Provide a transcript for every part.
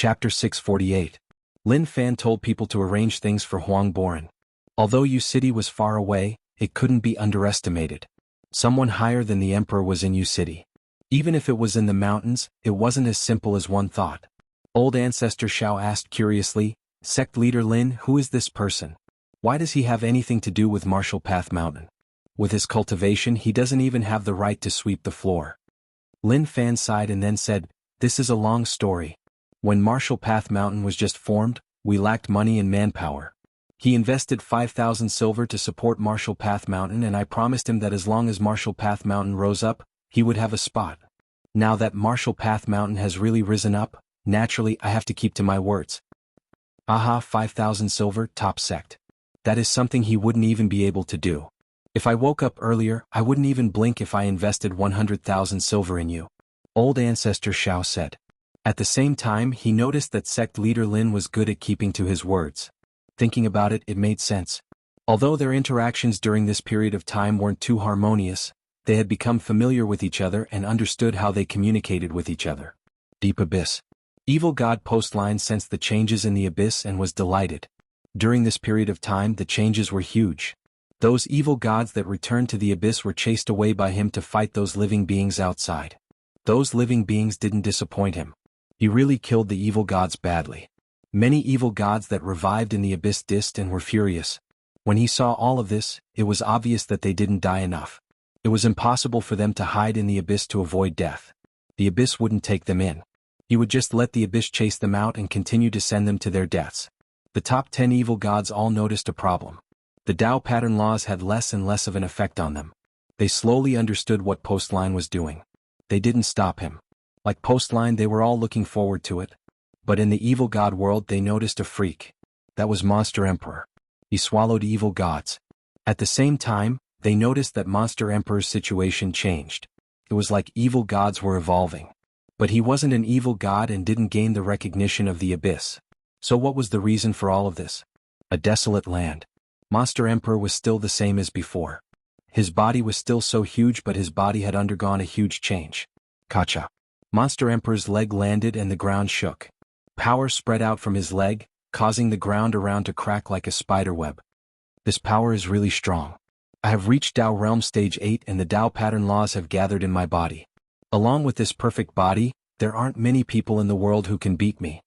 Chapter 648. Lin Fan told people to arrange things for Huang Boran. Although Yu City was far away, it couldn't be underestimated. Someone higher than the emperor was in Yu City. Even if it was in the mountains, it wasn't as simple as one thought. Old Ancestor Xiao asked curiously, "Sect leader Lin, who is this person? Why does he have anything to do with Martial Path Mountain? With his cultivation he doesn't even have the right to sweep the floor." Lin Fan sighed and then said, "This is a long story. When Martial Path Mountain was just formed, we lacked money and manpower. He invested 5,000 silver to support Martial Path Mountain, and I promised him that as long as Martial Path Mountain rose up, he would have a spot. Now that Martial Path Mountain has really risen up, naturally I have to keep to my words." Aha, 5,000 silver, top sect. That is something he wouldn't even be able to do. If I woke up earlier, I wouldn't even blink if I invested 100,000 silver in you. Old Ancestor Xiao said. At the same time he noticed that sect leader Lin was good at keeping to his words. Thinking about it, it made sense. Although their interactions during this period of time weren't too harmonious, they had become familiar with each other and understood how they communicated with each other. Deep Abyss. Evil God Postline sensed the changes in the abyss and was delighted. During this period of time the changes were huge. Those evil gods that returned to the abyss were chased away by him to fight those living beings outside. Those living beings didn't disappoint him. He really killed the evil gods badly. Many evil gods that revived in the abyss dissed and were furious. When he saw all of this, it was obvious that they didn't die enough. It was impossible for them to hide in the abyss to avoid death. The abyss wouldn't take them in. He would just let the abyss chase them out and continue to send them to their deaths. The top 10 evil gods all noticed a problem. The Tao pattern laws had less and less of an effect on them. They slowly understood what Postline was doing. They didn't stop him. Like Postline, they were all looking forward to it. But in the evil god world they noticed a freak. That was Monster Emperor. He swallowed evil gods. At the same time, they noticed that Monster Emperor's situation changed. It was like evil gods were evolving. But he wasn't an evil god and didn't gain the recognition of the abyss. So what was the reason for all of this? A desolate land. Monster Emperor was still the same as before. His body was still so huge, but his body had undergone a huge change. Kacha. Monster Emperor's leg landed and the ground shook. Power spread out from his leg, causing the ground around to crack like a spider web. This power is really strong. I have reached Tao Realm Stage 8 and the Tao pattern laws have gathered in my body. Along with this perfect body, there aren't many people in the world who can beat me.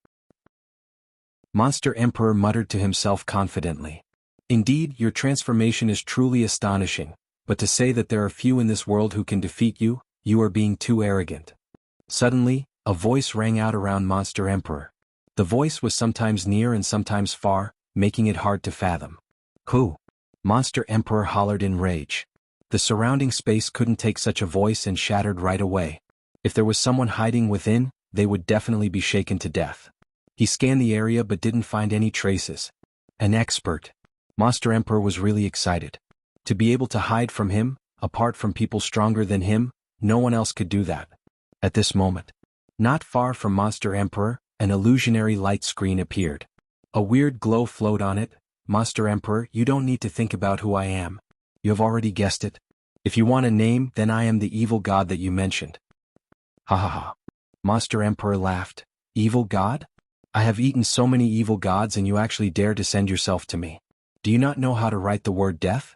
Monster Emperor muttered to himself confidently. Indeed, your transformation is truly astonishing, but to say that there are few in this world who can defeat you, you are being too arrogant. Suddenly, a voice rang out around Monster Emperor. The voice was sometimes near and sometimes far, making it hard to fathom. Who? Monster Emperor hollered in rage. The surrounding space couldn't take such a voice and shattered right away. If there was someone hiding within, they would definitely be shaken to death. He scanned the area but didn't find any traces. An expert. Monster Emperor was really excited. To be able to hide from him, apart from people stronger than him, no one else could do that. At this moment, not far from Monster Emperor, an illusionary light screen appeared. A weird glow flowed on it. Monster Emperor, you don't need to think about who I am. You have already guessed it. If you want a name, then I am the evil god that you mentioned. Ha ha ha. Monster Emperor laughed. Evil god? I have eaten so many evil gods and you actually dare to send yourself to me. Do you not know how to write the word death?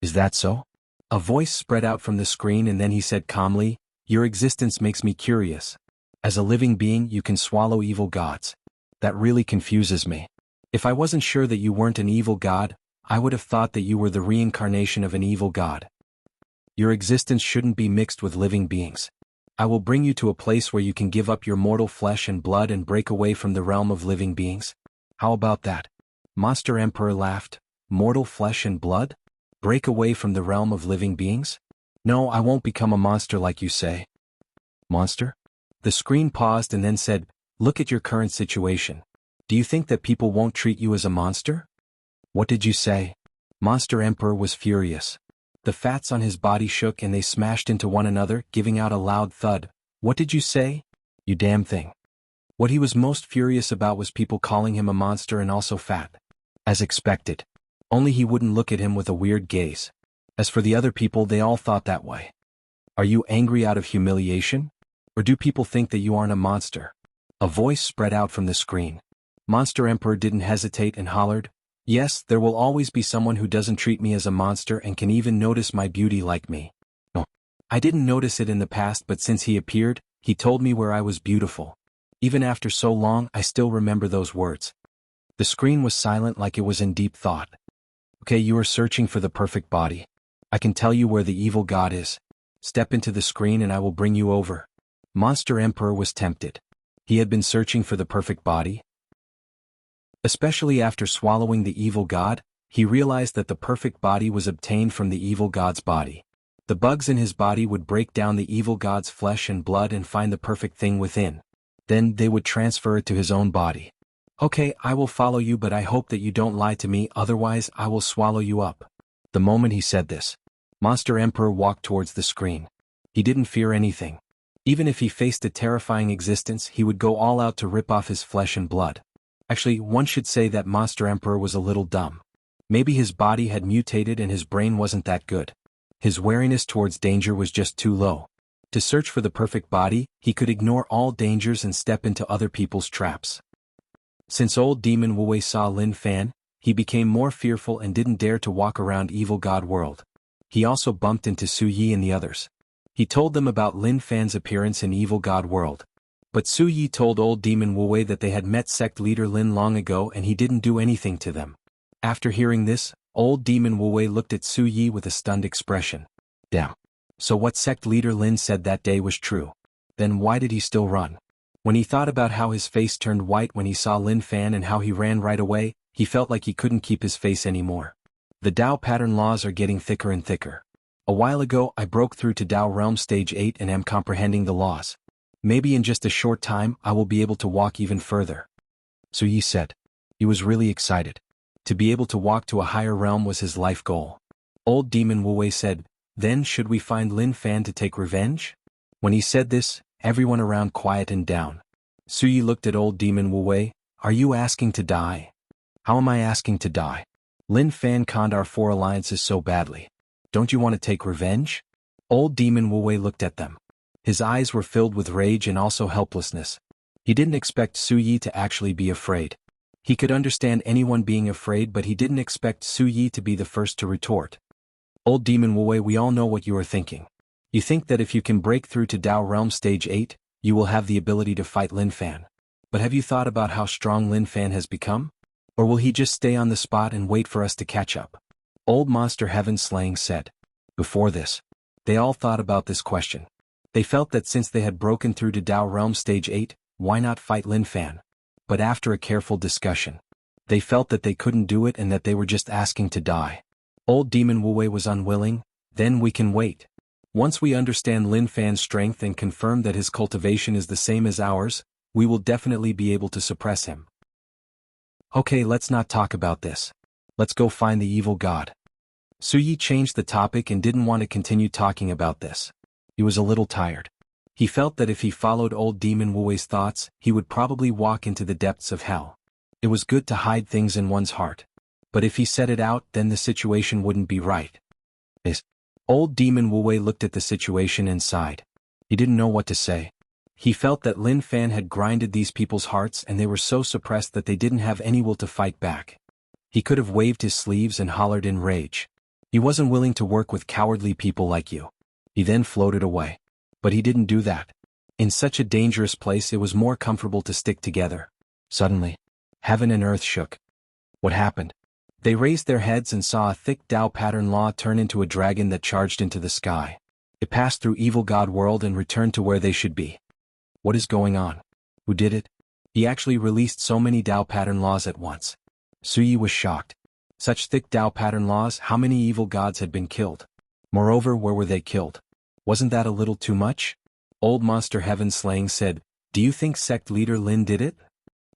Is that so? A voice spread out from the screen and then he said calmly, your existence makes me curious. As a living being you can swallow evil gods. That really confuses me. If I wasn't sure that you weren't an evil god, I would have thought that you were the reincarnation of an evil god. Your existence shouldn't be mixed with living beings. I will bring you to a place where you can give up your mortal flesh and blood and break away from the realm of living beings. How about that? Monster Emperor laughed. Mortal flesh and blood? Break away from the realm of living beings? No, I won't become a monster like you say. Monster? The screen paused and then said, look at your current situation. Do you think that people won't treat you as a monster? What did you say? Monster Emperor was furious. The fats on his body shook and they smashed into one another, giving out a loud thud. What did you say? You damn thing. What he was most furious about was people calling him a monster and also fat. As expected. Only he wouldn't look at him with a weird gaze. As for the other people, they all thought that way. Are you angry out of humiliation? Or do people think that you aren't a monster? A voice spread out from the screen. Monster Emperor didn't hesitate and hollered, "Yes, there will always be someone who doesn't treat me as a monster and can even notice my beauty like me. No. I didn't notice it in the past, but since he appeared, he told me where I was beautiful. Even after so long, I still remember those words." The screen was silent, like it was in deep thought. "Okay, you are searching for the perfect body. I can tell you where the evil god is. Step into the screen and I will bring you over." Monster Emperor was tempted. He had been searching for the perfect body. Especially after swallowing the evil god, he realized that the perfect body was obtained from the evil god's body. The bugs in his body would break down the evil god's flesh and blood and find the perfect thing within. Then they would transfer it to his own body. "Okay, I will follow you, but I hope that you don't lie to me, otherwise I will swallow you up." The moment he said this, Monster Emperor walked towards the screen. He didn't fear anything. Even if he faced a terrifying existence, he would go all out to rip off his flesh and blood. Actually, one should say that Monster Emperor was a little dumb. Maybe his body had mutated and his brain wasn't that good. His wariness towards danger was just too low. To search for the perfect body, he could ignore all dangers and step into other people's traps. Since old demon Wu Wei saw Lin Fan, he became more fearful and didn't dare to walk around Evil God World. He also bumped into Su Yi and the others. He told them about Lin Fan's appearance in Evil God World. But Su Yi told old demon Wu Wei that they had met sect leader Lin long ago and he didn't do anything to them. After hearing this, old demon Wu Wei looked at Su Yi with a stunned expression. Damn. So what sect leader Lin said that day was true. Then why did he still run? When he thought about how his face turned white when he saw Lin Fan and how he ran right away, he felt like he couldn't keep his face anymore. The Dao pattern laws are getting thicker and thicker. A while ago I broke through to Dao Realm Stage 8 and am comprehending the laws. Maybe in just a short time I will be able to walk even further. Su Yi said. He was really excited. To be able to walk to a higher realm was his life goal. Old demon Wu Wei said, "Then should we find Lin Fan to take revenge?" When he said this, everyone around quietened down. Su Yi looked at old demon Wu Wei. "Are you asking to die?" "How am I asking to die? Lin Fan conned our 4 alliances so badly. Don't you want to take revenge?" Old demon Wu Wei looked at them. His eyes were filled with rage and also helplessness. He didn't expect Su Yi to actually be afraid. He could understand anyone being afraid, but he didn't expect Su Yi to be the first to retort. "Old demon Wu Wei, we all know what you are thinking. You think that if you can break through to Dao Realm Stage 8, you will have the ability to fight Lin Fan. But have you thought about how strong Lin Fan has become? Or will he just stay on the spot and wait for us to catch up?" Old Monster Heaven Slaying said. Before this, they all thought about this question. They felt that since they had broken through to Dao Realm Stage 8, why not fight Lin Fan? But after a careful discussion, they felt that they couldn't do it and that they were just asking to die. Old demon Wu Wei was unwilling. "Then we can wait. Once we understand Lin Fan's strength and confirm that his cultivation is the same as ours, we will definitely be able to suppress him." "Okay, let's not talk about this. Let's go find the evil god." Su Yi changed the topic and didn't want to continue talking about this. He was a little tired. He felt that if he followed old demon Wu Wei's thoughts, he would probably walk into the depths of hell. It was good to hide things in one's heart. But if he said it out, then the situation wouldn't be right. Old demon Wu Wei looked at the situation and sighed. He didn't know what to say. He felt that Lin Fan had grinded these people's hearts and they were so suppressed that they didn't have any will to fight back. He could have waved his sleeves and hollered in rage. He wasn't willing to work with cowardly people like you. He then floated away. But he didn't do that. In such a dangerous place it was more comfortable to stick together. Suddenly, heaven and earth shook. What happened? They raised their heads and saw a thick Dao pattern law turn into a dragon that charged into the sky. It passed through Evil God World and returned to where they should be. What is going on? Who did it? He actually released so many Dao pattern laws at once. Su Yi was shocked. Such thick Dao pattern laws, how many evil gods had been killed? Moreover, where were they killed? Wasn't that a little too much? Old Monster Heaven Slaying said, "Do you think sect leader Lin did it?"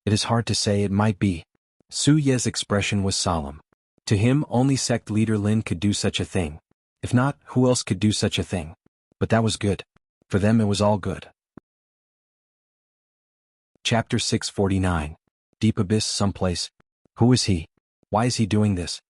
"It is hard to say, it might be." Su Ye's expression was solemn. To him, only sect leader Lin could do such a thing. If not, who else could do such a thing? But that was good. For them it was all good. Chapter 649. Deep Abyss someplace. Who is he? Why is he doing this?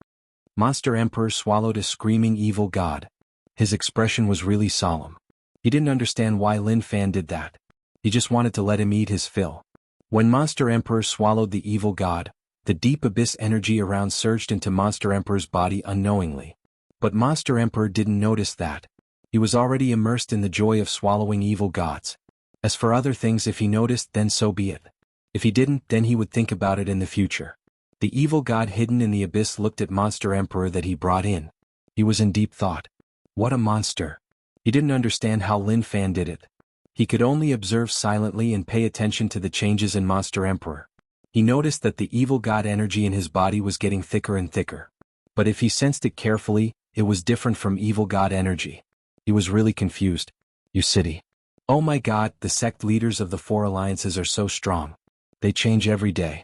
Monster Emperor swallowed a screaming evil god. His expression was really solemn. He didn't understand why Lin Fan did that. He just wanted to let him eat his fill. When Monster Emperor swallowed the evil god, the deep abyss energy around surged into Monster Emperor's body unknowingly. But Monster Emperor didn't notice that. He was already immersed in the joy of swallowing evil gods. As for other things, if he noticed, then so be it. If he didn't, then he would think about it in the future. The evil god hidden in the abyss looked at Monster Emperor that he brought in. He was in deep thought. What a monster. He didn't understand how Lin Fan did it. He could only observe silently and pay attention to the changes in Monster Emperor. He noticed that the evil god energy in his body was getting thicker and thicker. But if he sensed it carefully, it was different from evil god energy. He was really confused. You city. Oh my god, the sect leaders of the 4 alliances are so strong. They change every day.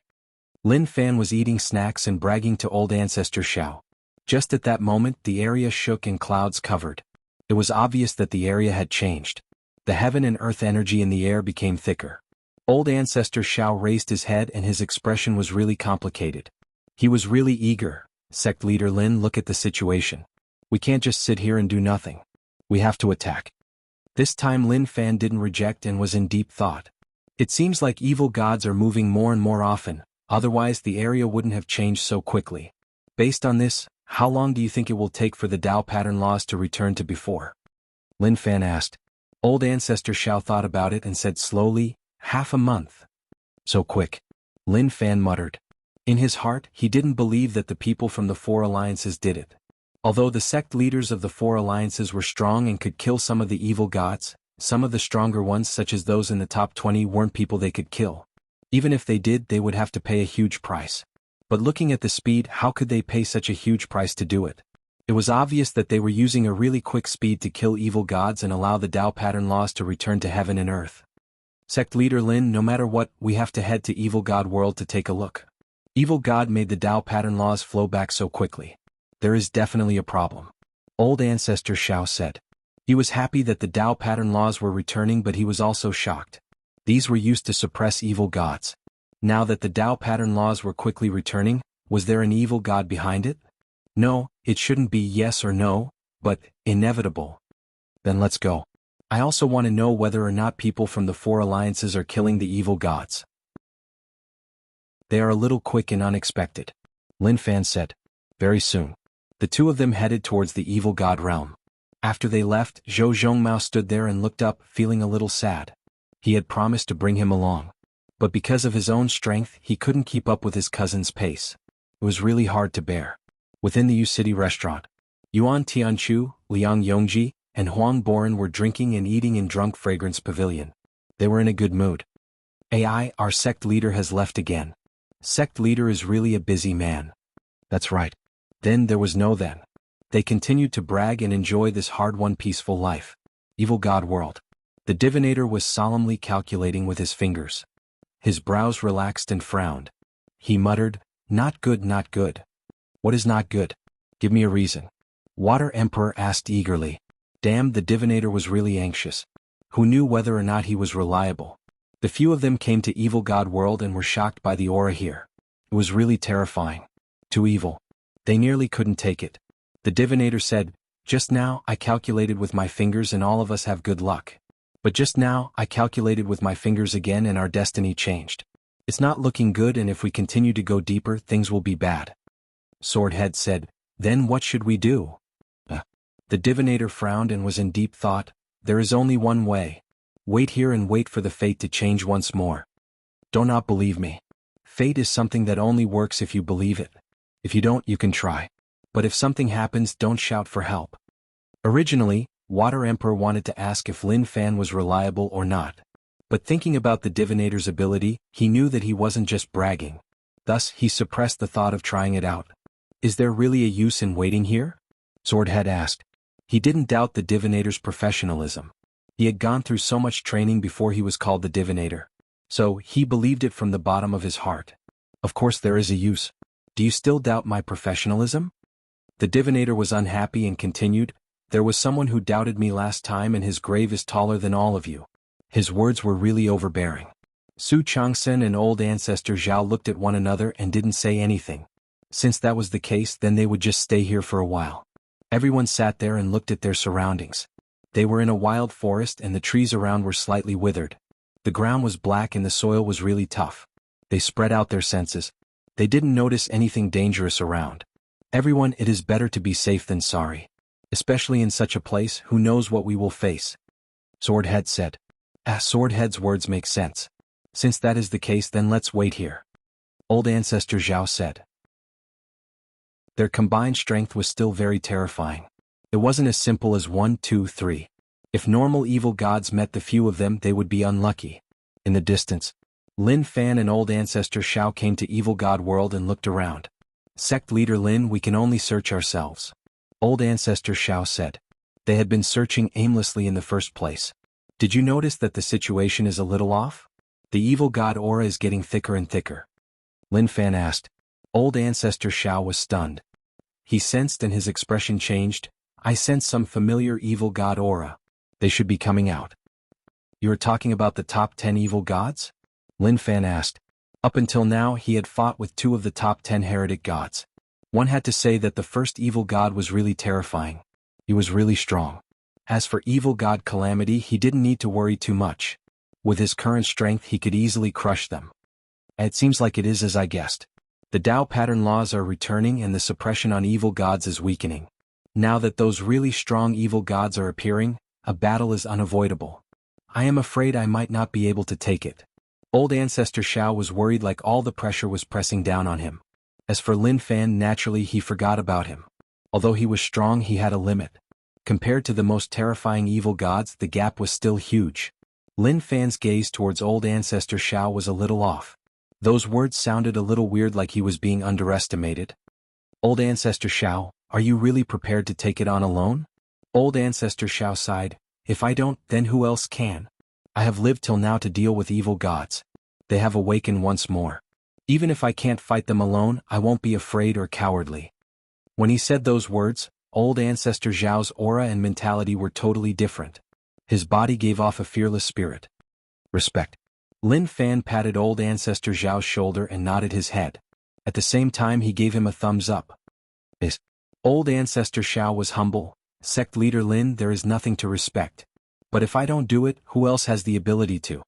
Lin Fan was eating snacks and bragging to old ancestor Xiao. Just at that moment, the area shook and clouds covered. It was obvious that the area had changed. The heaven and earth energy in the air became thicker. Old ancestor Xiao raised his head and his expression was really complicated. He was really eager. Sect leader Lin, look at the situation. We can't just sit here and do nothing. We have to attack. This time Lin Fan didn't reject and was in deep thought. It seems like evil gods are moving more and more often, otherwise the area wouldn't have changed so quickly. Based on this, how long do you think it will take for the Dao pattern laws to return to before? Lin Fan asked. Old ancestor Xiao thought about it and said slowly, half a month. So quick. Lin Fan muttered. In his heart, he didn't believe that the people from the 4 alliances did it. Although the sect leaders of the 4 alliances were strong and could kill some of the evil gods, some of the stronger ones such as those in the top 20 weren't people they could kill. Even if they did, they would have to pay a huge price. But looking at the speed, how could they pay such a huge price to do it? It was obvious that they were using a really quick speed to kill evil gods and allow the Dao pattern laws to return to heaven and earth. Sect leader Lin, no matter what, we have to head to Evil God World to take a look. Evil God made the Dao pattern laws flow back so quickly. There is definitely a problem. Old ancestor Xiao said. He was happy that the Dao pattern laws were returning, but he was also shocked. These were used to suppress evil gods. Now that the Dao pattern laws were quickly returning, was there an evil god behind it? No, it shouldn't be yes or no, but inevitable. Then let's go. I also want to know whether or not people from the 4 alliances are killing the evil gods. They are a little quick and unexpected. Lin Fan said. Very soon. The 2 of them headed towards the evil god realm. After they left, Zhou Zhongmao stood there and looked up, feeling a little sad. He had promised to bring him along. But because of his own strength, he couldn't keep up with his cousin's pace. It was really hard to bear. Within the U City restaurant, Yuan Tianchu, Liang Yongji, and Huang Boren were drinking and eating in Drunk Fragrance Pavilion. They were in a good mood. AI, our sect leader has left again. Sect leader is really a busy man. That's right. Then there was no then. They continued to brag and enjoy this hard-won peaceful life. Evil God World. The divinator was solemnly calculating with his fingers. His brows relaxed and frowned. He muttered, not good, not good. What is not good? Give me a reason. Water Emperor asked eagerly. Damn, the divinator was really anxious. Who knew whether or not he was reliable? The few of them came to Evil God World and were shocked by the aura here. It was really terrifying. Too evil. They nearly couldn't take it. The divinator said, just now I calculated with my fingers and all of us have good luck. But just now I calculated with my fingers again and our destiny changed. It's not looking good, and if we continue to go deeper, things will be bad. Swordhead said, then what should we do? The divinator frowned and was in deep thought. There is only one way. Wait here and wait for the fate to change once more. Do not believe me. Fate is something that only works if you believe it. If you don't, you can try. But if something happens, don't shout for help. Originally, Water Emperor wanted to ask if Lin Fan was reliable or not. But thinking about the divinator's ability, he knew that he wasn't just bragging. Thus, he suppressed the thought of trying it out. Is there really a use in waiting here? Swordhead asked. He didn't doubt the divinator's professionalism. He had gone through so much training before he was called the divinator. So, he believed it from the bottom of his heart. Of course there is a use. Do you still doubt my professionalism? The divinator was unhappy and continued, there was someone who doubted me last time and his grave is taller than all of you. His words were really overbearing. Su Changsen and old ancestor Zhao looked at one another and didn't say anything. Since that was the case, then they would just stay here for a while. Everyone sat there and looked at their surroundings. They were in a wild forest and the trees around were slightly withered. The ground was black and the soil was really tough. They spread out their senses. They didn't notice anything dangerous around. Everyone, it is better to be safe than sorry. Especially in such a place, who knows what we will face? Swordhead said. Swordhead's words make sense. Since that is the case, then let's wait here. Old Ancestor Zhao said. Their combined strength was still very terrifying. It wasn't as simple as 1, 2, 3. If normal evil gods met the few of them, they would be unlucky. In the distance, Lin Fan and Old Ancestor Zhao came to Evil God World and looked around. Sect Leader Lin, we can only search ourselves. Old Ancestor Zhao said. They had been searching aimlessly in the first place. Did you notice that the situation is a little off? The evil god aura is getting thicker and thicker. Lin Fan asked. Old Ancestor Zhao was stunned. He sensed and his expression changed. I sense some familiar evil god aura. They should be coming out. You are talking about the top 10 evil gods? Lin Fan asked. Up until now he had fought with 2 of the top 10 heretic gods. One had to say that the first evil god was really terrifying. He was really strong. As for evil god Calamity, he didn't need to worry too much. With his current strength he could easily crush them. It seems like it is as I guessed. The Tao pattern laws are returning and the suppression on evil gods is weakening. Now that those really strong evil gods are appearing, a battle is unavoidable. I am afraid I might not be able to take it. Old Ancestor Zhao was worried, like all the pressure was pressing down on him. As for Lin Fan, naturally he forgot about him. Although he was strong, he had a limit. Compared to the most terrifying evil gods, the gap was still huge. Lin Fan's gaze towards Old Ancestor Zhao was a little off. Those words sounded a little weird, like he was being underestimated. Old Ancestor Zhao, are you really prepared to take it on alone? Old Ancestor Zhao sighed. If I don't, then who else can? I have lived till now to deal with evil gods. They have awakened once more. Even if I can't fight them alone, I won't be afraid or cowardly. When he said those words, Old Ancestor Zhao's aura and mentality were totally different. His body gave off a fearless spirit. Respect. Lin Fan patted Old Ancestor Zhao's shoulder and nodded his head. At the same time he gave him a thumbs up. Old Ancestor Zhao was humble. Sect Leader Lin, there is nothing to respect. But if I don't do it, who else has the ability to?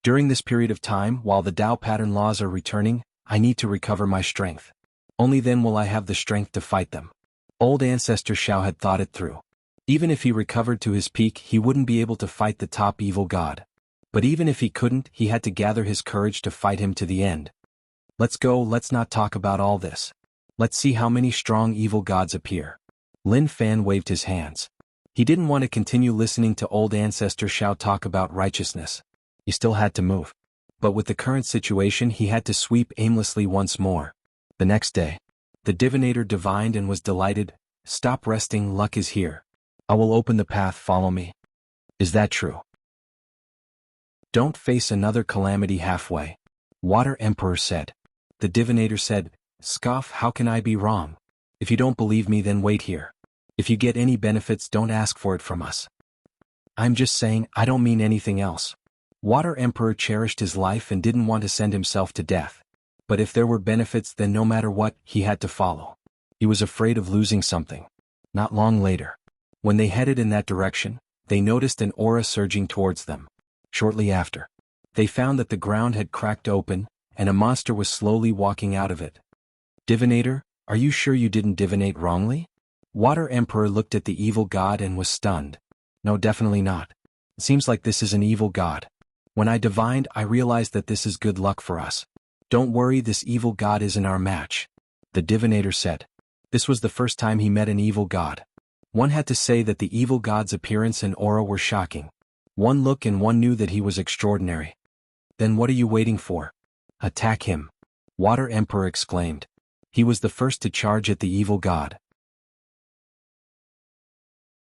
During this period of time, while the Tao pattern laws are returning, I need to recover my strength. Only then will I have the strength to fight them. Old Ancestor Zhao had thought it through. Even if he recovered to his peak, he wouldn't be able to fight the top evil god. But even if he couldn't, he had to gather his courage to fight him to the end. Let's go, let's not talk about all this. Let's see how many strong evil gods appear. Lin Fan waved his hands. He didn't want to continue listening to Old Ancestor Zhao talk about righteousness. He still had to move. But with the current situation he had to sweep aimlessly once more. The next day, the divinator divined and was delighted. Stop resting, luck is here. I will open the path, follow me. Is that true? Don't face another calamity halfway. Water Emperor said. The divinator said, Scoff, how can I be wrong? If you don't believe me, then wait here. If you get any benefits, don't ask for it from us. I'm just saying, I don't mean anything else. Water Emperor cherished his life and didn't want to send himself to death. But if there were benefits, then no matter what, he had to follow. He was afraid of losing something. Not long later, when they headed in that direction, they noticed an aura surging towards them. Shortly after, they found that the ground had cracked open, and a monster was slowly walking out of it. Divinator, are you sure you didn't divinate wrongly? Water Emperor looked at the evil god and was stunned. No, definitely not. It seems like this is an evil god. When I divined, I realized that this is good luck for us. Don't worry, this evil god isn't our match. The divinator said. This was the first time he met an evil god. One had to say that the evil god's appearance and aura were shocking. One look and one knew that he was extraordinary. Then what are you waiting for? Attack him. Water Emperor exclaimed. He was the first to charge at the evil god.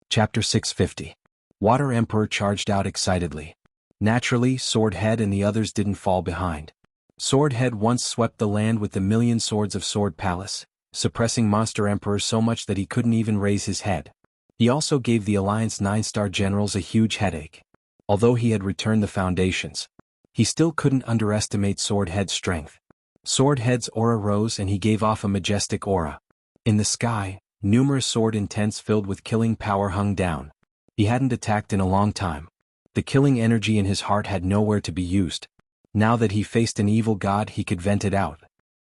Chapter 650. Water Emperor charged out excitedly. Naturally, Swordhead and the others didn't fall behind. Swordhead once swept the land with the million swords of Sword Palace, suppressing Monster Emperor so much that he couldn't even raise his head. He also gave the Alliance 9-star generals a huge headache. Although he had returned the foundations, he still couldn't underestimate Swordhead's strength. Swordhead's aura rose and he gave off a majestic aura. In the sky, numerous sword intents filled with killing power hung down. He hadn't attacked in a long time. The killing energy in his heart had nowhere to be used. Now that he faced an evil god, he could vent it out.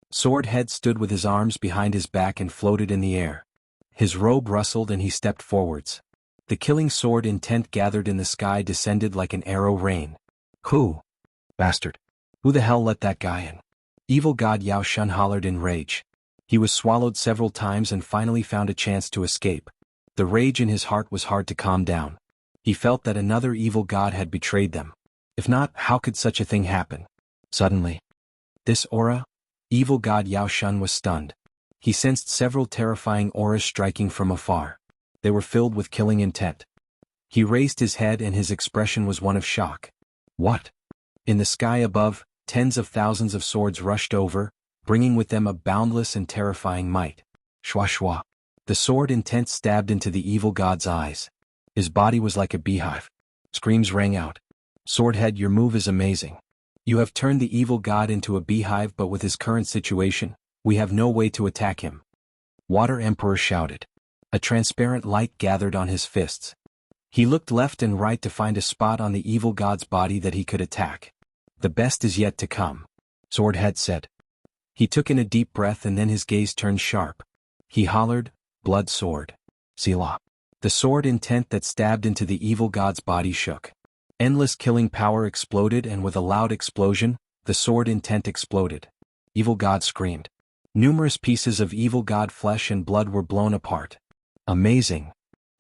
Swordhead stood with his arms behind his back and floated in the air. His robe rustled and he stepped forwards. The killing sword intent gathered in the sky descended like an arrow rain. Who? Bastard. Who the hell let that guy in? Evil god Yao Shun hollered in rage. He was swallowed several times and finally found a chance to escape. The rage in his heart was hard to calm down. He felt that another evil god had betrayed them. If not, how could such a thing happen? Suddenly. This aura? Evil god Yao Shun was stunned. He sensed several terrifying auras striking from afar. They were filled with killing intent. He raised his head and his expression was one of shock. What? In the sky above, tens of thousands of swords rushed over, bringing with them a boundless and terrifying might. Shwa shwa. The sword intent stabbed into the evil god's eyes. His body was like a beehive. Screams rang out. Swordhead, your move is amazing. You have turned the evil god into a beehive, but with his current situation, we have no way to attack him. Water Emperor shouted. A transparent light gathered on his fists. He looked left and right to find a spot on the evil god's body that he could attack. The best is yet to come, Swordhead said. He took in a deep breath and then his gaze turned sharp. He hollered, blood sword. Selah. The sword intent that stabbed into the evil god's body shook. Endless killing power exploded and with a loud explosion, the sword intent exploded. Evil god screamed. Numerous pieces of evil god flesh and blood were blown apart. Amazing.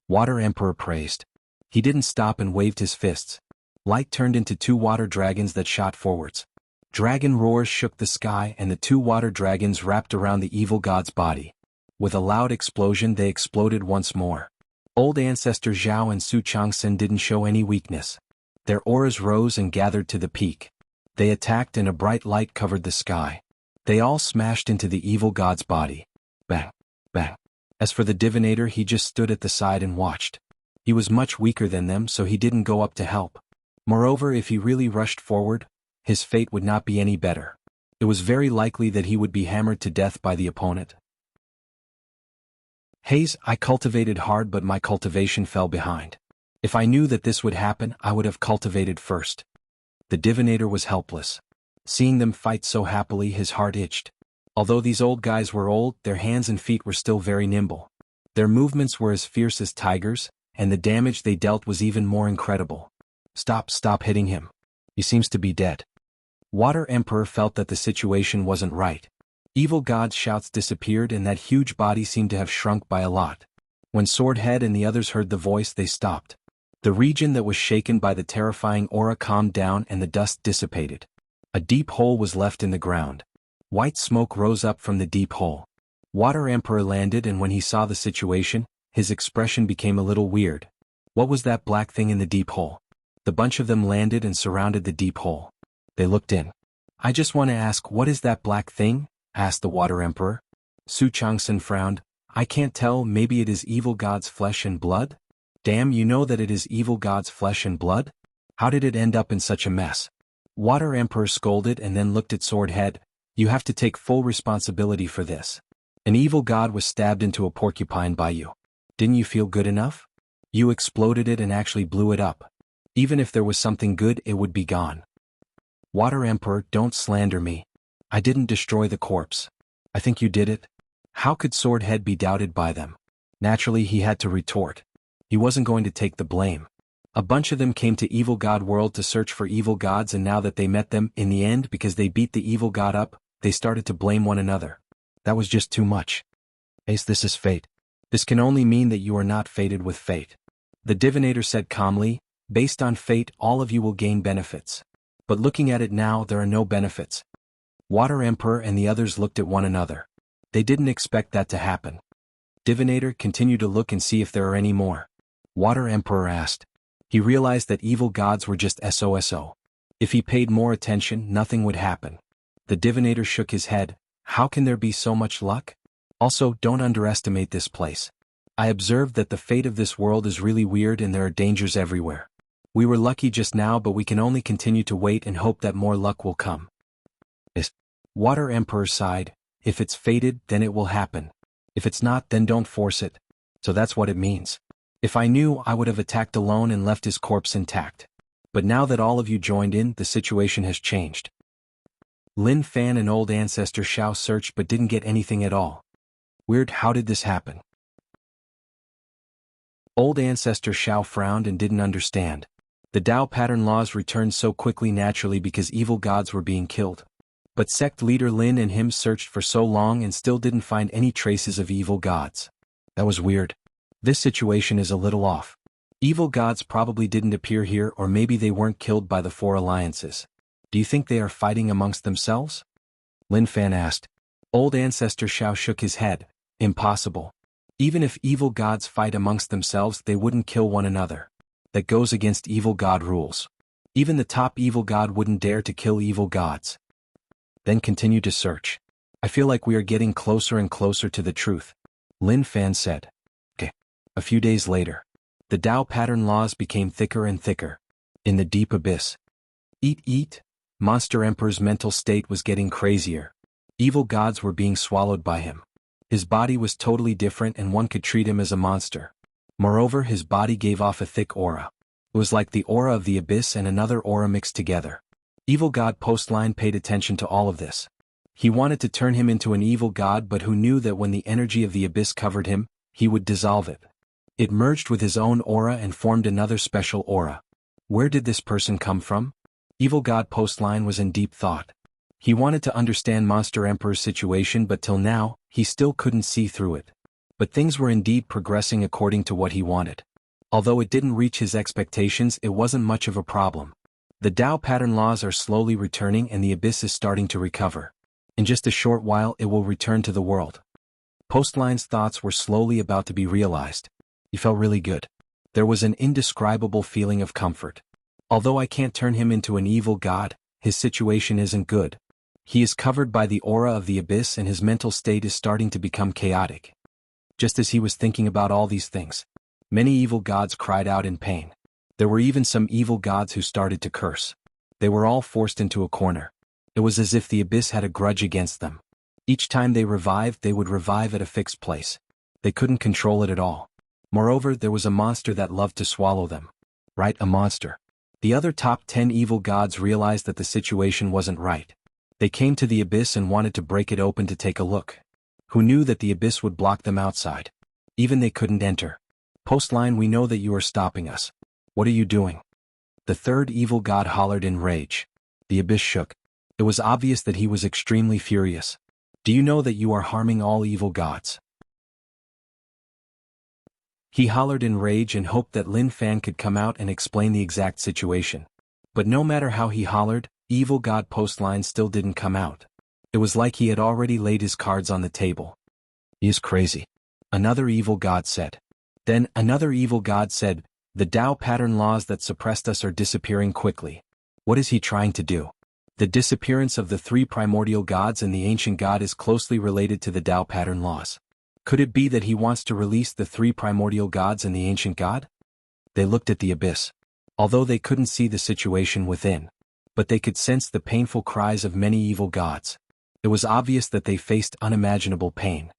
Water Emperor praised. He didn't stop and waved his fists. Light turned into two water dragons that shot forwards. Dragon roars shook the sky and the two water dragons wrapped around the evil god's body. With a loud explosion they exploded once more. Old ancestor Zhao and Su Changsen didn't show any weakness. Their auras rose and gathered to the peak. They attacked and a bright light covered the sky. They all smashed into the evil god's body. Bang, bang. As for the divinator, he just stood at the side and watched. He was much weaker than them, so he didn't go up to help. Moreover, if he really rushed forward, his fate would not be any better. It was very likely that he would be hammered to death by the opponent. Hayes, I cultivated hard but my cultivation fell behind. If I knew that this would happen, I would have cultivated first. The divinator was helpless. Seeing them fight so happily, his heart itched. Although these old guys were old, their hands and feet were still very nimble. Their movements were as fierce as tigers, and the damage they dealt was even more incredible. Stop hitting him. He seems to be dead. Water Emperor felt that the situation wasn't right. Evil god's shouts disappeared and that huge body seemed to have shrunk by a lot. When Swordhead and the others heard the voice, they stopped. The region that was shaken by the terrifying aura calmed down and the dust dissipated. A deep hole was left in the ground. White smoke rose up from the deep hole. Water Emperor landed and when he saw the situation, his expression became a little weird. What was that black thing in the deep hole? The bunch of them landed and surrounded the deep hole. They looked in. I just want to ask, what is that black thing? Asked the Water Emperor. Su Changsen frowned. I can't tell, maybe it is evil god's flesh and blood? Damn, you know that it is evil god's flesh and blood? How did it end up in such a mess? Water Emperor scolded and then looked at Swordhead. You have to take full responsibility for this. An evil god was stabbed into a porcupine by you. Didn't you feel good enough? You exploded it and actually blew it up. Even if there was something good, it would be gone. Water Emperor, don't slander me. I didn't destroy the corpse. I think you did it. How could Swordhead be doubted by them? Naturally, he had to retort. He wasn't going to take the blame. A bunch of them came to Evil God World to search for evil gods, and now that they met them, in the end, because they beat the evil god up, they started to blame one another. That was just too much. Ace, this is fate. This can only mean that you are not fated with fate. The divinator said calmly, based on fate, all of you will gain benefits. But looking at it now, there are no benefits. Water Emperor and the others looked at one another. They didn't expect that to happen. Divinator, continue to look and see if there are any more. Water Emperor asked. He realized that evil gods were just SOSO. If he paid more attention, nothing would happen. The divinator shook his head. How can there be so much luck? Also, don't underestimate this place. I observed that the fate of this world is really weird and there are dangers everywhere. We were lucky just now, but we can only continue to wait and hope that more luck will come. Water Emperor sighed. If it's fated, then it will happen. If it's not, then don't force it. So that's what it means. If I knew, I would have attacked alone and left his corpse intact. But now that all of you joined in, the situation has changed. Lin Fan and old ancestor Xiao searched but didn't get anything at all. Weird, how did this happen? Old ancestor Xiao frowned and didn't understand. The Tao pattern laws returned so quickly naturally because evil gods were being killed. But sect leader Lin and him searched for so long and still didn't find any traces of evil gods. That was weird. This situation is a little off. Evil gods probably didn't appear here, or maybe they weren't killed by the four alliances. Do you think they are fighting amongst themselves? Lin Fan asked. Old ancestor Xiao shook his head. Impossible. Even if evil gods fight amongst themselves, they wouldn't kill one another. That goes against evil god rules. Even the top evil god wouldn't dare to kill evil gods. Then continue to search. I feel like we are getting closer and closer to the truth, Lin Fan said. Okay. A few days later, the Tao pattern laws became thicker and thicker. In the deep abyss. Eat. Monster Emperor's mental state was getting crazier. Evil gods were being swallowed by him. His body was totally different and one could treat him as a monster. Moreover, his body gave off a thick aura. It was like the aura of the abyss and another aura mixed together. Evil God Postline paid attention to all of this. He wanted to turn him into an evil god, but who knew that when the energy of the abyss covered him, he would dissolve it. It merged with his own aura and formed another special aura. Where did this person come from? Evil God Postline was in deep thought. He wanted to understand Monster Emperor's situation, but till now, he still couldn't see through it. But things were indeed progressing according to what he wanted. Although it didn't reach his expectations, it wasn't much of a problem. The Tao pattern laws are slowly returning and the abyss is starting to recover. In just a short while it will return to the world. Postline's thoughts were slowly about to be realized. He felt really good. There was an indescribable feeling of comfort. Although I can't turn him into an evil god, his situation isn't good. He is covered by the aura of the abyss and his mental state is starting to become chaotic. Just as he was thinking about all these things, many evil gods cried out in pain. There were even some evil gods who started to curse. They were all forced into a corner. It was as if the abyss had a grudge against them. Each time they revived, they would revive at a fixed place. They couldn't control it at all. Moreover, there was a monster that loved to swallow them. Right, a monster. The other top 10 evil gods realized that the situation wasn't right. They came to the abyss and wanted to break it open to take a look. Who knew that the abyss would block them outside? Even they couldn't enter. Postline, we know that you are stopping us. What are you doing? The third evil god hollered in rage. The abyss shook. It was obvious that he was extremely furious. Do you know that you are harming all evil gods? He hollered in rage and hoped that Lin Fan could come out and explain the exact situation. But no matter how he hollered, evil god Postline still didn't come out. It was like he had already laid his cards on the table. He is crazy. Another evil god said. Then another evil god said, the Tao pattern laws that suppressed us are disappearing quickly. What is he trying to do? The disappearance of the three primordial gods and the ancient god is closely related to the Tao pattern laws. Could it be that he wants to release the three primordial gods and the ancient god? They looked at the abyss. Although they couldn't see the situation within, but they could sense the painful cries of many evil gods. It was obvious that they faced unimaginable pain.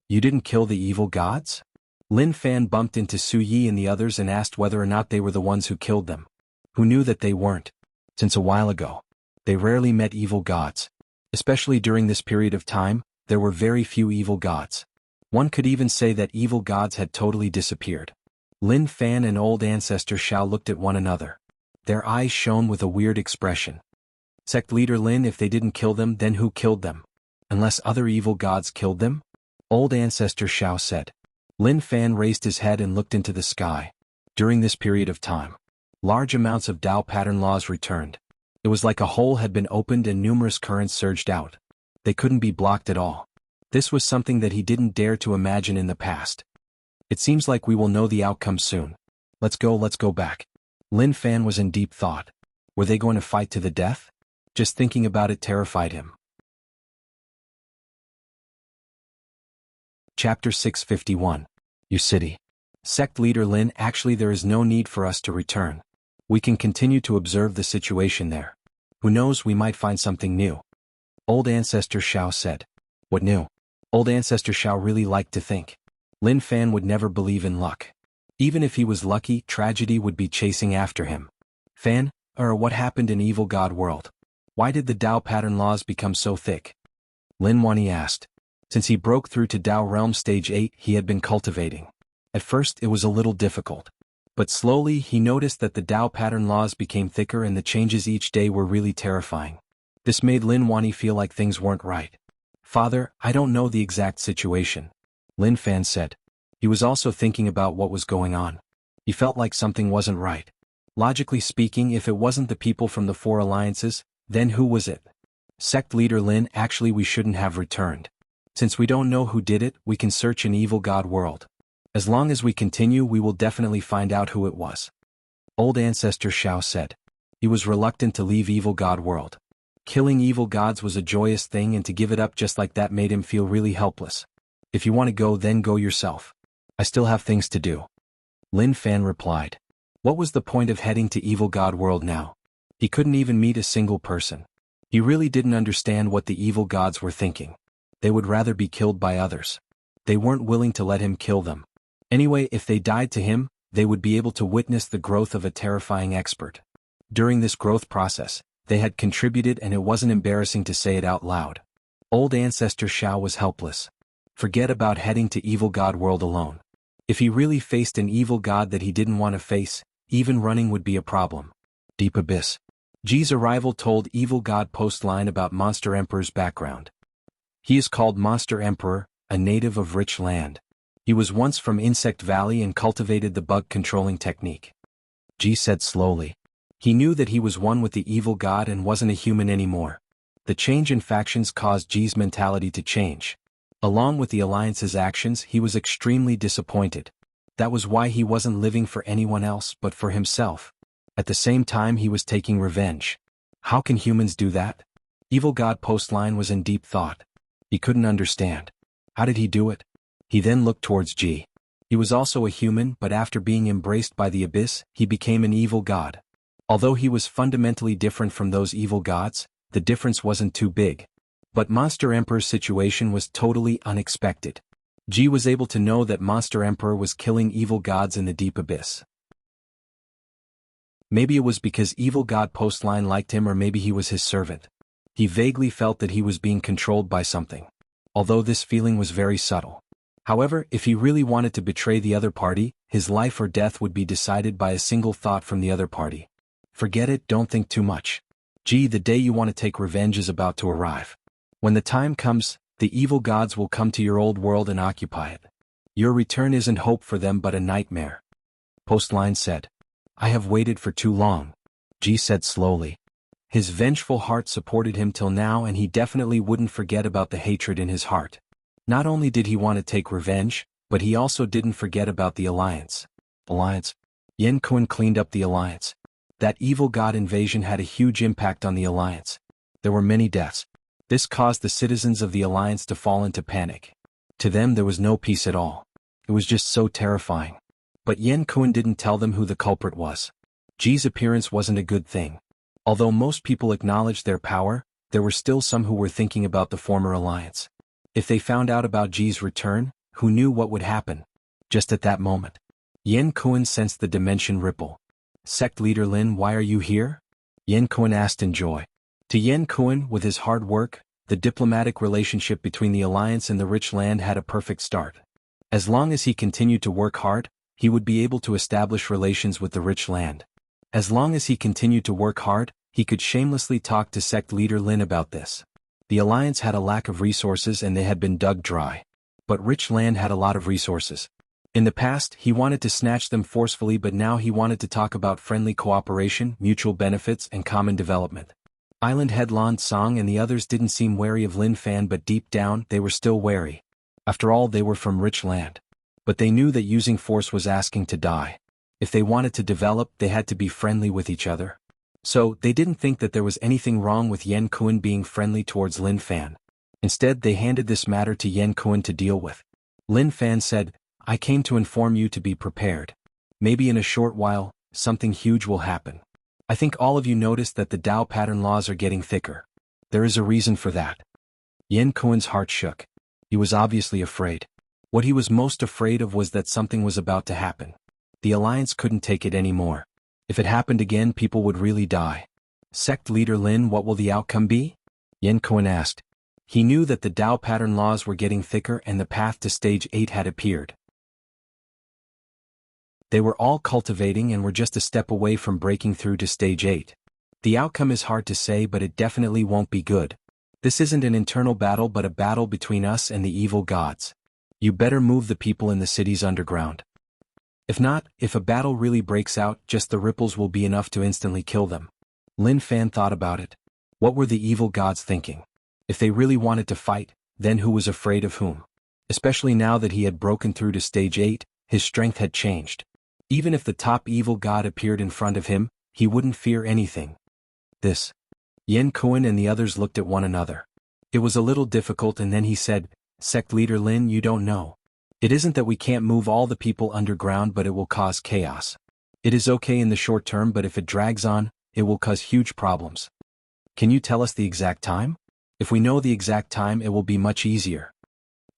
You didn't kill the evil gods? Lin Fan bumped into Su Yi and the others and asked whether or not they were the ones who killed them. Who knew that they weren't? Since a while ago, they rarely met evil gods. Especially during this period of time, there were very few evil gods. One could even say that evil gods had totally disappeared. Lin Fan and old ancestor Xiao looked at one another. Their eyes shone with a weird expression. Sect leader Lin, if they didn't kill them, then who killed them? Unless other evil gods killed them? Old ancestor Xiao said. Lin Fan raised his head and looked into the sky. During this period of time, large amounts of Tao pattern laws returned. It was like a hole had been opened and numerous currents surged out. They couldn't be blocked at all. This was something that he didn't dare to imagine in the past. It seems like we will know the outcome soon. Let's go back. Lin Fan was in deep thought. Were they going to fight to the death? Just thinking about it terrified him. Chapter 651. You city. Sect leader Lin, actually there is no need for us to return. We can continue to observe the situation there. Who knows, we might find something new. Old ancestor Xiao said. What new? Old ancestor Xiao really liked to think. Lin Fan would never believe in luck. Even if he was lucky, tragedy would be chasing after him. Fan, what happened in Evil God World? Why did the Tao pattern laws become so thick? Lin Wani asked. Since he broke through to Tao Realm Stage 8, he had been cultivating. At first it was a little difficult. But slowly he noticed that the Tao pattern laws became thicker and the changes each day were really terrifying. This made Lin Wani feel like things weren't right. Father, I don't know the exact situation, Lin Fan said. He was also thinking about what was going on. He felt like something wasn't right. Logically speaking, if it wasn't the people from the 4 alliances, then who was it? Sect leader Lin, actually we shouldn't have returned. Since we don't know who did it, we can search in Evil God World. As long as we continue, we will definitely find out who it was. Old Ancestor Xiao said. He was reluctant to leave Evil God World. Killing evil gods was a joyous thing, and to give it up just like that made him feel really helpless. If you want to go, then go yourself. I still have things to do. Lin Fan replied. What was the point of heading to Evil God World now? He couldn't even meet a single person. He really didn't understand what the evil gods were thinking. They would rather be killed by others. They weren't willing to let him kill them. Anyway, if they died to him, they would be able to witness the growth of a terrifying expert. During this growth process, they had contributed, and it wasn't embarrassing to say it out loud. Old Ancestor Xiao was helpless. Forget about heading to Evil God World alone. If he really faced an evil god that he didn't want to face, even running would be a problem. Deep Abyss. Ji's arrival told Evil God Postline about Monster Emperor's background. He is called Monster Emperor, a native of Rich Land. He was once from Insect Valley and cultivated the bug controlling technique. Ji said slowly. He knew that he was one with the evil god and wasn't a human anymore. The change in factions caused Ji's mentality to change. Along with the Alliance's actions, he was extremely disappointed. That was why he wasn't living for anyone else but for himself. At the same time, he was taking revenge. How can humans do that? Evil God Postline was in deep thought. He couldn't understand. How did he do it? He then looked towards Ji. He was also a human, but after being embraced by the abyss, he became an evil god. Although he was fundamentally different from those evil gods, the difference wasn't too big. But Monster Emperor's situation was totally unexpected. Ji was able to know that Monster Emperor was killing evil gods in the deep abyss. Maybe it was because Evil God Postline liked him, or maybe he was his servant. He vaguely felt that he was being controlled by something. Although this feeling was very subtle. However, if he really wanted to betray the other party, his life or death would be decided by a single thought from the other party. Forget it, don't think too much. Ji, the day you want to take revenge is about to arrive. When the time comes, the evil gods will come to your old world and occupy it. Your return isn't hope for them but a nightmare. Postline said. I have waited for too long, Ji said slowly. His vengeful heart supported him till now, and he definitely wouldn't forget about the hatred in his heart. Not only did he want to take revenge, but he also didn't forget about the Alliance. Yen Kun cleaned up the Alliance. That evil god invasion had a huge impact on the Alliance. There were many deaths. This caused the citizens of the Alliance to fall into panic. To them there was no peace at all. It was just so terrifying. But Yen Kun didn't tell them who the culprit was. Ji's appearance wasn't a good thing. Although most people acknowledged their power, there were still some who were thinking about the former alliance. If they found out about Ji's return, who knew what would happen? Just at that moment, Yen Kun sensed the dimension ripple. Sect leader Lin, why are you here? Yen Kun asked in joy. To Yen Kun, with his hard work, the diplomatic relationship between the alliance and the rich land had a perfect start. As long as he continued to work hard, he would be able to establish relations with the rich land. As long as he continued to work hard, he could shamelessly talk to sect leader Lin about this. The alliance had a lack of resources and they had been dug dry. But rich land had a lot of resources. In the past, he wanted to snatch them forcefully, but now he wanted to talk about friendly cooperation, mutual benefits, and common development. Island Head Lan Song and the others didn't seem wary of Lin Fan, but deep down, they were still wary. After all, they were from rich land. But they knew that using force was asking to die. If they wanted to develop, they had to be friendly with each other. So, they didn't think that there was anything wrong with Yen Kun being friendly towards Lin Fan. Instead, they handed this matter to Yen Kun to deal with. Lin Fan said, I came to inform you to be prepared. Maybe in a short while, something huge will happen. I think all of you noticed that the Tao pattern laws are getting thicker. There is a reason for that. Yen Kun's heart shook. He was obviously afraid. What he was most afraid of was that something was about to happen. The alliance couldn't take it anymore. If it happened again, people would really die. Sect leader Lin, what will the outcome be? Yan Kuan asked. He knew that the Tao pattern laws were getting thicker and the path to stage 8 had appeared. They were all cultivating and were just a step away from breaking through to stage 8. The outcome is hard to say, but it definitely won't be good. This isn't an internal battle but a battle between us and the evil gods. You better move the people in the cities underground. If not, if a battle really breaks out, just the ripples will be enough to instantly kill them. Lin Fan thought about it. What were the evil gods thinking? If they really wanted to fight, then who was afraid of whom? Especially now that he had broken through to stage 8, his strength had changed. Even if the top evil god appeared in front of him, he wouldn't fear anything. This. Yan Kuan and the others looked at one another. It was a little difficult, and then he said, Sect leader Lin, you don't know. It isn't that we can't move all the people underground, but it will cause chaos. It is okay in the short term, but if it drags on, it will cause huge problems. Can you tell us the exact time? If we know the exact time, it will be much easier.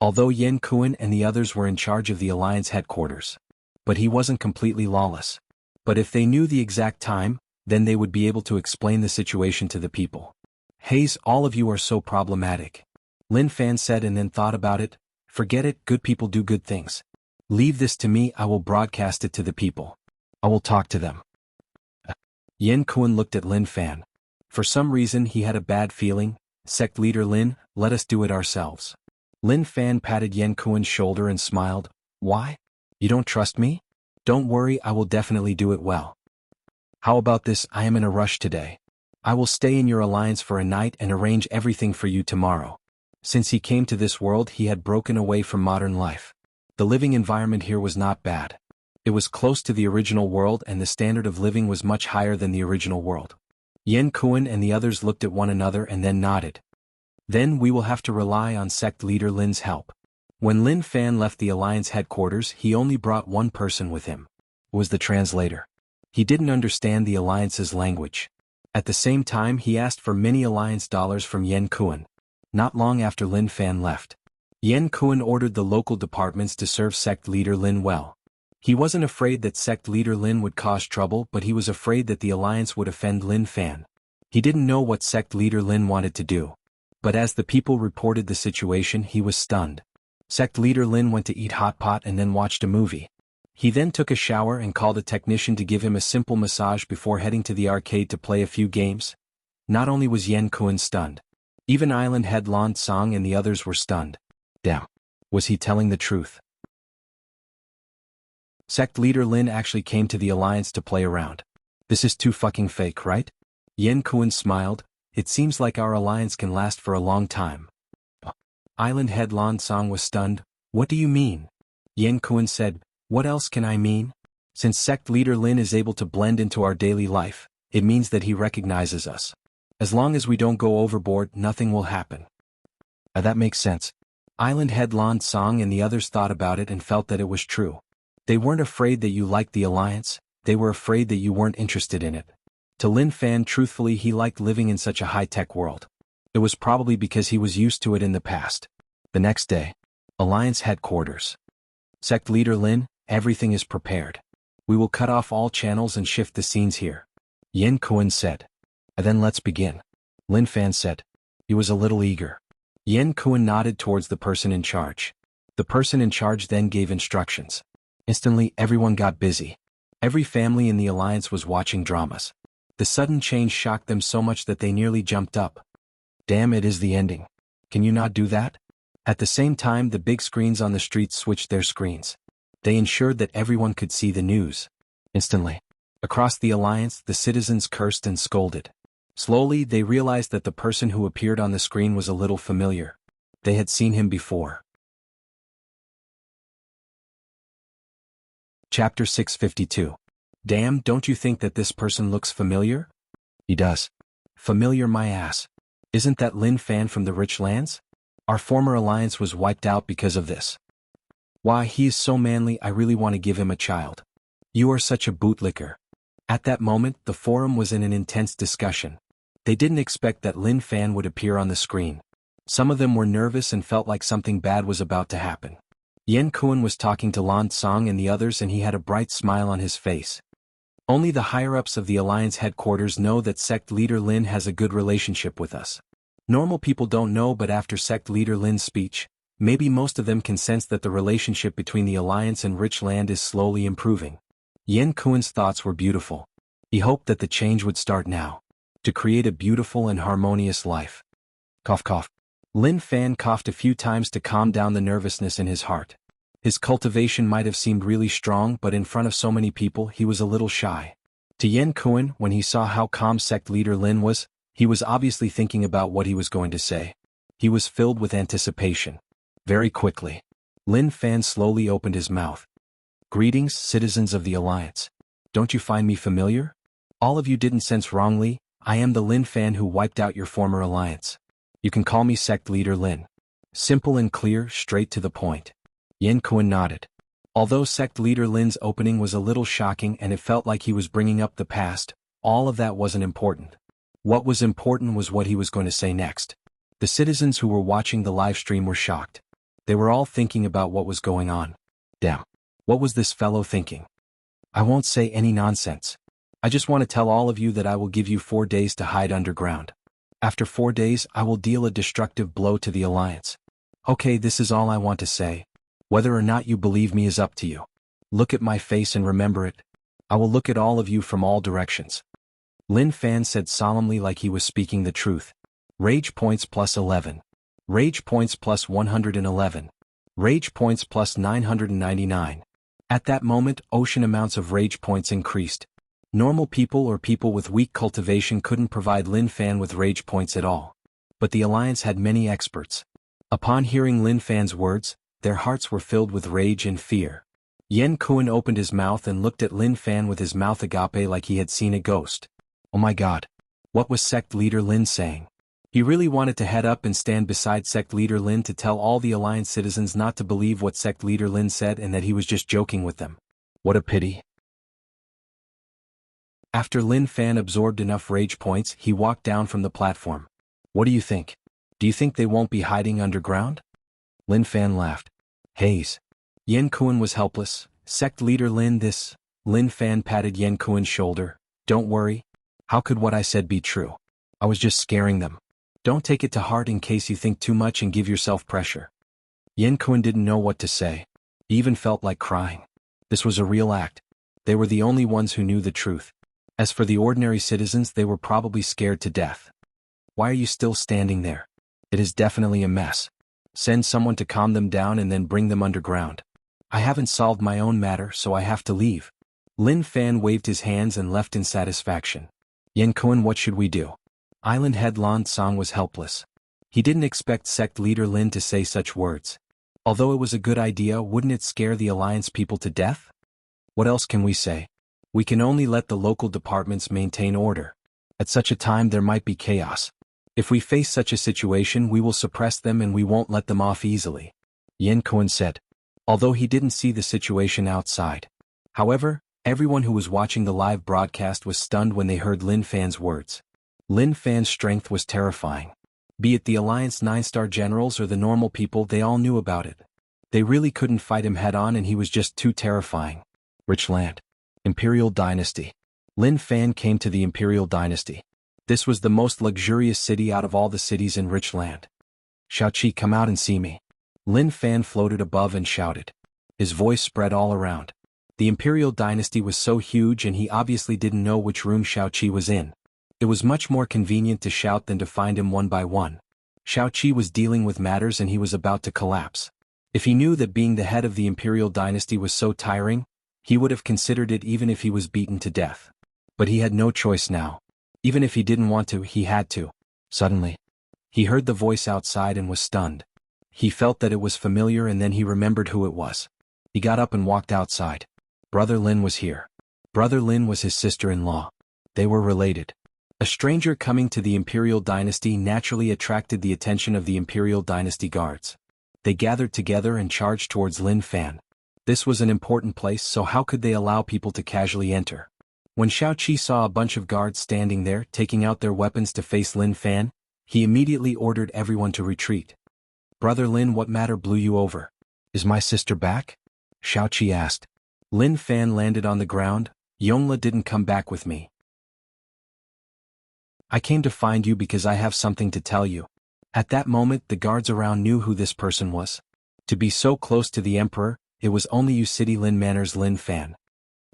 Although Yan Kuan and the others were in charge of the Alliance headquarters. But he wasn't completely lawless. But if they knew the exact time, then they would be able to explain the situation to the people. Hayes, all of you are so problematic. Lin Fan said and then thought about it. Forget it, good people do good things. Leave this to me, I will broadcast it to the people. I will talk to them. Yan Kuan looked at Lin Fan. For some reason he had a bad feeling. Sect leader Lin, let us do it ourselves. Lin Fan patted Yan Kuan's shoulder and smiled. Why? You don't trust me? Don't worry, I will definitely do it well. How about this, I am in a rush today. I will stay in your alliance for a night and arrange everything for you tomorrow. Since he came to this world, he had broken away from modern life. The living environment here was not bad. It was close to the original world and the standard of living was much higher than the original world. Yan Kuan and the others looked at one another and then nodded. Then we will have to rely on sect leader Lin's help. When Lin Fan left the Alliance headquarters, he only brought one person with him. It was the translator. He didn't understand the Alliance's language. At the same time, he asked for many Alliance dollars from Yan Kuan. Not long after Lin Fan left, Yan Kuan ordered the local departments to serve sect leader Lin well. He wasn't afraid that sect leader Lin would cause trouble, but he was afraid that the Alliance would offend Lin Fan. He didn't know what sect leader Lin wanted to do. But as the people reported the situation, he was stunned. Sect leader Lin went to eat hot pot and then watched a movie. He then took a shower and called a technician to give him a simple massage before heading to the arcade to play a few games. Not only was Yan Kuan stunned, even Island Head Lan Song and the others were stunned. Damn. Was he telling the truth? Sect leader Lin actually came to the Alliance to play around. This is too fucking fake, right? Yan Kuan smiled. It seems like our alliance can last for a long time. Island Head Lan Song was stunned. What do you mean? Yan Kuan said, what else can I mean? Since sect leader Lin is able to blend into our daily life, it means that he recognizes us. As long as we don't go overboard, nothing will happen. That makes sense. Island Head Lan Song and the others thought about it and felt that it was true. They weren't afraid that you liked the alliance, they were afraid that you weren't interested in it. To Lin Fan, truthfully, he liked living in such a high-tech world. It was probably because he was used to it in the past. The next day, Alliance headquarters. Sect leader Lin, everything is prepared. We will cut off all channels and shift the scenes here. Yan Kuan said. And then let's begin. Lin Fan said. He was a little eager. Yan Kuan nodded towards the person in charge. The person in charge then gave instructions. Instantly, everyone got busy. Every family in the Alliance was watching dramas. The sudden change shocked them so much that they nearly jumped up. Damn, it is the ending. Can you not do that? At the same time, the big screens on the streets switched their screens. They ensured that everyone could see the news. Instantly. Across the Alliance, the citizens cursed and scolded. Slowly, they realized that the person who appeared on the screen was a little familiar. They had seen him before. Chapter 652. Damn, don't you think that this person looks familiar? He does. Familiar my ass. Isn't that Lin Fan from the Rich Lands? Our former alliance was wiped out because of this. Why, he is so manly, I really want to give him a child. You are such a bootlicker. At that moment, the forum was in an intense discussion. They didn't expect that Lin Fan would appear on the screen. Some of them were nervous and felt like something bad was about to happen. Yan Kuan was talking to Lan Song and the others, and he had a bright smile on his face. Only the higher-ups of the Alliance headquarters know that sect leader Lin has a good relationship with us. Normal people don't know, but after sect leader Lin's speech, maybe most of them can sense that the relationship between the Alliance and Rich Land is slowly improving. Yan Kuan's thoughts were beautiful. He hoped that the change would start now, to create a beautiful and harmonious life. Cough cough. Lin Fan coughed a few times to calm down the nervousness in his heart. His cultivation might have seemed really strong, but in front of so many people he was a little shy. To Yan Kuan, when he saw how calm sect leader Lin was, he was obviously thinking about what he was going to say. He was filled with anticipation. Very quickly, Lin Fan slowly opened his mouth. Greetings, citizens of the Alliance. Don't you find me familiar? All of you didn't sense wrongly, I am the Lin Fan who wiped out your former alliance. You can call me sect leader Lin. Simple and clear, straight to the point. Yan Kuan nodded. Although sect leader Lin's opening was a little shocking and it felt like he was bringing up the past, all of that wasn't important. What was important was what he was going to say next. The citizens who were watching the live stream were shocked. They were all thinking about what was going on. Damn. What was this fellow thinking? I won't say any nonsense. I just want to tell all of you that I will give you 4 days to hide underground. After 4 days, I will deal a destructive blow to the Alliance. Okay, this is all I want to say. Whether or not you believe me is up to you. Look at my face and remember it. I will look at all of you from all directions. Lin Fan said solemnly like he was speaking the truth. Rage points plus 11. Rage points plus 111. Rage points plus 999. At that moment, ocean amounts of rage points increased. Normal people or people with weak cultivation couldn't provide Lin Fan with rage points at all. But the Alliance had many experts. Upon hearing Lin Fan's words, their hearts were filled with rage and fear. Yan Kuan opened his mouth and looked at Lin Fan with his mouth agape like he had seen a ghost. Oh my god. What was sect leader Lin saying? He really wanted to head up and stand beside sect leader Lin to tell all the Alliance citizens not to believe what sect leader Lin said and that he was just joking with them. What a pity. After Lin Fan absorbed enough rage points, he walked down from the platform. What do you think? Do you think they won't be hiding underground? Lin Fan laughed. Haze. Yan Kuan was helpless. Sect leader Lin this. Lin Fan patted Yan Kuan's shoulder. Don't worry. How could what I said be true? I was just scaring them. Don't take it to heart in case you think too much and give yourself pressure. Yan Kuan didn't know what to say. He even felt like crying. This was a real act. They were the only ones who knew the truth. As for the ordinary citizens, they were probably scared to death. Why are you still standing there? It is definitely a mess. Send someone to calm them down and then bring them underground. I haven't solved my own matter, so I have to leave. Lin Fan waved his hands and left in satisfaction. Yan Kuan, what should we do? Island head Lan Song was helpless. He didn't expect sect leader Lin to say such words. Although it was a good idea, wouldn't it scare the Alliance people to death? What else can we say? We can only let the local departments maintain order. At such a time there might be chaos. If we face such a situation, we will suppress them and we won't let them off easily. Yan Kuan said. Although he didn't see the situation outside. However, everyone who was watching the live broadcast was stunned when they heard Lin Fan's words. Lin Fan's strength was terrifying. Be it the Alliance 9-star generals or the normal people, they all knew about it. They really couldn't fight him head-on and he was just too terrifying. Rich land. Imperial Dynasty. Lin Fan came to the Imperial Dynasty. This was the most luxurious city out of all the cities in Rich Land. Xiaoqi, come out and see me. Lin Fan floated above and shouted. His voice spread all around. The Imperial Dynasty was so huge and he obviously didn't know which room Xiaoqi was in. It was much more convenient to shout than to find him one by one. Xiaoqi was dealing with matters and he was about to collapse. If he knew that being the head of the Imperial Dynasty was so tiring, he would have considered it even if he was beaten to death. But he had no choice now. Even if he didn't want to, he had to. Suddenly, he heard the voice outside and was stunned. He felt that it was familiar and then he remembered who it was. He got up and walked outside. Brother Lin was here. Brother Lin was his sister-in-law. They were related. A stranger coming to the Imperial Dynasty naturally attracted the attention of the Imperial Dynasty guards. They gathered together and charged towards Lin Fan. This was an important place, so how could they allow people to casually enter? When Xiaoqi saw a bunch of guards standing there, taking out their weapons to face Lin Fan, he immediately ordered everyone to retreat. Brother Lin, what matter blew you over? Is my sister back? Xiaoqi asked. Lin Fan landed on the ground, Yongla didn't come back with me. I came to find you because I have something to tell you. At that moment the guards around knew who this person was. To be so close to the emperor, it was only you City Lin Manor's Lin Fan.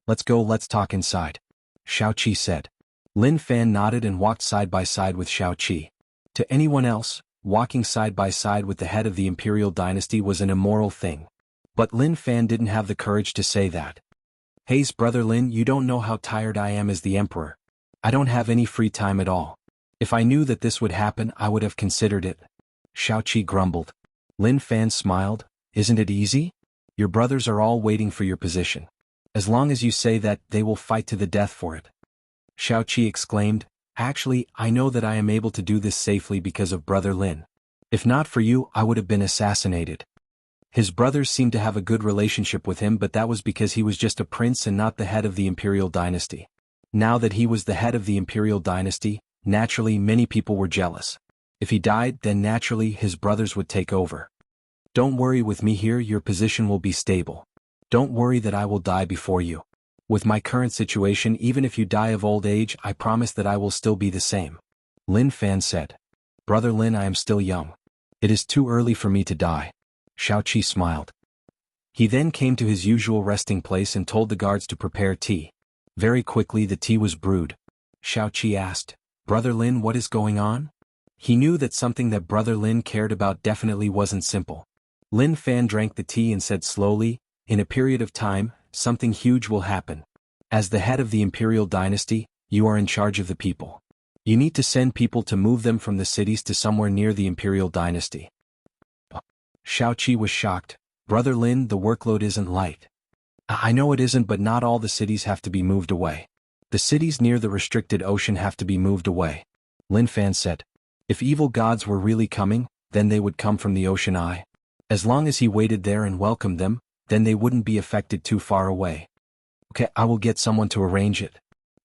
Let's go, let's talk inside, Xiao Qi said. Lin Fan nodded and walked side by side with Xiao Qi. To anyone else, walking side by side with the head of the imperial dynasty was an immoral thing. But Lin Fan didn't have the courage to say that. Hey brother Lin, you don't know how tired I am as the emperor. I don't have any free time at all. If I knew that this would happen I would have considered it. Xiao Qi grumbled. Lin Fan smiled. Isn't it easy? Your brothers are all waiting for your position. As long as you say that, they will fight to the death for it. Xiao Qi exclaimed, actually, I know that I am able to do this safely because of brother Lin. If not for you, I would have been assassinated. His brothers seemed to have a good relationship with him, but that was because he was just a prince and not the head of the imperial dynasty. Now that he was the head of the imperial dynasty, naturally many people were jealous. If he died, then naturally his brothers would take over. Don't worry with me here, your position will be stable. Don't worry that I will die before you. With my current situation, even if you die of old age, I promise that I will still be the same. Lin Fan said. Brother Lin, I am still young. It is too early for me to die. Xiao Qi smiled. He then came to his usual resting place and told the guards to prepare tea. Very quickly the tea was brewed. Xiao Qi asked, Brother Lin, what is going on? He knew that something that Brother Lin cared about definitely wasn't simple. Lin Fan drank the tea and said slowly, in a period of time, something huge will happen. As the head of the imperial dynasty, you are in charge of the people. You need to send people to move them from the cities to somewhere near the imperial dynasty. Xiao Qi was shocked. Brother Lin, the workload isn't light. I know it isn't, but not all the cities have to be moved away. The cities near the restricted ocean have to be moved away. Lin Fan said. If evil gods were really coming, then they would come from the ocean eye. As long as he waited there and welcomed them, then they wouldn't be affected too far away. Okay, I will get someone to arrange it,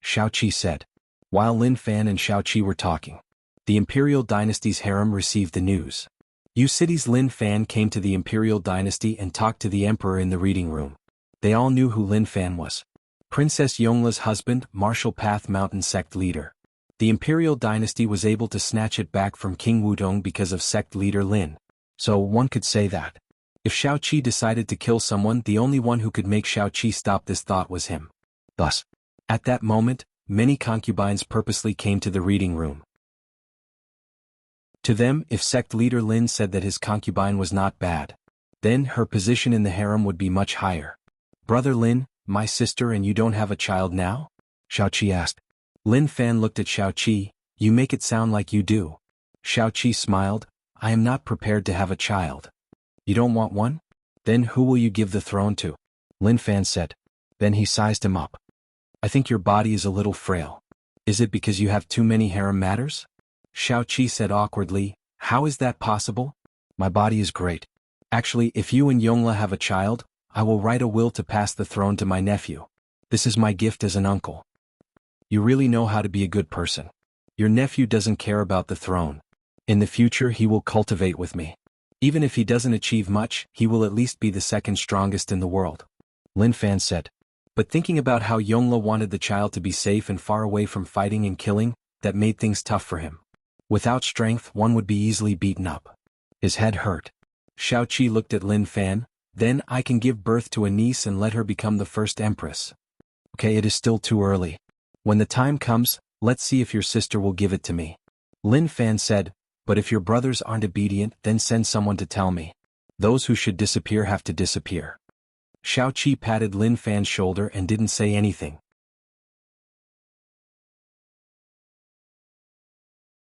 Xiao Qi said. While Lin Fan and Xiao Qi were talking, the imperial dynasty's harem received the news. You City's Lin Fan came to the imperial dynasty and talked to the emperor in the reading room. They all knew who Lin Fan was. Princess Yongla's husband, Martial Path Mountain sect leader. The imperial dynasty was able to snatch it back from King Wudong because of sect leader Lin. So one could say that. If Xiao Qi decided to kill someone, the only one who could make Xiao Qi stop this thought was him. Thus, at that moment, many concubines purposely came to the reading room. To them, if sect leader Lin said that his concubine was not bad, then her position in the harem would be much higher. Brother Lin, my sister, and you don't have a child now? Xiao Qi asked. Lin Fan looked at Xiao Qi. You make it sound like you do. Xiao Qi smiled. I am not prepared to have a child. You don't want one? Then who will you give the throne to? Lin Fan said. Then he sized him up. I think your body is a little frail. Is it because you have too many harem matters? Xiao Qi said awkwardly. How is that possible? My body is great. Actually, if you and Yongla have a child, I will write a will to pass the throne to my nephew. This is my gift as an uncle. You really know how to be a good person. Your nephew doesn't care about the throne. In the future he will cultivate with me. Even if he doesn't achieve much, he will at least be the second strongest in the world. Lin Fan said. But thinking about how Yongla wanted the child to be safe and far away from fighting and killing, that made things tough for him. Without strength, one would be easily beaten up. His head hurt. Xiao Qi looked at Lin Fan. Then I can give birth to a niece and let her become the first empress. Okay, it is still too early. When the time comes, let's see if your sister will give it to me. Lin Fan said, but if your brothers aren't obedient, then send someone to tell me. Those who should disappear have to disappear. Xiao Qi patted Lin Fan's shoulder and didn't say anything.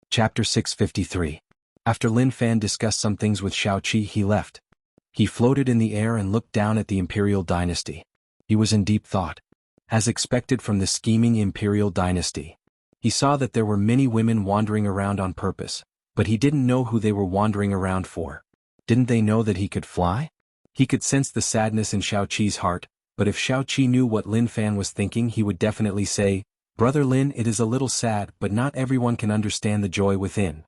Chapter 653. After Lin Fan discussed some things with Xiao Qi, he left. He floated in the air and looked down at the imperial dynasty. He was in deep thought. As expected from the scheming imperial dynasty, he saw that there were many women wandering around on purpose, but he didn't know who they were wandering around for. Didn't they know that he could fly? He could sense the sadness in Xiao Qi's heart, but if Xiao Qi knew what Lin Fan was thinking, he would definitely say, Brother Lin, it is a little sad, but not everyone can understand the joy within.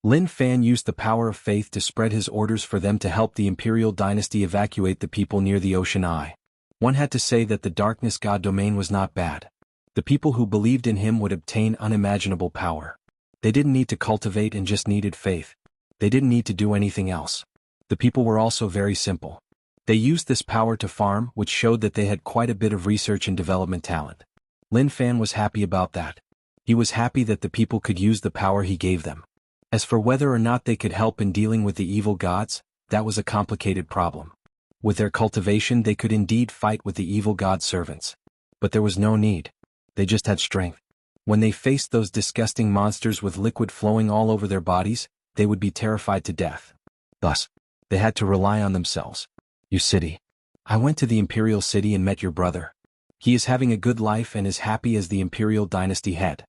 Lin Fan used the power of faith to spread his orders for them to help the imperial dynasty evacuate the people near the ocean eye. One had to say that the darkness god domain was not bad. The people who believed in him would obtain unimaginable power. They didn't need to cultivate and just needed faith. They didn't need to do anything else. The people were also very simple. They used this power to farm, which showed that they had quite a bit of research and development talent. Lin Fan was happy about that. He was happy that the people could use the power he gave them. As for whether or not they could help in dealing with the evil gods, that was a complicated problem. With their cultivation they could indeed fight with the evil god servants. But there was no need. They just had strength. When they faced those disgusting monsters with liquid flowing all over their bodies, they would be terrified to death. Thus, they had to rely on themselves. You city. I went to the imperial city and met your brother. He is having a good life and is happy as the imperial dynasty head.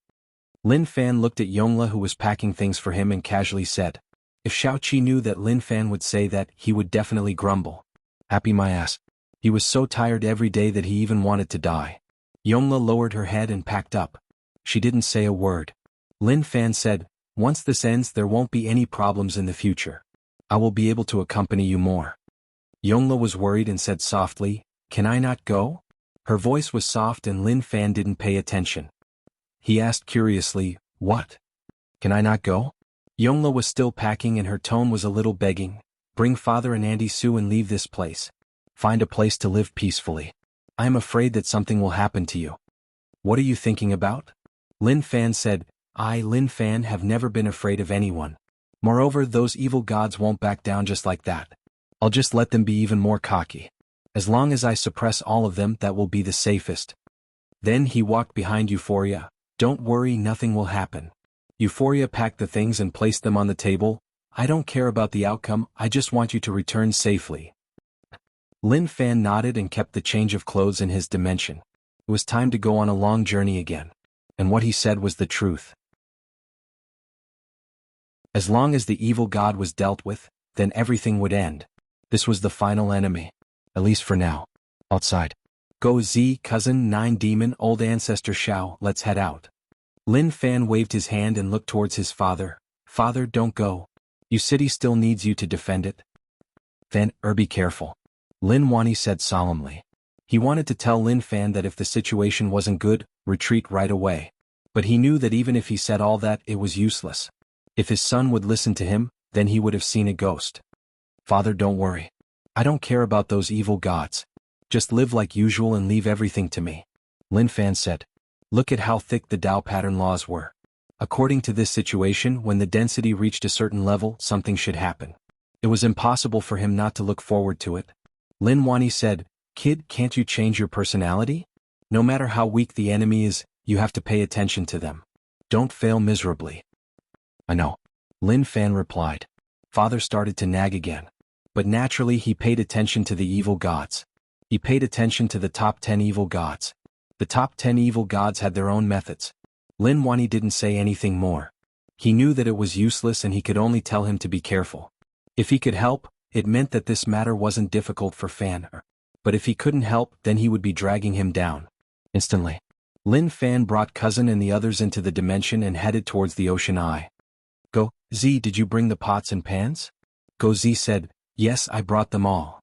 Lin Fan looked at Yongle, who was packing things for him, and casually said, if Shaoqi knew that Lin Fan would say that, he would definitely grumble. Happy my ass. He was so tired every day that he even wanted to die. Yongle lowered her head and packed up. She didn't say a word. Lin Fan said, once this ends there won't be any problems in the future. I will be able to accompany you more. Yongle was worried and said softly, can I not go? Her voice was soft and Lin Fan didn't pay attention. He asked curiously, what? Can I not go? Yongle was still packing and her tone was a little begging. Bring father and Auntie Sue and leave this place. Find a place to live peacefully. I am afraid that something will happen to you. What are you thinking about? Lin Fan said, I, Lin Fan, have never been afraid of anyone. Moreover, those evil gods won't back down just like that. I'll just let them be even more cocky. As long as I suppress all of them, that will be the safest. Then he walked behind Euphoria. Don't worry, nothing will happen. Euphoria packed the things and placed them on the table. I don't care about the outcome, I just want you to return safely. Lin Fan nodded and kept the change of clothes in his dimension. It was time to go on a long journey again. And what he said was the truth. As long as the evil god was dealt with, then everything would end. This was the final enemy. At least for now. Outside. Go Z, cousin, 9 demon, old ancestor Shao, let's head out. Lin Fan waved his hand and looked towards his father. Father, don't go. You city still needs you to defend it. Fan, be careful. Lin Wani said solemnly. He wanted to tell Lin Fan that if the situation wasn't good, retreat right away. But he knew that even if he said all that, it was useless. If his son would listen to him, then he would have seen a ghost. Father, don't worry. I don't care about those evil gods. Just live like usual and leave everything to me. Lin Fan said. Look at how thick the Tao pattern laws were. According to this situation, when the density reached a certain level, something should happen. It was impossible for him not to look forward to it. Lin Wani said, Kid, can't you change your personality? No matter how weak the enemy is, you have to pay attention to them. Don't fail miserably. I know. Lin Fan replied. Father started to nag again. But naturally he paid attention to the evil gods. He paid attention to the top 10 evil gods. The top 10 evil gods had their own methods. Lin Wani didn't say anything more. He knew that it was useless and he could only tell him to be careful. If he could help, it meant that this matter wasn't difficult for Fan. But if he couldn't help, then he would be dragging him down. Instantly. Lin Fan brought cousin and the others into the dimension and headed towards the ocean eye. Go, Z, did you bring the pots and pans? Go Z said, yes, I brought them all.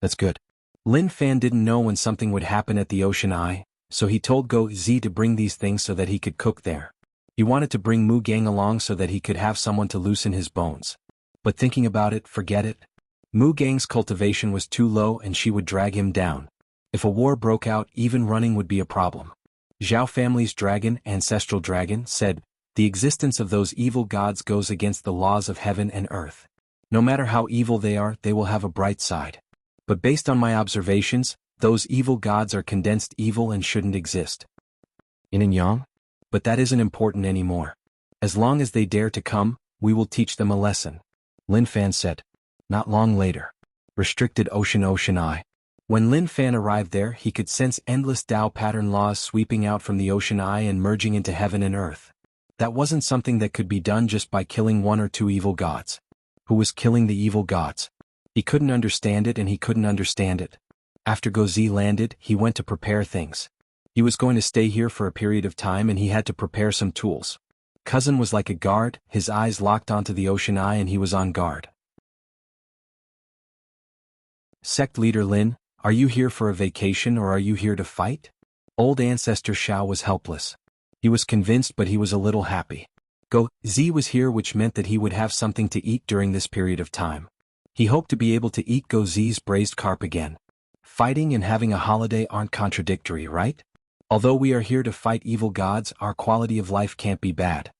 That's good. Lin Fan didn't know when something would happen at the ocean eye, so he told Go Z to bring these things so that he could cook there. He wanted to bring Mu Gang along so that he could have someone to loosen his bones. But thinking about it, forget it. Mu Gang's cultivation was too low and she would drag him down. If a war broke out, even running would be a problem. Zhao family's dragon, ancestral dragon, said, the existence of those evil gods goes against the laws of heaven and earth. No matter how evil they are, they will have a bright side. But based on my observations, those evil gods are condensed evil and shouldn't exist. Yin and yang? But that isn't important anymore. As long as they dare to come, we will teach them a lesson. Lin Fan said. Not long later. Restricted ocean eye. When Lin Fan arrived there, he could sense endless Tao pattern laws sweeping out from the ocean eye and merging into heaven and earth. That wasn't something that could be done just by killing 1 or 2 evil gods. Who was killing the evil gods? He couldn't understand it and he couldn't understand it. After Gozi landed, he went to prepare things. He was going to stay here for a period of time and he had to prepare some tools. Cousin was like a guard, his eyes locked onto the ocean eye and he was on guard. Sect leader Lin, are you here for a vacation or are you here to fight? Old ancestor Xiao was helpless. He was convinced, but he was a little happy. Go Zi was here, which meant that he would have something to eat during this period of time. He hoped to be able to eat Go Zi's braised carp again. Fighting and having a holiday aren't contradictory, right? Although we are here to fight evil gods, our quality of life can't be bad.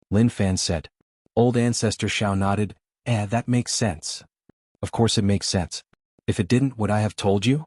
Lin Fan said. Old ancestor Xiao nodded. That makes sense. Of course it makes sense. If it didn't, would I have told you?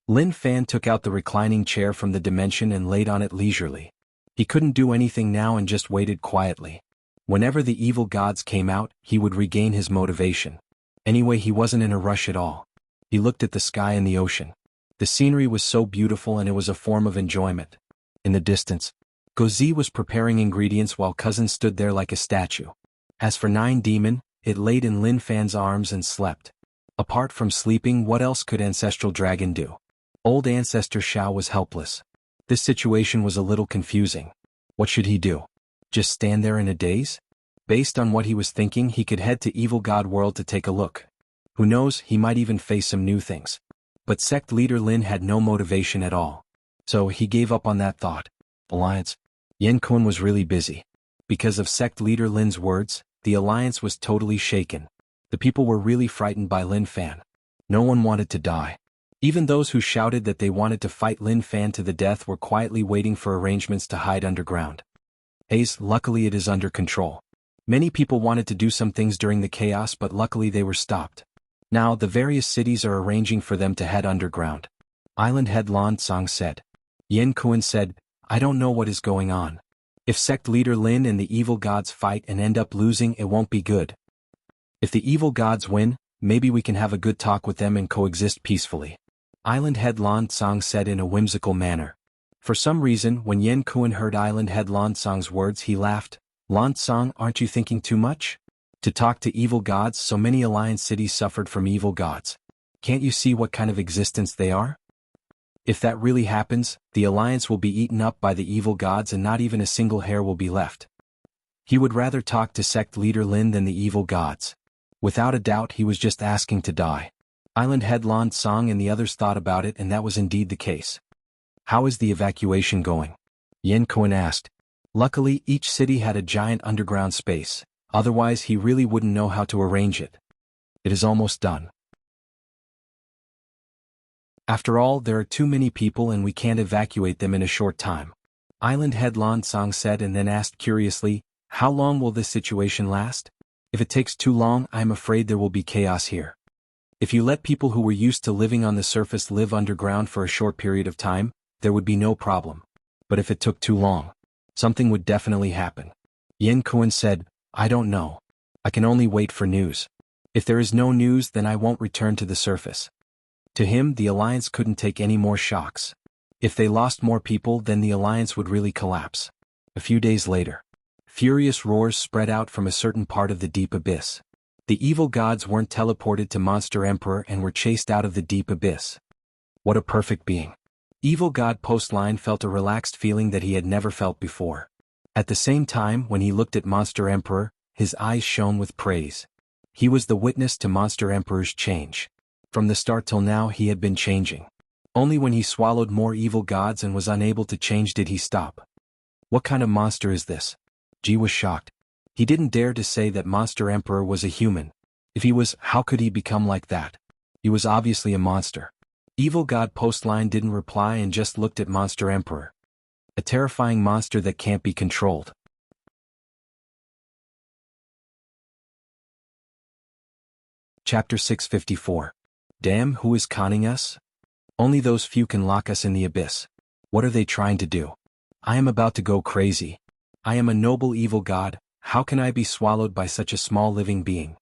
Lin Fan took out the reclining chair from the dimension and laid on it leisurely. He couldn't do anything now and just waited quietly. Whenever the evil gods came out, he would regain his motivation. Anyway, he wasn't in a rush at all. He looked at the sky and the ocean. The scenery was so beautiful and it was a form of enjoyment. In the distance, Gozi was preparing ingredients while Cousin stood there like a statue. As for Nine Demon, it laid in Lin Fan's arms and slept. Apart from sleeping, what else could Ancestral Dragon do? Old ancestor Xiao was helpless. This situation was a little confusing. What should he do? Just stand there in a daze? Based on what he was thinking, he could head to Evil God World to take a look. Who knows, he might even face some new things. But sect leader Lin had no motivation at all. So he gave up on that thought. Alliance. Yan Kun was really busy. Because of sect leader Lin's words, the alliance was totally shaken. The people were really frightened by Lin Fan. No one wanted to die. Even those who shouted that they wanted to fight Lin Fan to the death were quietly waiting for arrangements to hide underground. Luckily it is under control. Many people wanted to do some things during the chaos, but luckily they were stopped. Now the various cities are arranging for them to head underground. Island head Lan Tsang said. Yen Kun said, I don't know what is going on. If sect leader Lin and the evil gods fight and end up losing, it won't be good. If the evil gods win, maybe we can have a good talk with them and coexist peacefully. Island head Lan Tsang said in a whimsical manner. For some reason, when Yen Kun heard Island head Lan Tsang's words, he laughed. Lan Tsang, aren't you thinking too much? To talk to evil gods, so many alliance cities suffered from evil gods. Can't you see what kind of existence they are? If that really happens, the alliance will be eaten up by the evil gods and not even a single hair will be left. He would rather talk to sect leader Lin than the evil gods. Without a doubt, he was just asking to die. Island head Lan Tsang and the others thought about it, and that was indeed the case. How is the evacuation going? Yen Kun asked. Luckily, each city had a giant underground space, otherwise he really wouldn't know how to arrange it. It is almost done. After all, there are too many people and we can't evacuate them in a short time. Island head Lan Tsang said and then asked curiously, how long will this situation last? If it takes too long, I am afraid there will be chaos here. If you let people who were used to living on the surface live underground for a short period of time, there would be no problem. But if it took too long, something would definitely happen. Yen Kun said, I don't know. I can only wait for news. If there is no news, then I won't return to the surface. To him, the alliance couldn't take any more shocks. If they lost more people, then the alliance would really collapse. A few days later, furious roars spread out from a certain part of the deep abyss. The evil gods weren't teleported to Monster Emperor and were chased out of the deep abyss. What a perfect being. Evil God Postline felt a relaxed feeling that he had never felt before. At the same time, when he looked at Monster Emperor, his eyes shone with praise. He was the witness to Monster Emperor's change. From the start till now he had been changing. Only when he swallowed more evil gods and was unable to change did he stop. What kind of monster is this? Ji was shocked. He didn't dare to say that Monster Emperor was a human. If he was, how could he become like that? He was obviously a monster. Evil God Postline didn't reply and just looked at Monster Emperor. A terrifying monster that can't be controlled. Chapter 654. Damn, who is conning us? Only those few can lock us in the abyss. What are they trying to do? I am about to go crazy. I am a noble evil god. How can I be swallowed by such a small living being?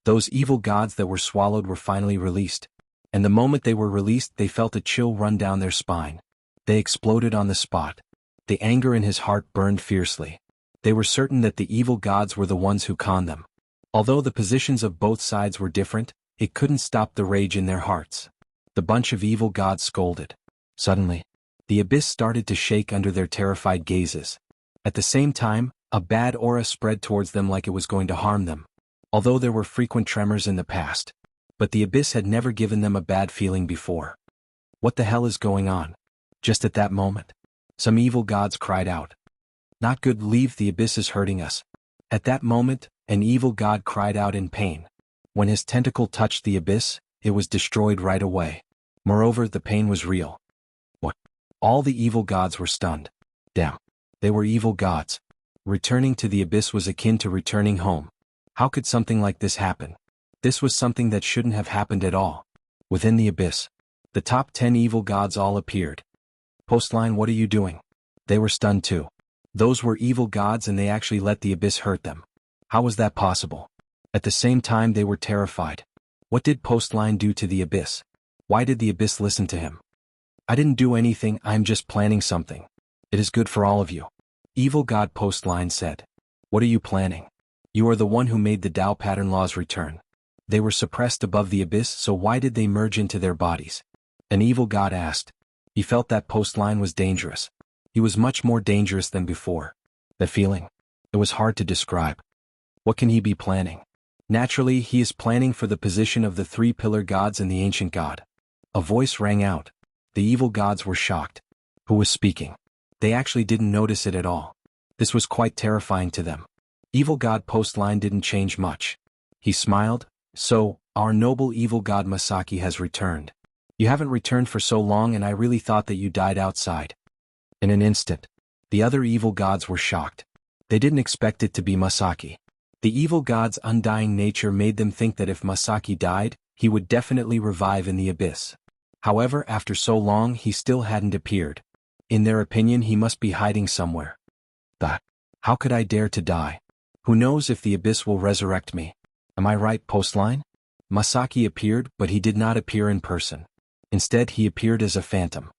Those evil gods that were swallowed were finally released. And the moment they were released, they felt a chill run down their spine. They exploded on the spot. The anger in his heart burned fiercely. They were certain that the evil gods were the ones who conned them. Although the positions of both sides were different, it couldn't stop the rage in their hearts. The bunch of evil gods scolded. Suddenly, the abyss started to shake under their terrified gazes. At the same time, a bad aura spread towards them like it was going to harm them. Although there were frequent tremors in the past, but the abyss had never given them a bad feeling before. What the hell is going on? Just at that moment, Some evil gods cried out. Not good, leave, the abyss is hurting us. At that moment, an evil god cried out in pain. When his tentacle touched the abyss, it was destroyed right away. Moreover, the pain was real. What? All the evil gods were stunned. Damn. They were evil gods. Returning to the abyss was akin to returning home. How could something like this happen? This was something that shouldn't have happened at all. Within the abyss, the top 10 evil gods all appeared. Postline, what are you doing? They were stunned too. Those were evil gods and they actually let the abyss hurt them. How was that possible? At the same time they were terrified. What did Postline do to the abyss? Why did the abyss listen to him? I didn't do anything, I'm just planning something. It is good for all of you. Evil god Postline said. What are you planning? You are the one who made the Tao pattern laws return. They were suppressed above the abyss, so why did they merge into their bodies? An evil god asked. He felt that Postline was dangerous. He was much more dangerous than before. The feeling? It was hard to describe. What can he be planning? Naturally, he is planning for the position of the 3 pillar gods and the ancient god. A voice rang out. The evil gods were shocked. Who was speaking? They actually didn't notice it at all. This was quite terrifying to them. Evil god Postline didn't change much. He smiled. So, our noble evil god Masaki has returned. You haven't returned for so long and I really thought that you died outside. In an instant, the other evil gods were shocked. They didn't expect it to be Masaki. The evil god's undying nature made them think that if Masaki died, he would definitely revive in the abyss. However, after so long he still hadn't appeared. In their opinion, he must be hiding somewhere. But how could I dare to die? Who knows if the abyss will resurrect me? Am I right, Postline? Masaki appeared, but he did not appear in person. Instead, he appeared as a phantom.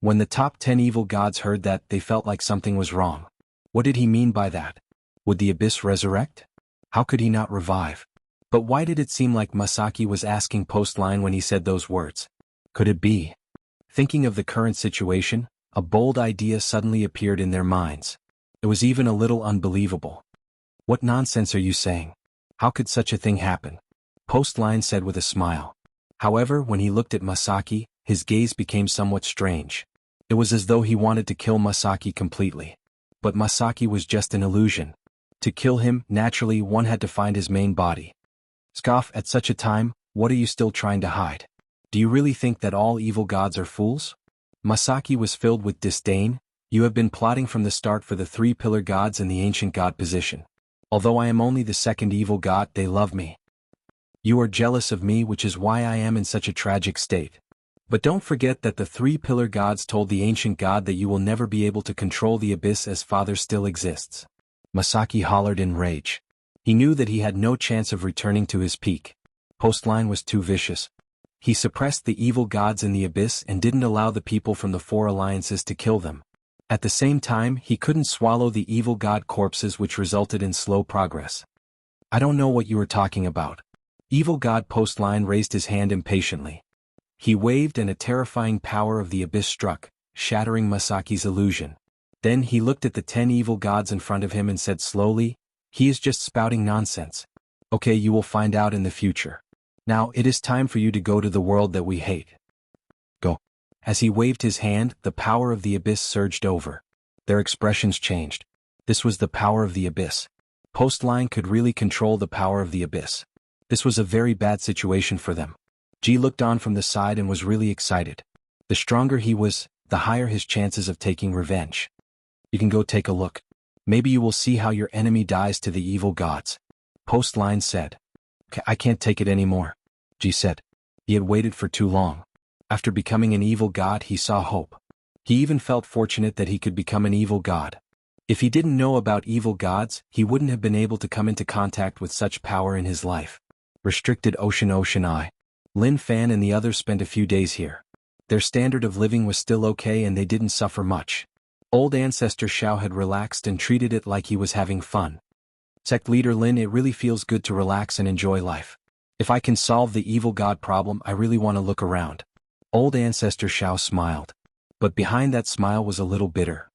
When the top 10 evil gods heard that, they felt like something was wrong. What did he mean by that? Would the abyss resurrect? How could he not revive? But why did it seem like Masaki was asking Postline when he said those words? Could it be? Thinking of the current situation, a bold idea suddenly appeared in their minds. It was even a little unbelievable. What nonsense are you saying? How could such a thing happen? Postline said with a smile. However, when he looked at Masaki, his gaze became somewhat strange. It was as though he wanted to kill Masaki completely. But Masaki was just an illusion. To kill him, naturally one had to find his main body. Scoff, at such a time, what are you still trying to hide? Do you really think that all evil gods are fools? Masaki was filled with disdain. You have been plotting from the start for the 3 pillar gods and the ancient god position. Although I am only the 2nd evil god, they love me. You are jealous of me, which is why I am in such a tragic state. But don't forget that the 3 pillar gods told the ancient god that you will never be able to control the abyss as Father still exists. Masaki hollered in rage. He knew that he had no chance of returning to his peak. Postline was too vicious. He suppressed the evil gods in the abyss and didn't allow the people from the 4 alliances to kill them. At the same time, he couldn't swallow the evil god corpses, which resulted in slow progress. I don't know what you are talking about. Evil god Postline raised his hand impatiently. He waved and a terrifying power of the abyss struck, shattering Masaki's illusion. Then he looked at the 10 evil gods in front of him and said slowly, he is just spouting nonsense. Okay, you will find out in the future. Now it is time for you to go to the world that we hate. Go. As he waved his hand, the power of the abyss surged over. Their expressions changed. This was the power of the abyss. Postline could really control the power of the abyss. This was a very bad situation for them. Ji looked on from the side and was really excited. The stronger he was, the higher his chances of taking revenge. You can go take a look. Maybe you will see how your enemy dies to the evil gods. Postline said. I can't take it anymore. Ji said. He had waited for too long. After becoming an evil god, he saw hope. He even felt fortunate that he could become an evil god. If he didn't know about evil gods, he wouldn't have been able to come into contact with such power in his life. Restricted Ocean I. Lin Fan and the others spent a few days here. Their standard of living was still okay and they didn't suffer much. Old ancestor Xiao had relaxed and treated it like he was having fun. Sect leader Lin, it really feels good to relax and enjoy life. If I can solve the evil god problem, I really want to look around. Old ancestor Xiao smiled. But behind that smile was a little bitter.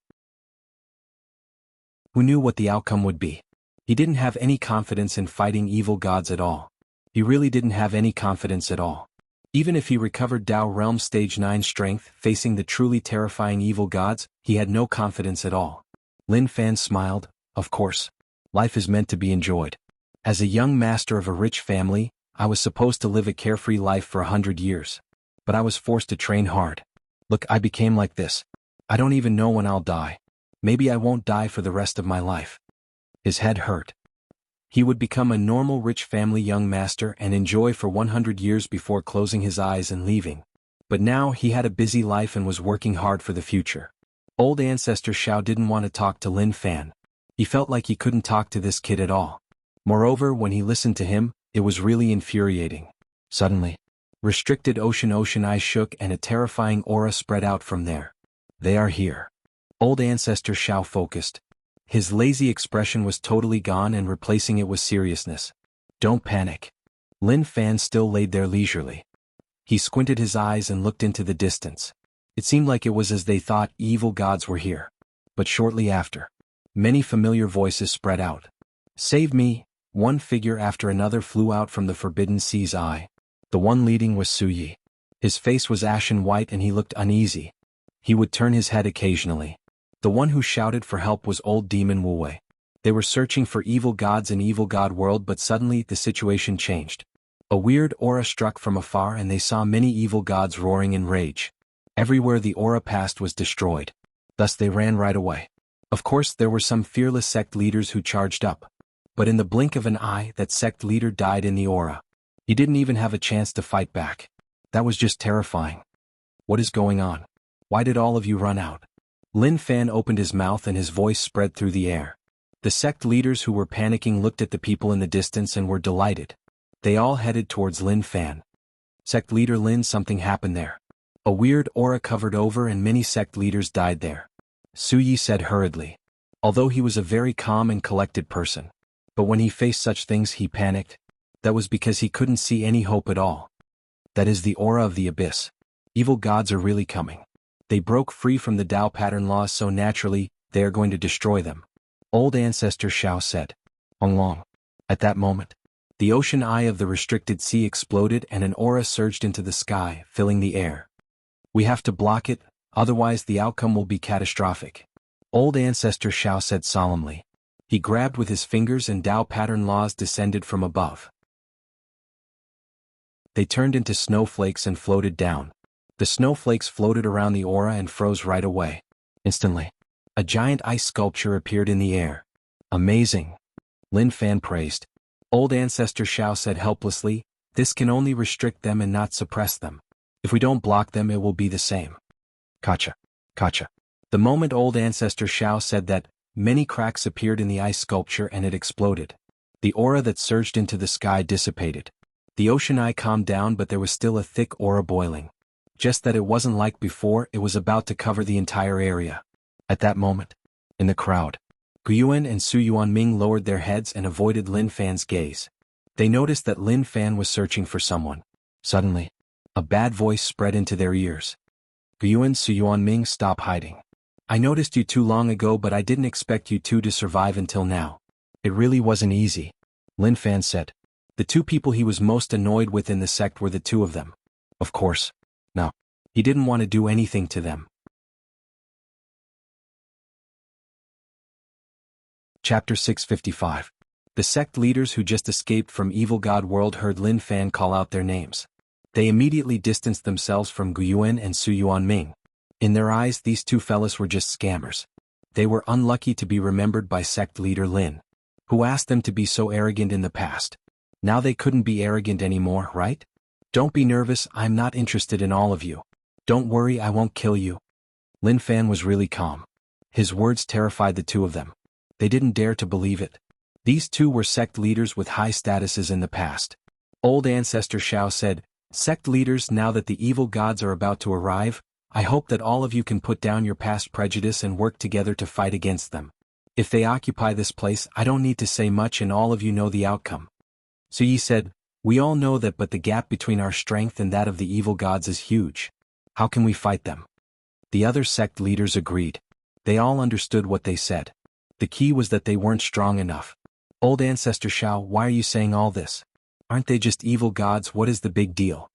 Who knew what the outcome would be? He didn't have any confidence in fighting evil gods at all. He really didn't have any confidence at all. Even if he recovered Dao Realm Stage 9 strength facing the truly terrifying evil gods, he had no confidence at all. Lin Fan smiled. Of course. Life is meant to be enjoyed. As a young master of a rich family, I was supposed to live a carefree life for 100 years. But I was forced to train hard. Look, I became like this. I don't even know when I'll die. Maybe I won't die for the rest of my life. His head hurt. He would become a normal rich family young master and enjoy for 100 years before closing his eyes and leaving. But now he had a busy life and was working hard for the future. Old Ancestor Xiao didn't want to talk to Lin Fan. He felt like he couldn't talk to this kid at all. Moreover, when he listened to him, it was really infuriating. Suddenly, restricted ocean eyes shook and a terrifying aura spread out from there. They are here. Old Ancestor Xiao focused. His lazy expression was totally gone and replacing it was seriousness. Don't panic. Lin Fan still laid there leisurely. He squinted his eyes and looked into the distance. It seemed like it was as they thought evil gods were here. But shortly after, many familiar voices spread out. Save me! One figure after another flew out from the Forbidden Sea's eye. The one leading was Su Yi. His face was ashen white and he looked uneasy. He would turn his head occasionally. The one who shouted for help was old demon Wu Wei. They were searching for evil gods in evil god world, but suddenly the situation changed. A weird aura struck from afar and they saw many evil gods roaring in rage. Everywhere the aura passed was destroyed. Thus they ran right away. Of course there were some fearless sect leaders who charged up. But in the blink of an eye that sect leader died in the aura. He didn't even have a chance to fight back. That was just terrifying. What is going on? Why did all of you run out? Lin Fan opened his mouth and his voice spread through the air. The sect leaders who were panicking looked at the people in the distance and were delighted. They all headed towards Lin Fan. Sect leader Lin, something happened there. A weird aura covered over and many sect leaders died there. Su Yi said hurriedly. Although he was a very calm and collected person. But when he faced such things he panicked. That was because he couldn't see any hope at all. That is the aura of the abyss. Evil gods are really coming. They broke free from the Tao pattern laws, so naturally, they are going to destroy them. Old Ancestor Xiao said. Long. At that moment, the ocean eye of the restricted sea exploded and an aura surged into the sky, filling the air. We have to block it, otherwise the outcome will be catastrophic. Old Ancestor Xiao said solemnly. He grabbed with his fingers and Tao pattern laws descended from above. They turned into snowflakes and floated down. The snowflakes floated around the aura and froze right away. Instantly, a giant ice sculpture appeared in the air. Amazing. Lin Fan praised. Old Ancestor Xiao said helplessly, this can only restrict them and not suppress them. If we don't block them it will be the same. Kacha. The moment Old Ancestor Xiao said that, many cracks appeared in the ice sculpture and it exploded. The aura that surged into the sky dissipated. The ocean eye calmed down, but there was still a thick aura boiling. Just that it wasn't like before, it was about to cover the entire area. At that moment, in the crowd, Guyuan and Su Yuanming lowered their heads and avoided Lin Fan's gaze. They noticed that Lin Fan was searching for someone. Suddenly, a bad voice spread into their ears. Guyuan, Su Yuanming, stop hiding. I noticed you too long ago, but I didn't expect you two to survive until now. It really wasn't easy. Lin Fan said. The two people he was most annoyed with in the sect were the two of them. Of course. No. He didn't want to do anything to them. Chapter 655. The sect leaders who just escaped from Evil God World heard Lin Fan call out their names. They immediately distanced themselves from Guyuan and Su Yuanming. In their eyes these two fellas were just scammers. They were unlucky to be remembered by sect leader Lin, who asked them to be so arrogant in the past. Now they couldn't be arrogant anymore, right? Don't be nervous, I'm not interested in all of you. Don't worry, I won't kill you. Lin Fan was really calm. His words terrified the two of them. They didn't dare to believe it. These two were sect leaders with high statuses in the past. Old Ancestor Xiao said, Sect leaders, now that the evil gods are about to arrive, I hope that all of you can put down your past prejudice and work together to fight against them. If they occupy this place, I don't need to say much and all of you know the outcome. Su Yi said, we all know that, but the gap between our strength and that of the evil gods is huge. How can we fight them? The other sect leaders agreed. They all understood what they said. The key was that they weren't strong enough. Old Ancestor Xiao, why are you saying all this? Aren't they just evil gods? What is the big deal?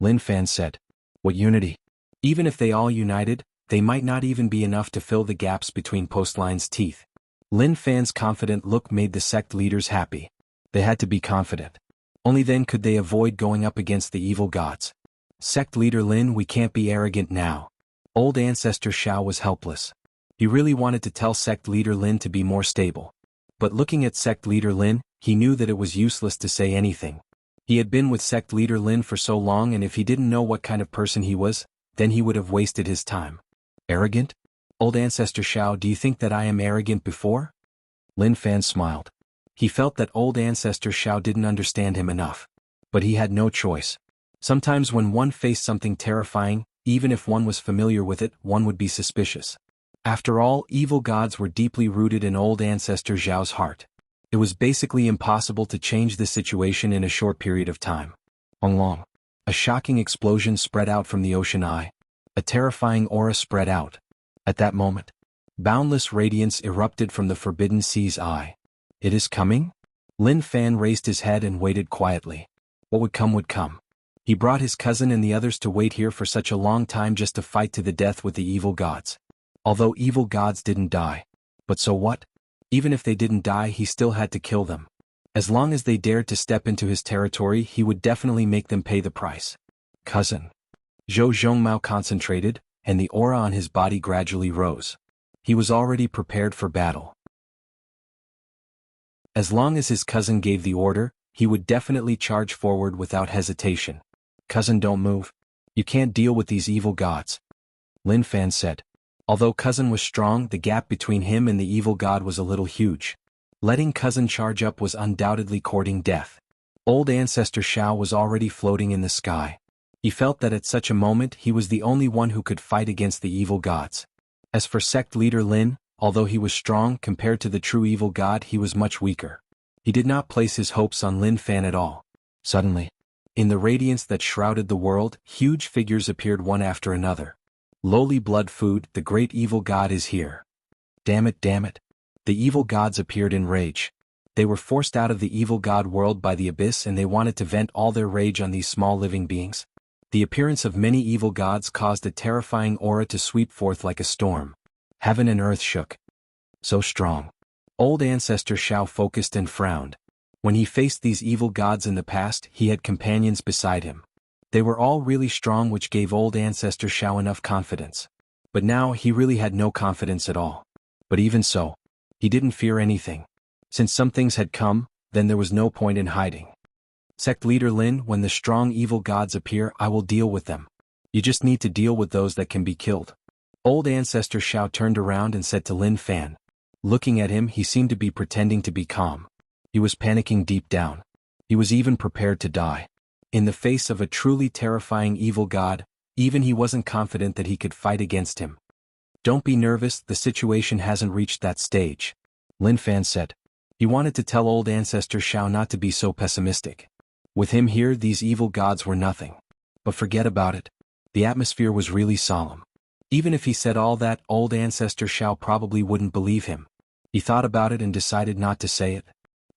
Lin Fan said. What unity? Even if they all united, they might not even be enough to fill the gaps between Postline's teeth. Lin Fan's confident look made the sect leaders happy. They had to be confident. Only then could they avoid going up against the evil gods. Sect leader Lin, we can't be arrogant now. Old ancestor Xiao was helpless. He really wanted to tell sect leader Lin to be more stable. But looking at sect leader Lin, he knew that it was useless to say anything. He had been with sect leader Lin for so long, and if he didn't know what kind of person he was, then he would have wasted his time. Arrogant? Old ancestor Xiao, do you think that I am arrogant before? Lin Fan smiled. He felt that old ancestor Xiao didn't understand him enough. But he had no choice. Sometimes when one faced something terrifying, even if one was familiar with it, one would be suspicious. After all, evil gods were deeply rooted in old ancestor Xiao's heart. It was basically impossible to change the situation in a short period of time. Long. A shocking explosion spread out from the ocean eye. A terrifying aura spread out. At that moment, boundless radiance erupted from the forbidden sea's eye. It is coming? Lin Fan raised his head and waited quietly. What would come would come. He brought his cousin and the others to wait here for such a long time just to fight to the death with the evil gods. Although evil gods didn't die. But so what? Even if they didn't die, he still had to kill them. As long as they dared to step into his territory, he would definitely make them pay the price. Cousin. Zhou Zhongmao concentrated, and the aura on his body gradually rose. He was already prepared for battle. As long as his cousin gave the order, he would definitely charge forward without hesitation. Cousin, don't move. You can't deal with these evil gods. Lin Fan said. Although cousin was strong, the gap between him and the evil god was a little huge. Letting cousin charge up was undoubtedly courting death. Old ancestor Xiao was already floating in the sky. He felt that at such a moment he was the only one who could fight against the evil gods. As for sect leader Lin, although he was strong compared to the true evil god, he was much weaker. He did not place his hopes on Lin Fan at all. Suddenly, in the radiance that shrouded the world, huge figures appeared one after another. Lowly blood food, the great evil god is here. Damn it, damn it. The evil gods appeared in rage. They were forced out of the evil god world by the abyss, and they wanted to vent all their rage on these small living beings. The appearance of many evil gods caused a terrifying aura to sweep forth like a storm. Heaven and earth shook. So strong. Old ancestor Xiao focused and frowned. When he faced these evil gods in the past, he had companions beside him. They were all really strong, which gave old ancestor Xiao enough confidence. But now he really had no confidence at all. But even so, he didn't fear anything. Since some things had come, then there was no point in hiding. Sect leader Lin, when the strong evil gods appear, I will deal with them. You just need to deal with those that can be killed. Old ancestor Xiao turned around and said to Lin Fan. Looking at him, he seemed to be pretending to be calm. He was panicking deep down. He was even prepared to die. In the face of a truly terrifying evil god, even he wasn't confident that he could fight against him. Don't be nervous, the situation hasn't reached that stage. Lin Fan said. He wanted to tell old ancestor Xiao not to be so pessimistic. With him here, these evil gods were nothing. But forget about it. The atmosphere was really solemn. Even if he said all that, old ancestor Xiao probably wouldn't believe him. He thought about it and decided not to say it.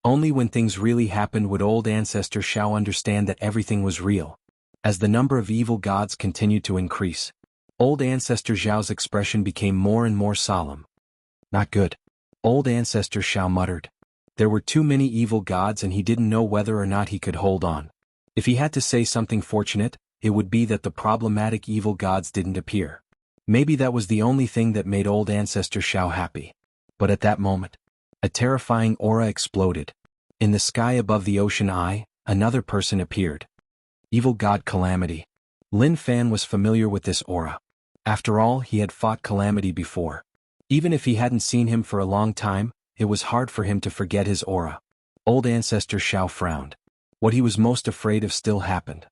Only when things really happened would old ancestor Xiao understand that everything was real. As the number of evil gods continued to increase, old ancestor Xiao's expression became more and more solemn. Not good. Old ancestor Xiao muttered. There were too many evil gods, and he didn't know whether or not he could hold on. If he had to say something fortunate, it would be that the problematic evil gods didn't appear. Maybe that was the only thing that made old ancestor Xiao happy. But at that moment, a terrifying aura exploded. In the sky above the ocean eye, another person appeared. Evil god Calamity. Lin Fan was familiar with this aura. After all, he had fought Calamity before. Even if he hadn't seen him for a long time, it was hard for him to forget his aura. Old ancestor Xiao frowned. What he was most afraid of still happened.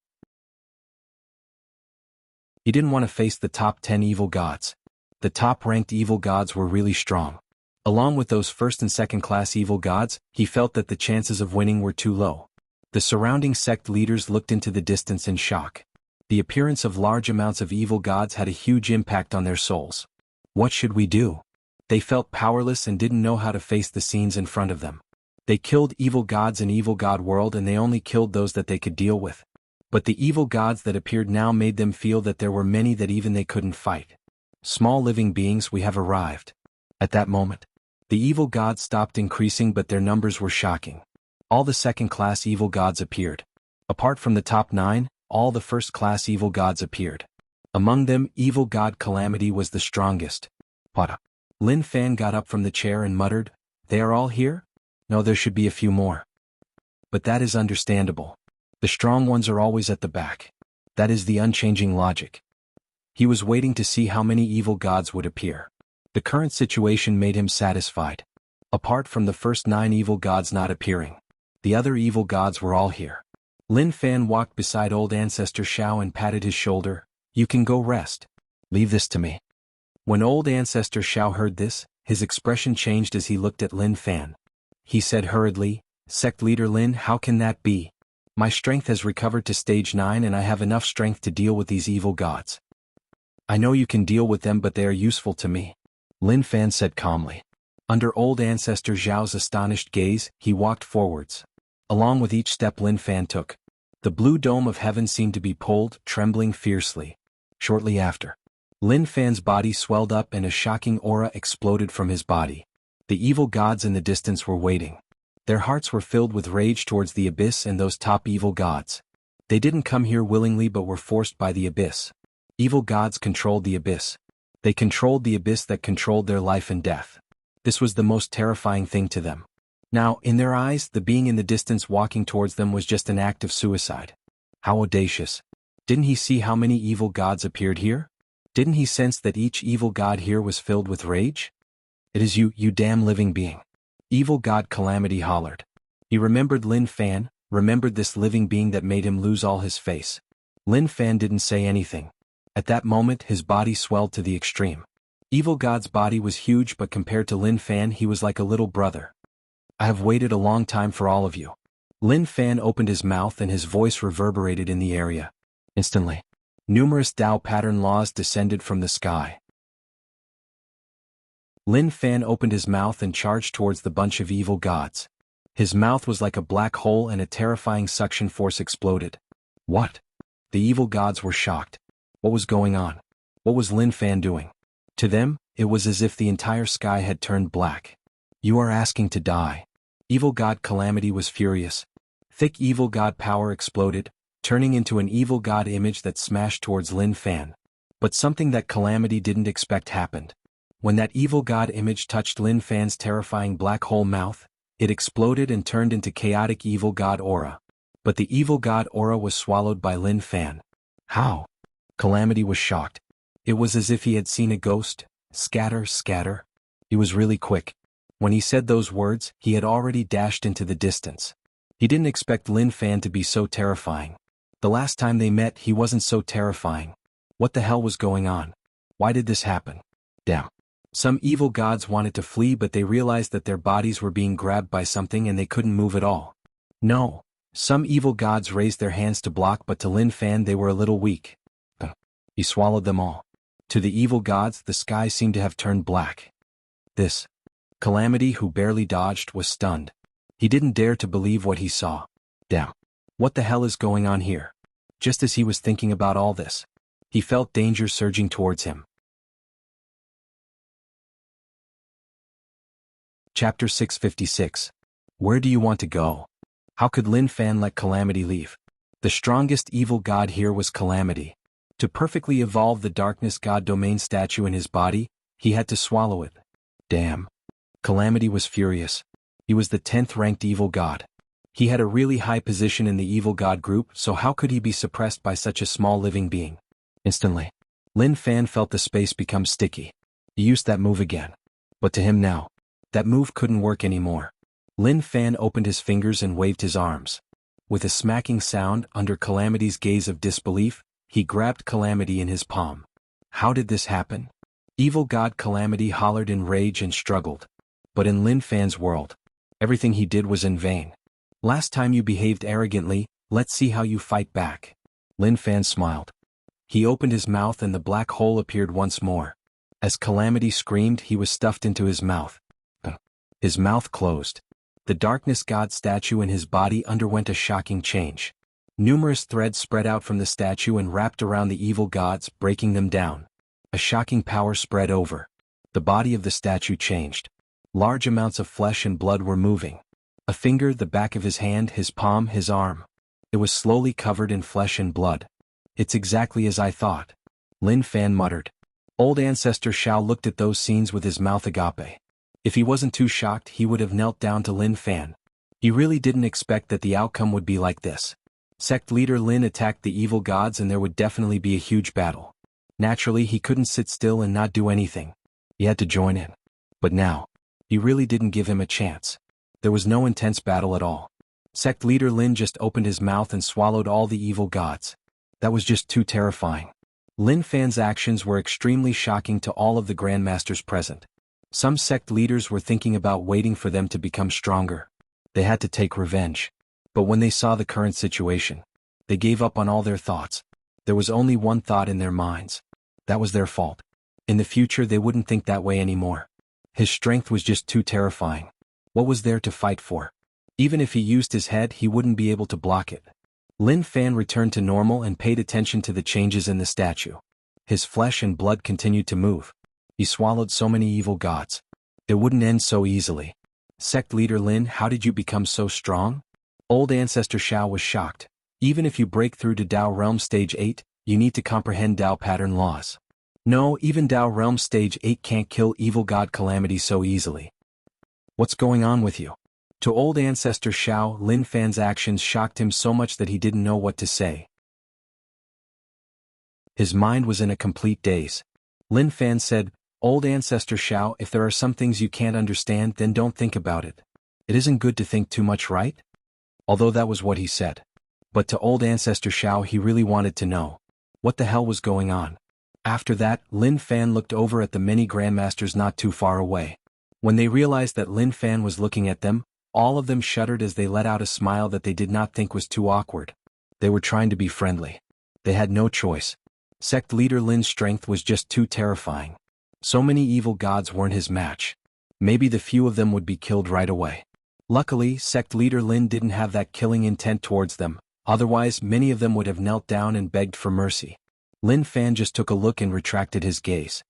He didn't want to face the top 10 evil gods. The top-ranked evil gods were really strong. Along with those first and second-class evil gods, he felt that the chances of winning were too low. The surrounding sect leaders looked into the distance in shock. The appearance of large amounts of evil gods had a huge impact on their souls. What should we do? They felt powerless and didn't know how to face the scenes in front of them. They killed evil gods in evil god world, and they only killed those that they could deal with. But the evil gods that appeared now made them feel that there were many that even they couldn't fight. Small living beings, we have arrived. At that moment, the evil gods stopped increasing, but their numbers were shocking. All the second-class evil gods appeared. Apart from the top 9, all the first-class evil gods appeared. Among them, evil god Calamity was the strongest. What? Lin Fan got up from the chair and muttered, "They are all here? No, there should be a few more." But that is understandable. The strong ones are always at the back. That is the unchanging logic. He was waiting to see how many evil gods would appear. The current situation made him satisfied. Apart from the first 9 evil gods not appearing, the other evil gods were all here. Lin Fan walked beside old ancestor Xiao and patted his shoulder. "You can go rest. Leave this to me." When old ancestor Xiao heard this, his expression changed as he looked at Lin Fan. He said hurriedly, "Sect leader Lin, how can that be? My strength has recovered to stage 9 and I have enough strength to deal with these evil gods." "I know you can deal with them, but they are useful to me," Lin Fan said calmly. Under old ancestor Zhao's astonished gaze, he walked forwards. Along with each step Lin Fan took, the blue dome of heaven seemed to be pulled, trembling fiercely. Shortly after, Lin Fan's body swelled up and a shocking aura exploded from his body. The evil gods in the distance were waiting. Their hearts were filled with rage towards the abyss and those top evil gods. They didn't come here willingly but were forced by the abyss. Evil gods controlled the abyss. They controlled the abyss that controlled their life and death. This was the most terrifying thing to them. Now, in their eyes, the being in the distance walking towards them was just an act of suicide. How audacious. Didn't he see how many evil gods appeared here? Didn't he sense that each evil god here was filled with rage? "It is you, you damn living being." Evil god Calamity hollered. He remembered Lin Fan, remembered this living being that made him lose all his face. Lin Fan didn't say anything. At that moment his body swelled to the extreme. Evil god's body was huge, but compared to Lin Fan he was like a little brother. "I have waited a long time for all of you." Lin Fan opened his mouth and his voice reverberated in the area. Instantly, numerous Tao pattern laws descended from the sky. Lin Fan opened his mouth and charged towards the bunch of evil gods. His mouth was like a black hole and a terrifying suction force exploded. What? The evil gods were shocked. What was going on? What was Lin Fan doing? To them, it was as if the entire sky had turned black. "You are asking to die." Evil god Calamity was furious. Thick evil god power exploded, turning into an evil god image that smashed towards Lin Fan. But something that Calamity didn't expect happened. When that evil god image touched Lin Fan's terrifying black hole mouth, it exploded and turned into chaotic evil god aura. But the evil god aura was swallowed by Lin Fan. How? Calamity was shocked. It was as if he had seen a ghost. Scatter, scatter. He was really quick. When he said those words, he had already dashed into the distance. He didn't expect Lin Fan to be so terrifying. The last time they met, he wasn't so terrifying. What the hell was going on? Why did this happen? Damn. Some evil gods wanted to flee, but they realized that their bodies were being grabbed by something and they couldn't move at all. No. Some evil gods raised their hands to block, but to Lin Fan they were a little weak. He swallowed them all. To the evil gods, the sky seemed to have turned black. This Calamity, who barely dodged, was stunned. He didn't dare to believe what he saw. Damn. What the hell is going on here? Just as he was thinking about all this, he felt danger surging towards him. Chapter 656. Where do you want to go? How could Lin Fan let Calamity leave? The strongest evil god here was Calamity. To perfectly evolve the darkness god domain statue in his body, he had to swallow it. Damn. Calamity was furious. He was the 10th ranked evil god. He had a really high position in the evil god group, so how could he be suppressed by such a small living being? Instantly, Lin Fan felt the space become sticky. He used that move again. But to him now, that move couldn't work anymore. Lin Fan opened his fingers and waved his arms. With a smacking sound, under Calamity's gaze of disbelief, he grabbed Calamity in his palm. How did this happen? Evil god Calamity hollered in rage and struggled. But in Lin Fan's world, everything he did was in vain. Last time you behaved arrogantly, let's see how you fight back. Lin Fan smiled. He opened his mouth and the black hole appeared once more. As Calamity screamed, he was stuffed into his mouth. His mouth closed. The darkness god statue in his body underwent a shocking change. Numerous threads spread out from the statue and wrapped around the evil gods, breaking them down. A shocking power spread over. The body of the statue changed. Large amounts of flesh and blood were moving. A finger, the back of his hand, his palm, his arm. It was slowly covered in flesh and blood. It's exactly as I thought. Lin Fan muttered. Old Ancestor Xiao looked at those scenes with his mouth agape. If he wasn't too shocked, he would have knelt down to Lin Fan. He really didn't expect that the outcome would be like this. Sect leader Lin attacked the evil gods and there would definitely be a huge battle. Naturally, he couldn't sit still and not do anything. He had to join in. But now, he really didn't give him a chance. There was no intense battle at all. Sect leader Lin just opened his mouth and swallowed all the evil gods. That was just too terrifying. Lin Fan's actions were extremely shocking to all of the grandmasters present. Some sect leaders were thinking about waiting for them to become stronger. They had to take revenge. But when they saw the current situation, they gave up on all their thoughts. There was only one thought in their minds. That was their fault. In the future they wouldn't think that way anymore. His strength was just too terrifying. What was there to fight for? Even if he used his head, he wouldn't be able to block it. Lin Fan returned to normal and paid attention to the changes in the statue. His flesh and blood continued to move. He swallowed so many evil gods. It wouldn't end so easily. Sect leader Lin, how did you become so strong? Old Ancestor Xiao was shocked. Even if you break through to Dao Realm Stage 8, you need to comprehend Dao pattern laws. No, even Dao Realm Stage 8 can't kill evil god Calamity so easily. What's going on with you? To Old Ancestor Xiao, Lin Fan's actions shocked him so much that he didn't know what to say. His mind was in a complete daze. Lin Fan said, Old Ancestor Xiao, if there are some things you can't understand, then don't think about it. It isn't good to think too much, right? Although that was what he said. But to Old Ancestor Xiao, he really wanted to know. What the hell was going on? After that, Lin Fan looked over at the many grandmasters not too far away. When they realized that Lin Fan was looking at them, all of them shuddered as they let out a smile that they did not think was too awkward. They were trying to be friendly. They had no choice. Sect leader Lin's strength was just too terrifying. So many evil gods weren't his match. Maybe the few of them would be killed right away. Luckily, Sect leader Lin didn't have that killing intent towards them, otherwise many of them would have knelt down and begged for mercy. Lin Fan just took a look and retracted his gaze.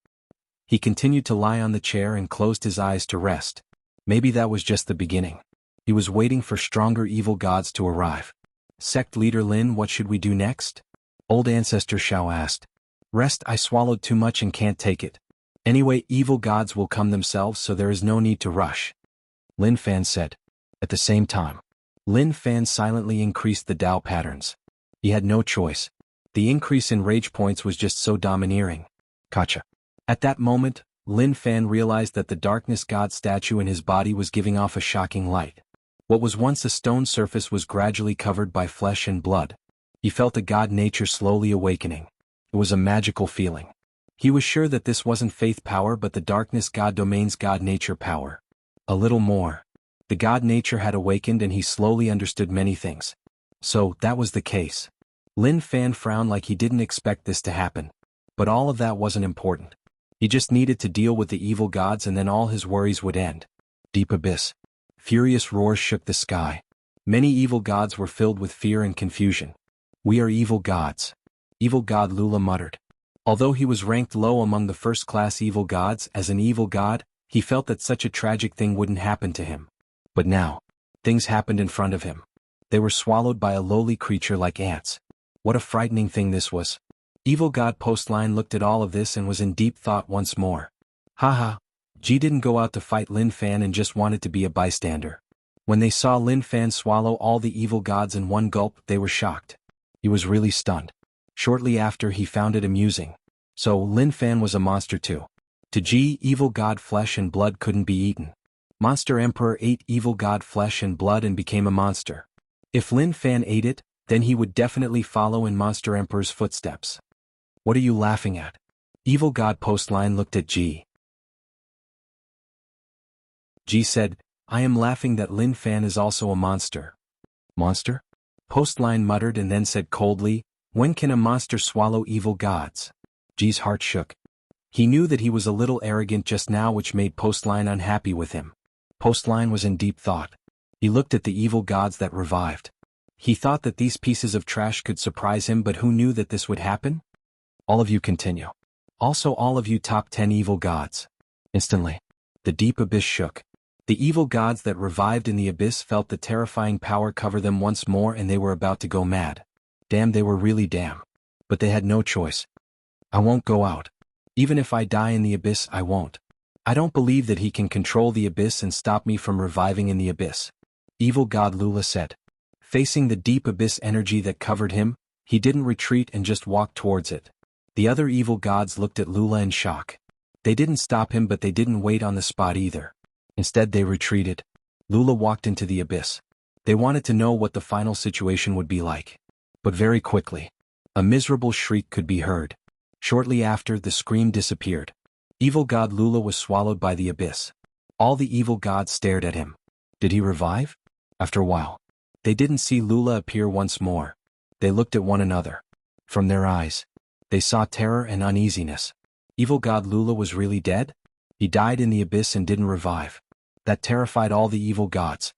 He continued to lie on the chair and closed his eyes to rest. Maybe that was just the beginning. He was waiting for stronger evil gods to arrive. Sect leader Lin, what should we do next? Old Ancestor Xiao asked. Rest, I swallowed too much and can't take it. Anyway, evil gods will come themselves, so there is no need to rush. Lin Fan said. At the same time, Lin Fan silently increased the Dao patterns. He had no choice. The increase in rage points was just so domineering. Gotcha. At that moment, Lin Fan realized that the darkness god statue in his body was giving off a shocking light. What was once a stone surface was gradually covered by flesh and blood. He felt a god nature slowly awakening. It was a magical feeling. He was sure that this wasn't faith power but the darkness god domain's god nature power. A little more. The god nature had awakened and he slowly understood many things. So, that was the case. Lin Fan frowned like he didn't expect this to happen. But all of that wasn't important. He just needed to deal with the evil gods and then all his worries would end. Deep abyss. Furious roars shook the sky. Many evil gods were filled with fear and confusion. We are evil gods. Evil god Lula muttered. Although he was ranked low among the first-class evil gods, as an evil god, he felt that such a tragic thing wouldn't happen to him. But now, things happened in front of him. They were swallowed by a lowly creature like ants. What a frightening thing this was. Evil god Postline looked at all of this and was in deep thought once more. Haha. Ji didn't go out to fight Lin Fan and just wanted to be a bystander. When they saw Lin Fan swallow all the evil gods in one gulp, they were shocked. He was really stunned. Shortly after, he found it amusing. So, Lin Fan was a monster too. To Ji, evil god flesh and blood couldn't be eaten. Monster Emperor ate evil god flesh and blood and became a monster. If Lin Fan ate it, then he would definitely follow in Monster Emperor's footsteps. What are you laughing at? Evil god Postline looked at Ji. Ji said, I am laughing that Lin Fan is also a monster. Monster? Postline muttered and then said coldly, when can a monster swallow evil gods? Ji's heart shook. He knew that he was a little arrogant just now, which made Postline unhappy with him. Postline was in deep thought. He looked at the evil gods that revived. He thought that these pieces of trash could surprise him, but who knew that this would happen? All of you continue. Also all of you top 10 evil gods. Instantly, the deep abyss shook. The evil gods that revived in the abyss felt the terrifying power cover them once more, and they were about to go mad. Damn, they were really damn. But they had no choice. I won't go out. Even if I die in the abyss, I won't. I don't believe that he can control the abyss and stop me from reviving in the abyss. Evil god Lula said. Facing the deep abyss energy that covered him, he didn't retreat and just walked towards it. The other evil gods looked at Lula in shock. They didn't stop him, but they didn't wait on the spot either. Instead they retreated. Lula walked into the abyss. They wanted to know what the final situation would be like. But very quickly, a miserable shriek could be heard. Shortly after, the scream disappeared. Evil god Lula was swallowed by the abyss. All the evil gods stared at him. Did he revive? After a while, they didn't see Lula appear once more. They looked at one another. From their eyes, they saw terror and uneasiness. Evil god Lula was really dead? He died in the abyss and didn't revive. That terrified all the evil gods.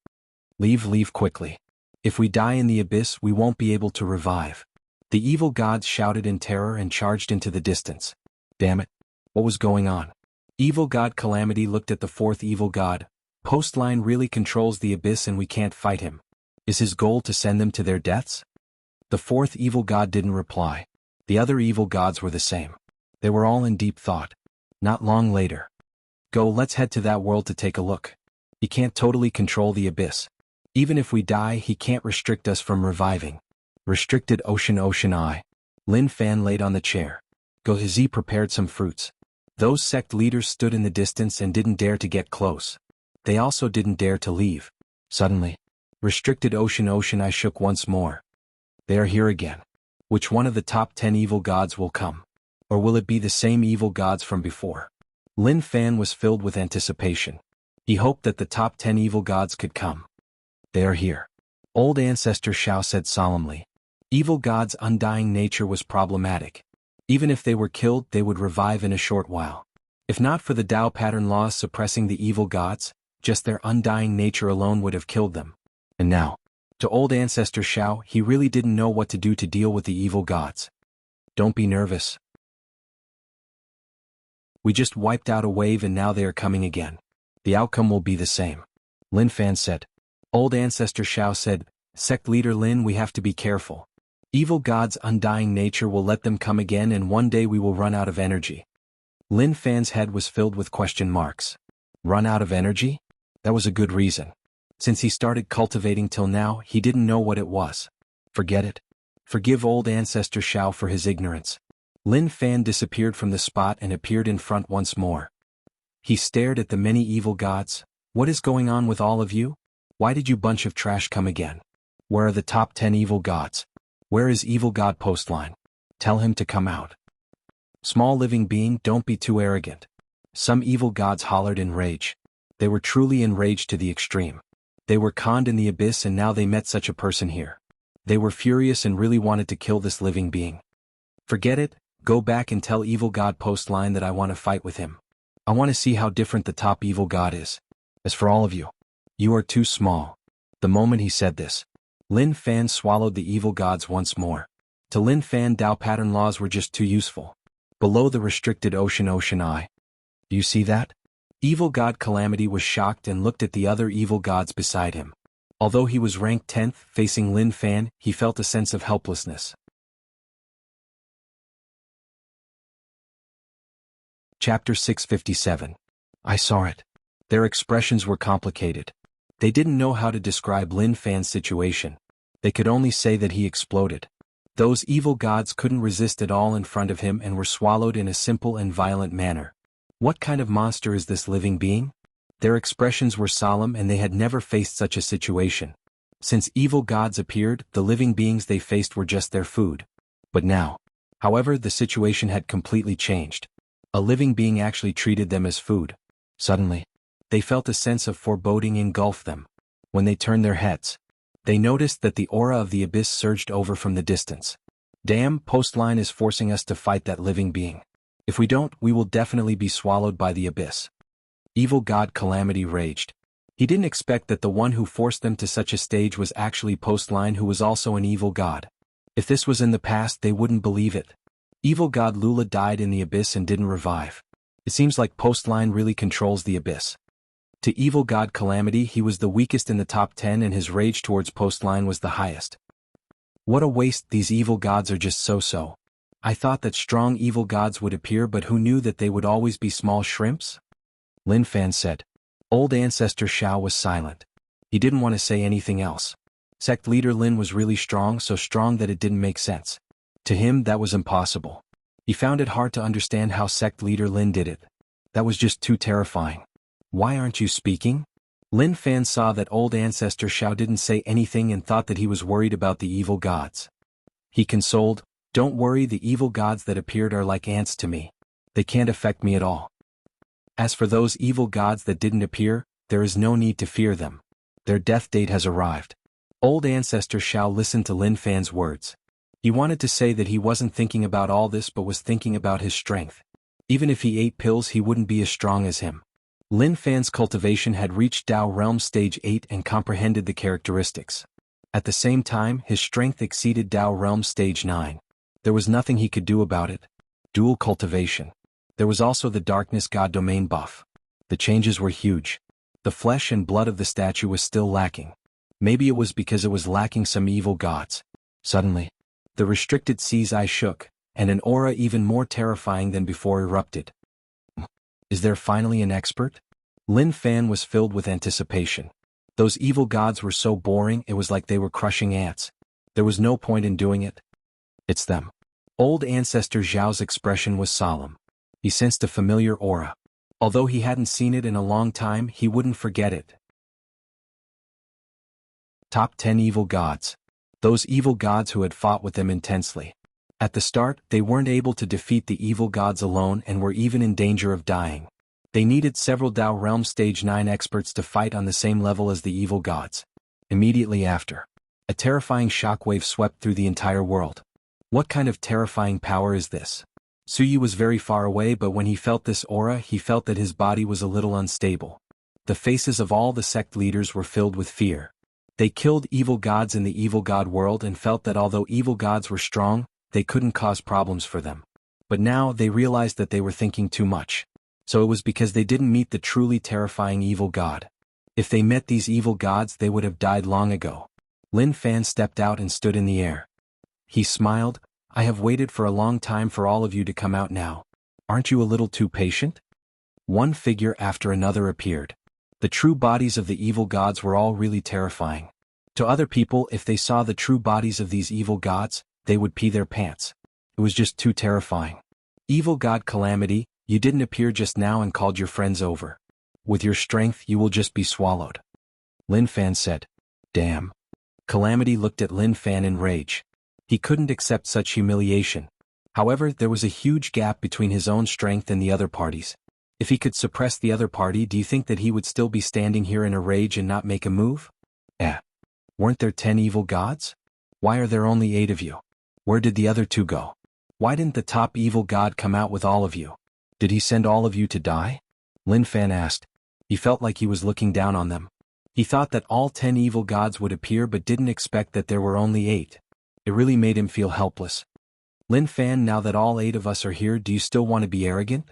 Leave quickly. If we die in the abyss, we won't be able to revive. The evil gods shouted in terror and charged into the distance. Damn it. What was going on? Evil god Calamity looked at the fourth evil god. Postline really controls the abyss and we can't fight him. Is his goal to send them to their deaths? The fourth evil god didn't reply. The other evil gods were the same. They were all in deep thought. Not long later. Go, let's head to that world to take a look. He can't totally control the abyss. Even if we die, he can't restrict us from reviving. Restricted ocean eye. Lin Fan laid on the chair. Go, He prepared some fruits. Those sect leaders stood in the distance and didn't dare to get close. They also didn't dare to leave. Suddenly, restricted ocean eye shook once more. They are here again. Which one of the top 10 evil gods will come? Or will it be the same evil gods from before? Lin Fan was filled with anticipation. He hoped that the top 10 evil gods could come. They are here. Old Ancestor Xiao said solemnly. Evil gods' undying nature was problematic. Even if they were killed, they would revive in a short while. If not for the Tao pattern laws suppressing the evil gods, just their undying nature alone would have killed them. And now, to old Ancestor Xiao, he really didn't know what to do to deal with the evil gods. Don't be nervous. We just wiped out a wave and now they are coming again. The outcome will be the same. Lin Fan said. Old Ancestor Xiao said, Sect Leader Lin, we have to be careful. Evil gods' undying nature will let them come again and one day we will run out of energy. Lin Fan's head was filled with question marks. Run out of energy? That was a good reason. Since he started cultivating till now, he didn't know what it was. Forget it. Forgive old Ancestor Xiao for his ignorance. Lin Fan disappeared from the spot and appeared in front once more. He stared at the many evil gods. What is going on with all of you? Why did you bunch of trash come again? Where are the top 10 evil gods? Where is evil god Postline? Tell him to come out. Small living being, don't be too arrogant. Some evil gods hollered in rage. They were truly enraged to the extreme. They were conned in the abyss and now they met such a person here. They were furious and really wanted to kill this living being. Forget it, go back and tell evil god Postline that I want to fight with him. I want to see how different the top evil god is. As for all of you, you are too small. The moment he said this, Lin Fan swallowed the evil gods once more. To Lin Fan, Tao pattern laws were just too useful. Below the restricted ocean eye. Do you see that? Evil god Calamity was shocked and looked at the other evil gods beside him. Although he was ranked 10th, facing Lin Fan, he felt a sense of helplessness. Chapter 657. I saw it. Their expressions were complicated. They didn't know how to describe Lin Fan's situation. They could only say that he exploded. Those evil gods couldn't resist at all in front of him and were swallowed in a simple and violent manner. What kind of monster is this living being? Their expressions were solemn and they had never faced such a situation. Since evil gods appeared, the living beings they faced were just their food. But now, however, the situation had completely changed. A living being actually treated them as food. Suddenly, they felt a sense of foreboding engulf them. When they turned their heads, they noticed that the aura of the abyss surged over from the distance. Damn, Postline is forcing us to fight that living being. If we don't, we will definitely be swallowed by the abyss. Evil god Calamity raged. He didn't expect that the one who forced them to such a stage was actually Postline, who was also an evil god. If this was in the past, they wouldn't believe it. Evil god Lula died in the abyss and didn't revive. It seems like Postline really controls the abyss. To evil god Calamity, he was the weakest in the top 10 and his rage towards Postline was the highest. What a waste, these evil gods are just so-so. I thought that strong evil gods would appear, but who knew that they would always be small shrimps? Lin Fan said. Old Ancestor Xiao was silent. He didn't want to say anything else. Sect leader Lin was really strong, so strong that it didn't make sense. To him, that was impossible. He found it hard to understand how sect leader Lin did it. That was just too terrifying. Why aren't you speaking? Lin Fan saw that old Ancestor Xiao didn't say anything and thought that he was worried about the evil gods. He consoled, don't worry, the evil gods that appeared are like ants to me. They can't affect me at all. As for those evil gods that didn't appear, there is no need to fear them. Their death date has arrived. Old Ancestor Xiao listened to Lin Fan's words. He wanted to say that he wasn't thinking about all this but was thinking about his strength. Even if he ate pills, he wouldn't be as strong as him. Lin Fan's cultivation had reached Dao Realm Stage 8 and comprehended the characteristics. At the same time, his strength exceeded Dao Realm Stage 9. There was nothing he could do about it. Dual cultivation. There was also the Darkness God domain buff. The changes were huge. The flesh and blood of the statue was still lacking. Maybe it was because it was lacking some evil gods. Suddenly, the restricted C's eye shook, and an aura even more terrifying than before erupted. Is there finally an expert? Lin Fan was filled with anticipation. Those evil gods were so boring, it was like they were crushing ants. There was no point in doing it. It's them. Old Ancestor Zhao's expression was solemn. He sensed a familiar aura. Although he hadn't seen it in a long time, he wouldn't forget it. Top 10 evil gods. Those evil gods who had fought with them intensely. At the start, they weren't able to defeat the evil gods alone and were even in danger of dying. They needed several Dao Realm Stage 9 experts to fight on the same level as the evil gods. Immediately after, a terrifying shockwave swept through the entire world. What kind of terrifying power is this? Suyi was very far away, but when he felt this aura, he felt that his body was a little unstable. The faces of all the sect leaders were filled with fear. They killed evil gods in the evil god world and felt that although evil gods were strong, they couldn't cause problems for them. But now they realized that they were thinking too much. So it was because they didn't meet the truly terrifying evil god. If they met these evil gods, they would have died long ago. Lin Fan stepped out and stood in the air. He smiled. I have waited for a long time for all of you to come out now. Aren't you a little too patient? One figure after another appeared. The true bodies of the evil gods were all really terrifying. To other people, if they saw the true bodies of these evil gods, they would pee their pants. It was just too terrifying. Evil god Calamity, you didn't appear just now and called your friends over. With your strength, you will just be swallowed. Lin Fan said. Damn. Calamity looked at Lin Fan in rage. He couldn't accept such humiliation. However, there was a huge gap between his own strength and the other parties. If he could suppress the other party, do you think that he would still be standing here in a rage and not make a move? Weren't there 10 evil gods? Why are there only 8 of you? Where did the other 2 go? Why didn't the top evil god come out with all of you? Did he send all of you to die? Lin Fan asked. He felt like he was looking down on them. He thought that all 10 evil gods would appear but didn't expect that there were only 8. It really made him feel helpless. Lin Fan, now that all 8 of us are here, do you still want to be arrogant?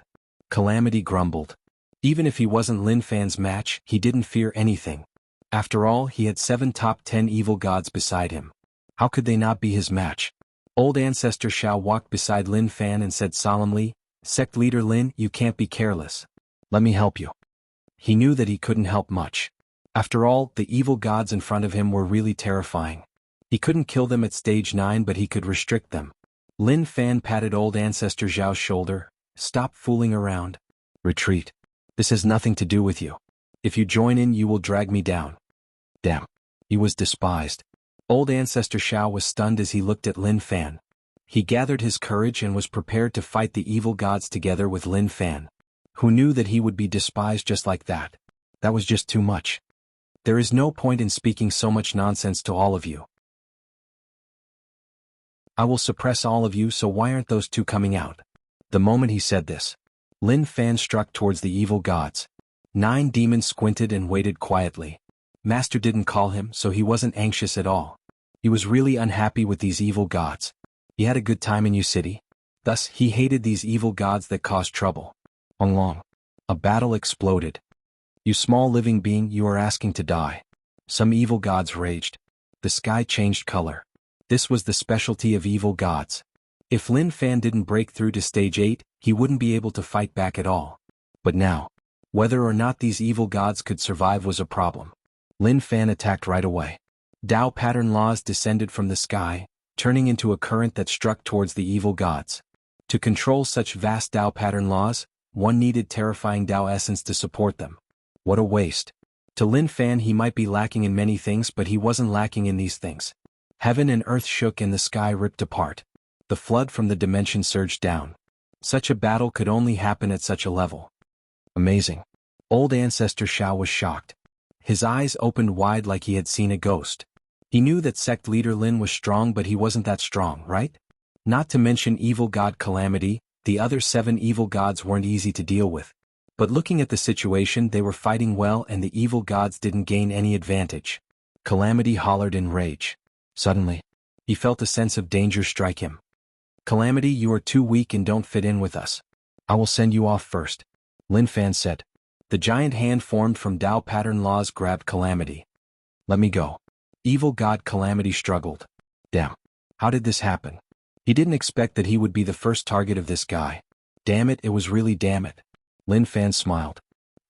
Calamity grumbled. Even if he wasn't Lin Fan's match, he didn't fear anything. After all, he had 7 top 10 evil gods beside him. How could they not be his match? Old Ancestor Xiao walked beside Lin Fan and said solemnly, Sect leader Lin, you can't be careless. Let me help you. He knew that he couldn't help much. After all, the evil gods in front of him were really terrifying. He couldn't kill them at stage 9, but he could restrict them. Lin Fan patted old Ancestor Zhao's shoulder. Stop fooling around. Retreat. This has nothing to do with you. If you join in, you will drag me down. Damn. He was despised. Old Ancestor Xiao was stunned as he looked at Lin Fan. He gathered his courage and was prepared to fight the evil gods together with Lin Fan. Who knew that he would be despised just like that? That was just too much. There is no point in speaking so much nonsense to all of you. I will suppress all of you, so why aren't those 2 coming out? The moment he said this, Lin Fan struck towards the evil gods. 9 demons squinted and waited quietly. Master didn't call him, so he wasn't anxious at all. He was really unhappy with these evil gods. He had a good time in U-City. Thus, he hated these evil gods that caused trouble. Long. A battle exploded. You small living being, you are asking to die. Some evil gods raged. The sky changed color. This was the specialty of evil gods. If Lin Fan didn't break through to stage 8, he wouldn't be able to fight back at all. But now, whether or not these evil gods could survive was a problem. Lin Fan attacked right away. Tao pattern laws descended from the sky, turning into a current that struck towards the evil gods. To control such vast Tao pattern laws, one needed terrifying Tao essence to support them. What a waste. To Lin Fan he might be lacking in many things, but he wasn't lacking in these things. Heaven and earth shook and the sky ripped apart. The flood from the dimension surged down. Such a battle could only happen at such a level. Amazing. Old Ancestor Xiao was shocked. His eyes opened wide like he had seen a ghost. He knew that sect leader Lin was strong, but he wasn't that strong, right? Not to mention evil god Calamity, the other 7 evil gods weren't easy to deal with. But looking at the situation, they were fighting well and the evil gods didn't gain any advantage. Calamity hollered in rage. Suddenly, he felt a sense of danger strike him. Calamity, you are too weak and don't fit in with us. I will send you off first, Lin Fan said. The giant hand formed from Tao pattern laws grabbed Calamity. Let me go. Evil god Calamity struggled. Damn. How did this happen? He didn't expect that he would be the first target of this guy. Damn it, it was really damn it. Lin Fan smiled.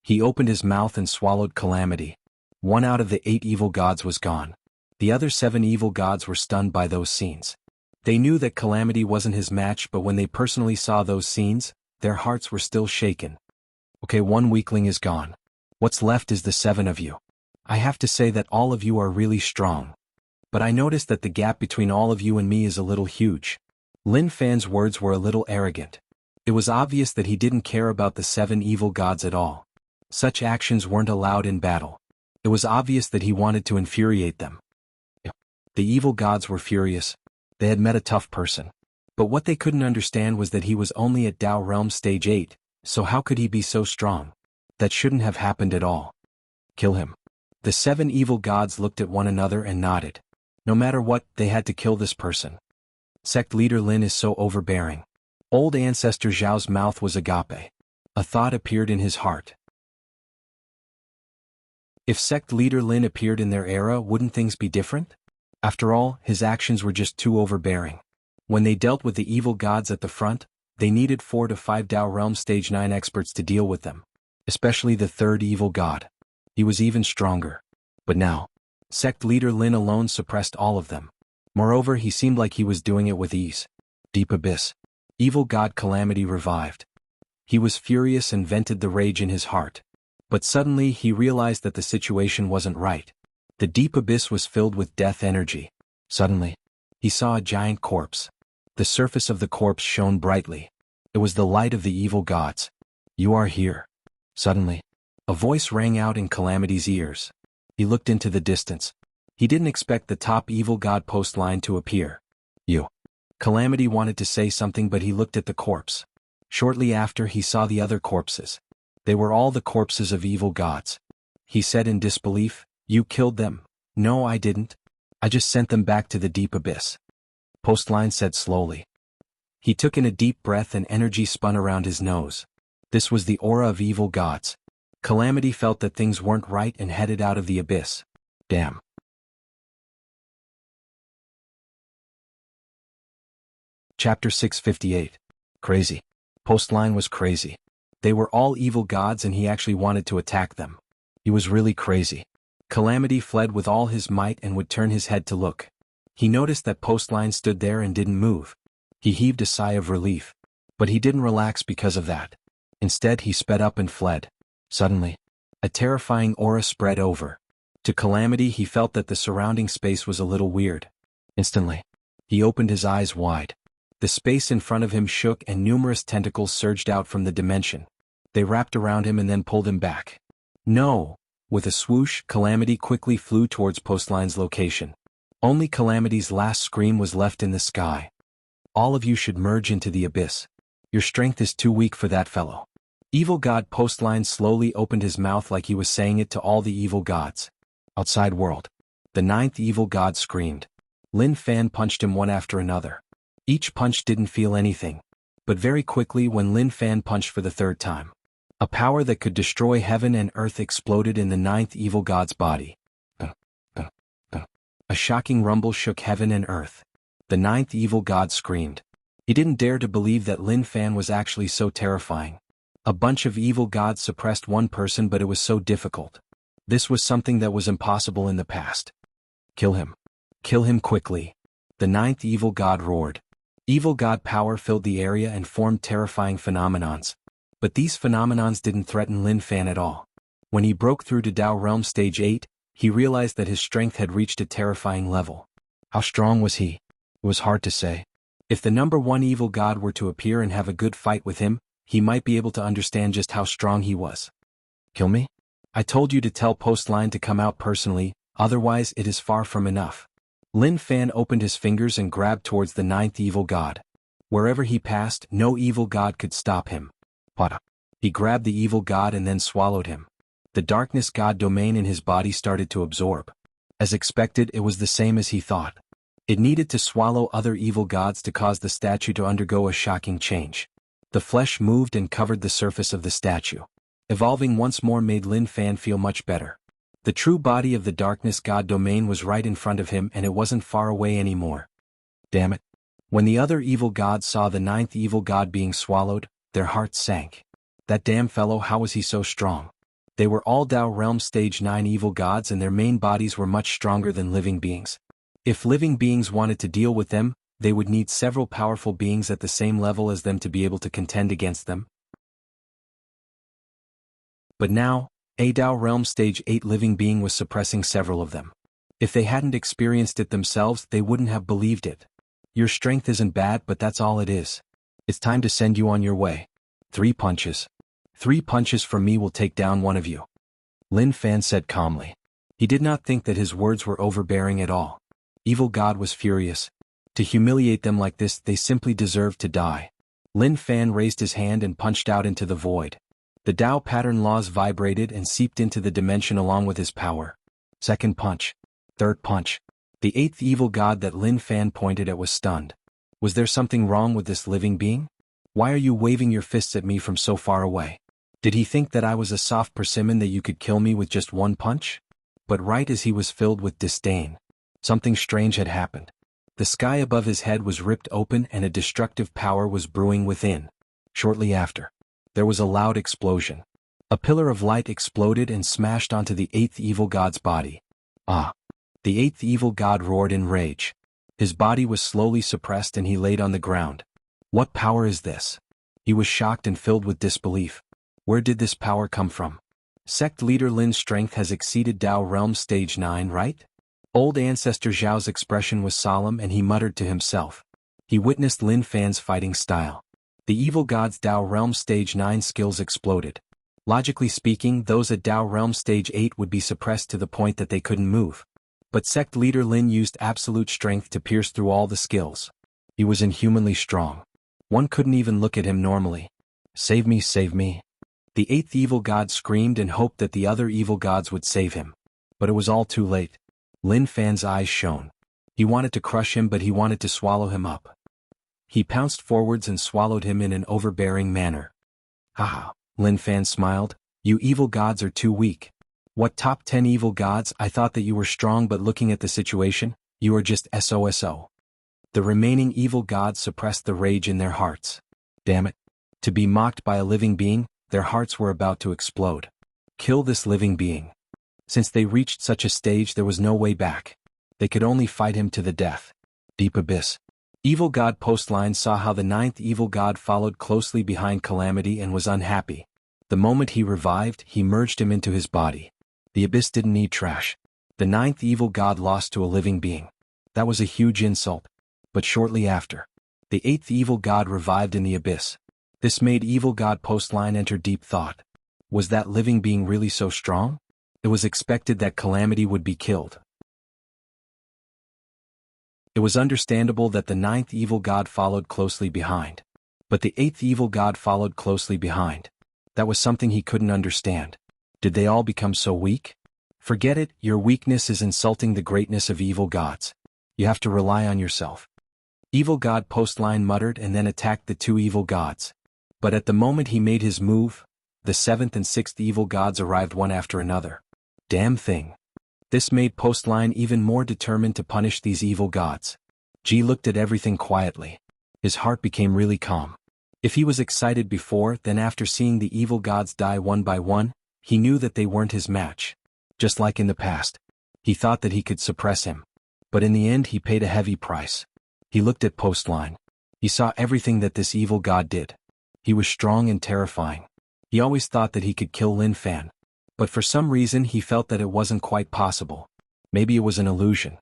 He opened his mouth and swallowed Calamity. 1 out of the 8 evil gods was gone. The other 7 evil gods were stunned by those scenes. They knew that Calamity wasn't his match, but when they personally saw those scenes, their hearts were still shaken. Okay, 1 weakling is gone. What's left is the 7 of you. I have to say that all of you are really strong. But I noticed that the gap between all of you and me is a little huge. Lin Fan's words were a little arrogant. It was obvious that he didn't care about the 7 evil gods at all. Such actions weren't allowed in battle. It was obvious that he wanted to infuriate them. The evil gods were furious. They had met a tough person. But what they couldn't understand was that he was only at Tao Realm Stage 8, so how could he be so strong? That shouldn't have happened at all. Kill him. The 7 evil gods looked at one another and nodded. No matter what, they had to kill this person. Sect leader Lin is so overbearing. Old Ancestor Zhao's mouth was agape. A thought appeared in his heart. If sect leader Lin appeared in their era, wouldn't things be different? After all, his actions were just too overbearing. When they dealt with the evil gods at the front, they needed 4 to 5 Tao Realm Stage 9 experts to deal with them. Especially the 3rd evil god. He was even stronger. But now, sect leader Lin alone suppressed all of them. Moreover, he seemed like he was doing it with ease. Deep abyss. Evil god Calamity revived. He was furious and vented the rage in his heart. But suddenly he realized that the situation wasn't right. The deep abyss was filled with death energy. Suddenly, he saw a giant corpse. The surface of the corpse shone brightly. It was the light of the evil gods. You are here. Suddenly, a voice rang out in Calamity's ears. He looked into the distance. He didn't expect the top evil god post line to appear. You. Calamity wanted to say something, but he looked at the corpse. Shortly after, he saw the other corpses. They were all the corpses of evil gods. He said in disbelief, You killed them. No, I didn't. I just sent them back to the deep abyss. Postline said slowly. He took in a deep breath and energy spun around his nose. This was the aura of evil gods. Calamity felt that things weren't right and headed out of the abyss. Damn. Chapter 658. Crazy. Postline was crazy. They were all evil gods and he actually wanted to attack them. He was really crazy. Calamity fled with all his might and would turn his head to look. He noticed that Postline stood there and didn't move. He heaved a sigh of relief. But he didn't relax because of that. Instead, he sped up and fled. Suddenly, a terrifying aura spread over. To Calamity, he felt that the surrounding space was a little weird. Instantly, he opened his eyes wide. The space in front of him shook and numerous tentacles surged out from the dimension. They wrapped around him and then pulled him back. No! With a swoosh, Calamity quickly flew towards Postline's location. Only Calamity's last scream was left in the sky. All of you should merge into the abyss. Your strength is too weak for that fellow. Evil God Postline slowly opened his mouth like he was saying it to all the evil gods. Outside world. The ninth evil god screamed. Lin Fan punched him one after another. Each punch didn't feel anything. But very quickly when Lin Fan punched for the third time, a power that could destroy heaven and earth exploded in the ninth evil god's body. A shocking rumble shook heaven and earth. The ninth evil god screamed. He didn't dare to believe that Lin Fan was actually so terrifying. A bunch of evil gods suppressed one person, but it was so difficult. This was something that was impossible in the past. Kill him. Kill him quickly. The ninth evil god roared. Evil god power filled the area and formed terrifying phenomenons. But these phenomenons didn't threaten Lin Fan at all. When he broke through to Dao Realm Stage 8, he realized that his strength had reached a terrifying level. How strong was he? It was hard to say. If the number one evil god were to appear and have a good fight with him, he might be able to understand just how strong he was. Kill me? I told you to tell Postline to come out personally, otherwise it is far from enough. Lin Fan opened his fingers and grabbed towards the ninth evil god. Wherever he passed, no evil god could stop him. What? He grabbed the evil god and then swallowed him. The darkness god domain in his body started to absorb. As expected, it was the same as he thought. It needed to swallow other evil gods to cause the statue to undergo a shocking change. The flesh moved and covered the surface of the statue. Evolving once more made Lin Fan feel much better. The true body of the darkness god domain was right in front of him and it wasn't far away anymore. Damn it. When the other evil gods saw the ninth evil god being swallowed, their hearts sank. That damn fellow, how was he so strong? They were all Dao Realm Stage 9 evil gods and their main bodies were much stronger than living beings. If living beings wanted to deal with them, they would need several powerful beings at the same level as them to be able to contend against them. But now, a Dao Realm Stage 8 living being was suppressing several of them. If they hadn't experienced it themselves, they wouldn't have believed it. Your strength isn't bad, but that's all it is. It's time to send you on your way. 3 punches. 3 punches from me will take down one of you. Lin Fan said calmly. He did not think that his words were overbearing at all. Evil God was furious. To humiliate them like this, they simply deserved to die. Lin Fan raised his hand and punched out into the void. The Dao pattern laws vibrated and seeped into the dimension along with his power. Second punch. Third punch. The 8th evil god that Lin Fan pointed at was stunned. Was there something wrong with this living being? Why are you waving your fists at me from so far away? Did he think that I was a soft persimmon that you could kill me with just one punch? But right as he was filled with disdain, something strange had happened. The sky above his head was ripped open and a destructive power was brewing within. Shortly after, there was a loud explosion. A pillar of light exploded and smashed onto the 8th evil god's body. Ah! The 8th evil god roared in rage. His body was slowly suppressed and he laid on the ground. What power is this? He was shocked and filled with disbelief. Where did this power come from? Sect leader Lin's strength has exceeded Dao Realm Stage 9, right? Old Ancestor Zhao's expression was solemn and he muttered to himself. He witnessed Lin Fan's fighting style. The evil god's Dao Realm Stage 9 skills exploded. Logically speaking, those at Dao Realm Stage 8 would be suppressed to the point that they couldn't move. But sect leader Lin used absolute strength to pierce through all the skills. He was inhumanly strong. One couldn't even look at him normally. Save me, save me. The 8th evil god screamed and hoped that the other evil gods would save him. But it was all too late. Lin Fan's eyes shone. He wanted to crush him, but he wanted to swallow him up. He pounced forwards and swallowed him in an overbearing manner. Haha, Lin Fan smiled. You evil gods are too weak. What top 10 evil gods? I thought that you were strong, but looking at the situation, you are just SOSO. The remaining evil gods suppressed the rage in their hearts. Damn it. To be mocked by a living being, their hearts were about to explode. Kill this living being. Since they reached such a stage, there was no way back. They could only fight him to the death. Deep abyss. Evil God Postline saw how the 9th evil god followed closely behind Calamity and was unhappy. The moment he revived, he merged him into his body. The abyss didn't need trash. The 9th evil god lost to a living being. That was a huge insult. But shortly after, the 8th evil god revived in the abyss. This made evil god Postline enter deep thought. Was that living being really so strong? It was expected that Calamity would be killed. It was understandable that the 9th evil god followed closely behind. But the 8th evil god followed closely behind. That was something he couldn't understand. Did they all become so weak? Forget it, your weakness is insulting the greatness of evil gods. You have to rely on yourself. Evil God Postline muttered and then attacked the two evil gods. But at the moment he made his move, the seventh and sixth evil gods arrived one after another. Damn thing. This made Postline even more determined to punish these evil gods. Ji looked at everything quietly. His heart became really calm. If he was excited before, then after seeing the evil gods die one by one, he knew that they weren't his match. Just like in the past. He thought that he could suppress him. But in the end he paid a heavy price. He looked at Postline. He saw everything that this evil god did. He was strong and terrifying. He always thought that he could kill Lin Fan. But for some reason he felt that it wasn't quite possible. Maybe it was an illusion.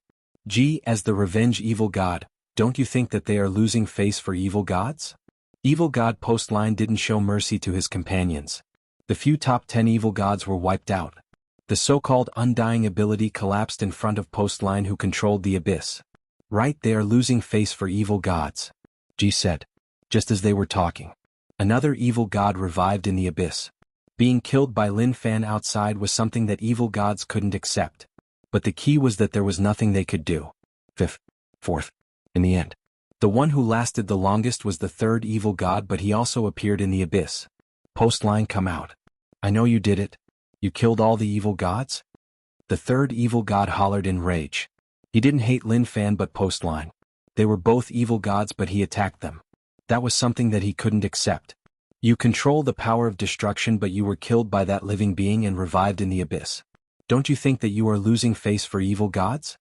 Ji, as the revenge evil god, don't you think that they are losing face for evil gods? Evil god Postline didn't show mercy to his companions. The few top 10 evil gods were wiped out. The so-called undying ability collapsed in front of Postline, who controlled the abyss. Right, they are losing face for evil gods, Ji said. Just as they were talking, another evil god revived in the abyss. Being killed by Lin Fan outside was something that evil gods couldn't accept. But the key was that there was nothing they could do. Fourth. In the end. The one who lasted the longest was the third evil god, but he also appeared in the abyss. Postline, come out. I know you did it. You killed all the evil gods? The third evil god hollered in rage. He didn't hate Lin Fan but Postline. They were both evil gods, but he attacked them. That was something that he couldn't accept. You control the power of destruction, but you were killed by that living being and revived in the abyss. Don't you think that you are losing face for evil gods?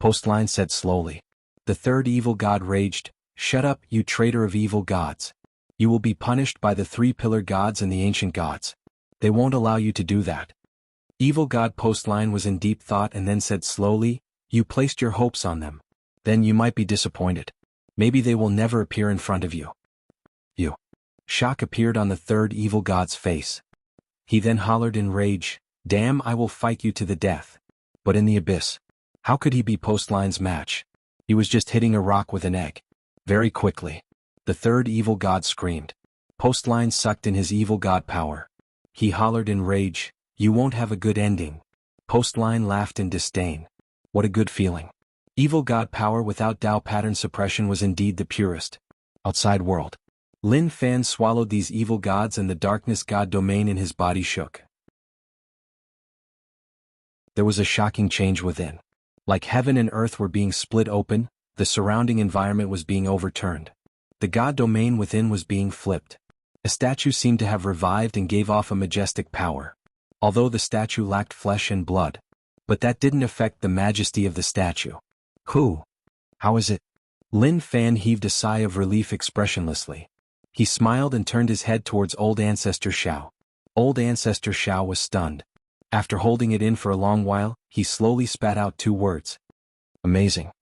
Postline said slowly. The third evil god raged, shut up, you traitor of evil gods. You will be punished by the three pillar gods and the ancient gods. They won't allow you to do that. Evil god Postline was in deep thought and then said slowly, you placed your hopes on them. Then you might be disappointed. Maybe they will never appear in front of you. Shock appeared on the third evil god's face. He then hollered in rage, damn, I will fight you to the death. But in the abyss, how could he be Postline's match? He was just hitting a rock with an egg. Very quickly, the third evil god screamed. Postline sucked in his evil god power. He hollered in rage, you won't have a good ending. Postline laughed in disdain. What a good feeling. Evil god power without Dao pattern suppression was indeed the purest. Outside world. Lin Fan swallowed these evil gods and the darkness god domain in his body shook. There was a shocking change within. Like heaven and earth were being split open, the surrounding environment was being overturned. The god domain within was being flipped. A statue seemed to have revived and gave off a majestic power. Although the statue lacked flesh and blood. But that didn't affect the majesty of the statue. How is it? Lin Fan heaved a sigh of relief expressionlessly. He smiled and turned his head towards Old Ancestor Xiao. Old Ancestor Xiao was stunned. After holding it in for a long while, he slowly spat out 2 words. Amazing.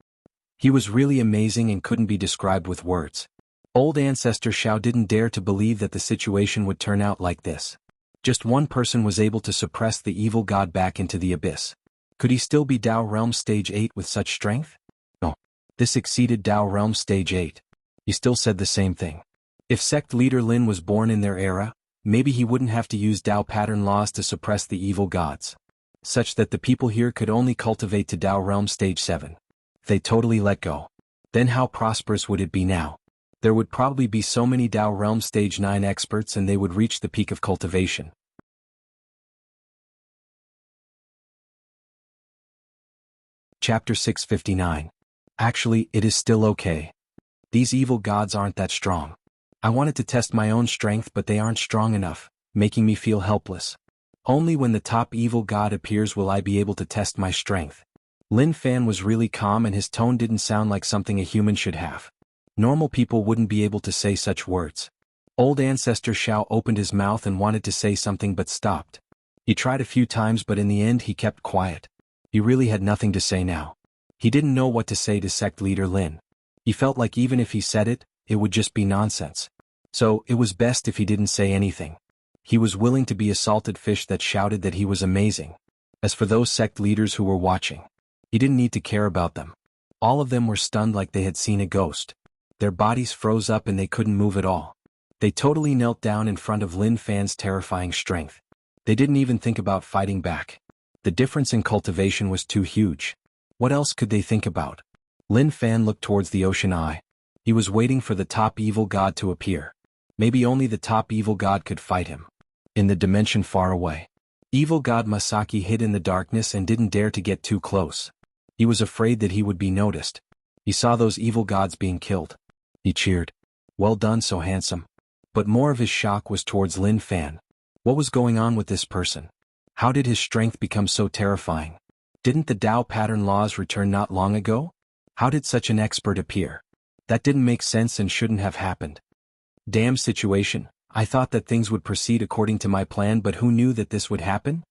He was really amazing and couldn't be described with words. Old Ancestor Xiao didn't dare to believe that the situation would turn out like this. Just one person was able to suppress the evil god back into the abyss. Could he still be Dao Realm Stage 8 with such strength? No. This exceeded Dao Realm Stage 8. He still said the same thing. If sect leader Lin was born in their era, maybe he wouldn't have to use Dao pattern laws to suppress the evil gods. Such that the people here could only cultivate to Dao Realm Stage 7. If they totally let go, then how prosperous would it be now? There would probably be so many Dao Realm Stage 9 experts and they would reach the peak of cultivation. Chapter 659. Actually, it is still okay. These evil gods aren't that strong. I wanted to test my own strength, but they aren't strong enough, making me feel helpless. Only when the top evil god appears will I be able to test my strength. Lin Fan was really calm and his tone didn't sound like something a human should have. Normal people wouldn't be able to say such words. Old Ancestor Xiao opened his mouth and wanted to say something but stopped. He tried a few times but in the end he kept quiet. He really had nothing to say now. He didn't know what to say to sect leader Lin. He felt like even if he said it, it would just be nonsense. So, it was best if he didn't say anything. He was willing to be a salted fish that shouted that he was amazing. As for those sect leaders who were watching, he didn't need to care about them. All of them were stunned like they had seen a ghost. Their bodies froze up and they couldn't move at all. They totally knelt down in front of Lin Fan's terrifying strength. They didn't even think about fighting back. The difference in cultivation was too huge. What else could they think about? Lin Fan looked towards the ocean eye. He was waiting for the top evil god to appear. Maybe only the top evil god could fight him. In the dimension far away, evil god Masaki hid in the darkness and didn't dare to get too close. He was afraid that he would be noticed. He saw those evil gods being killed. He cheered. Well done, so handsome. But more of his shock was towards Lin Fan. What was going on with this person? How did his strength become so terrifying? Didn't the Tao pattern laws return not long ago? How did such an expert appear? That didn't make sense and shouldn't have happened. Damn situation. I thought that things would proceed according to my plan, but who knew that this would happen?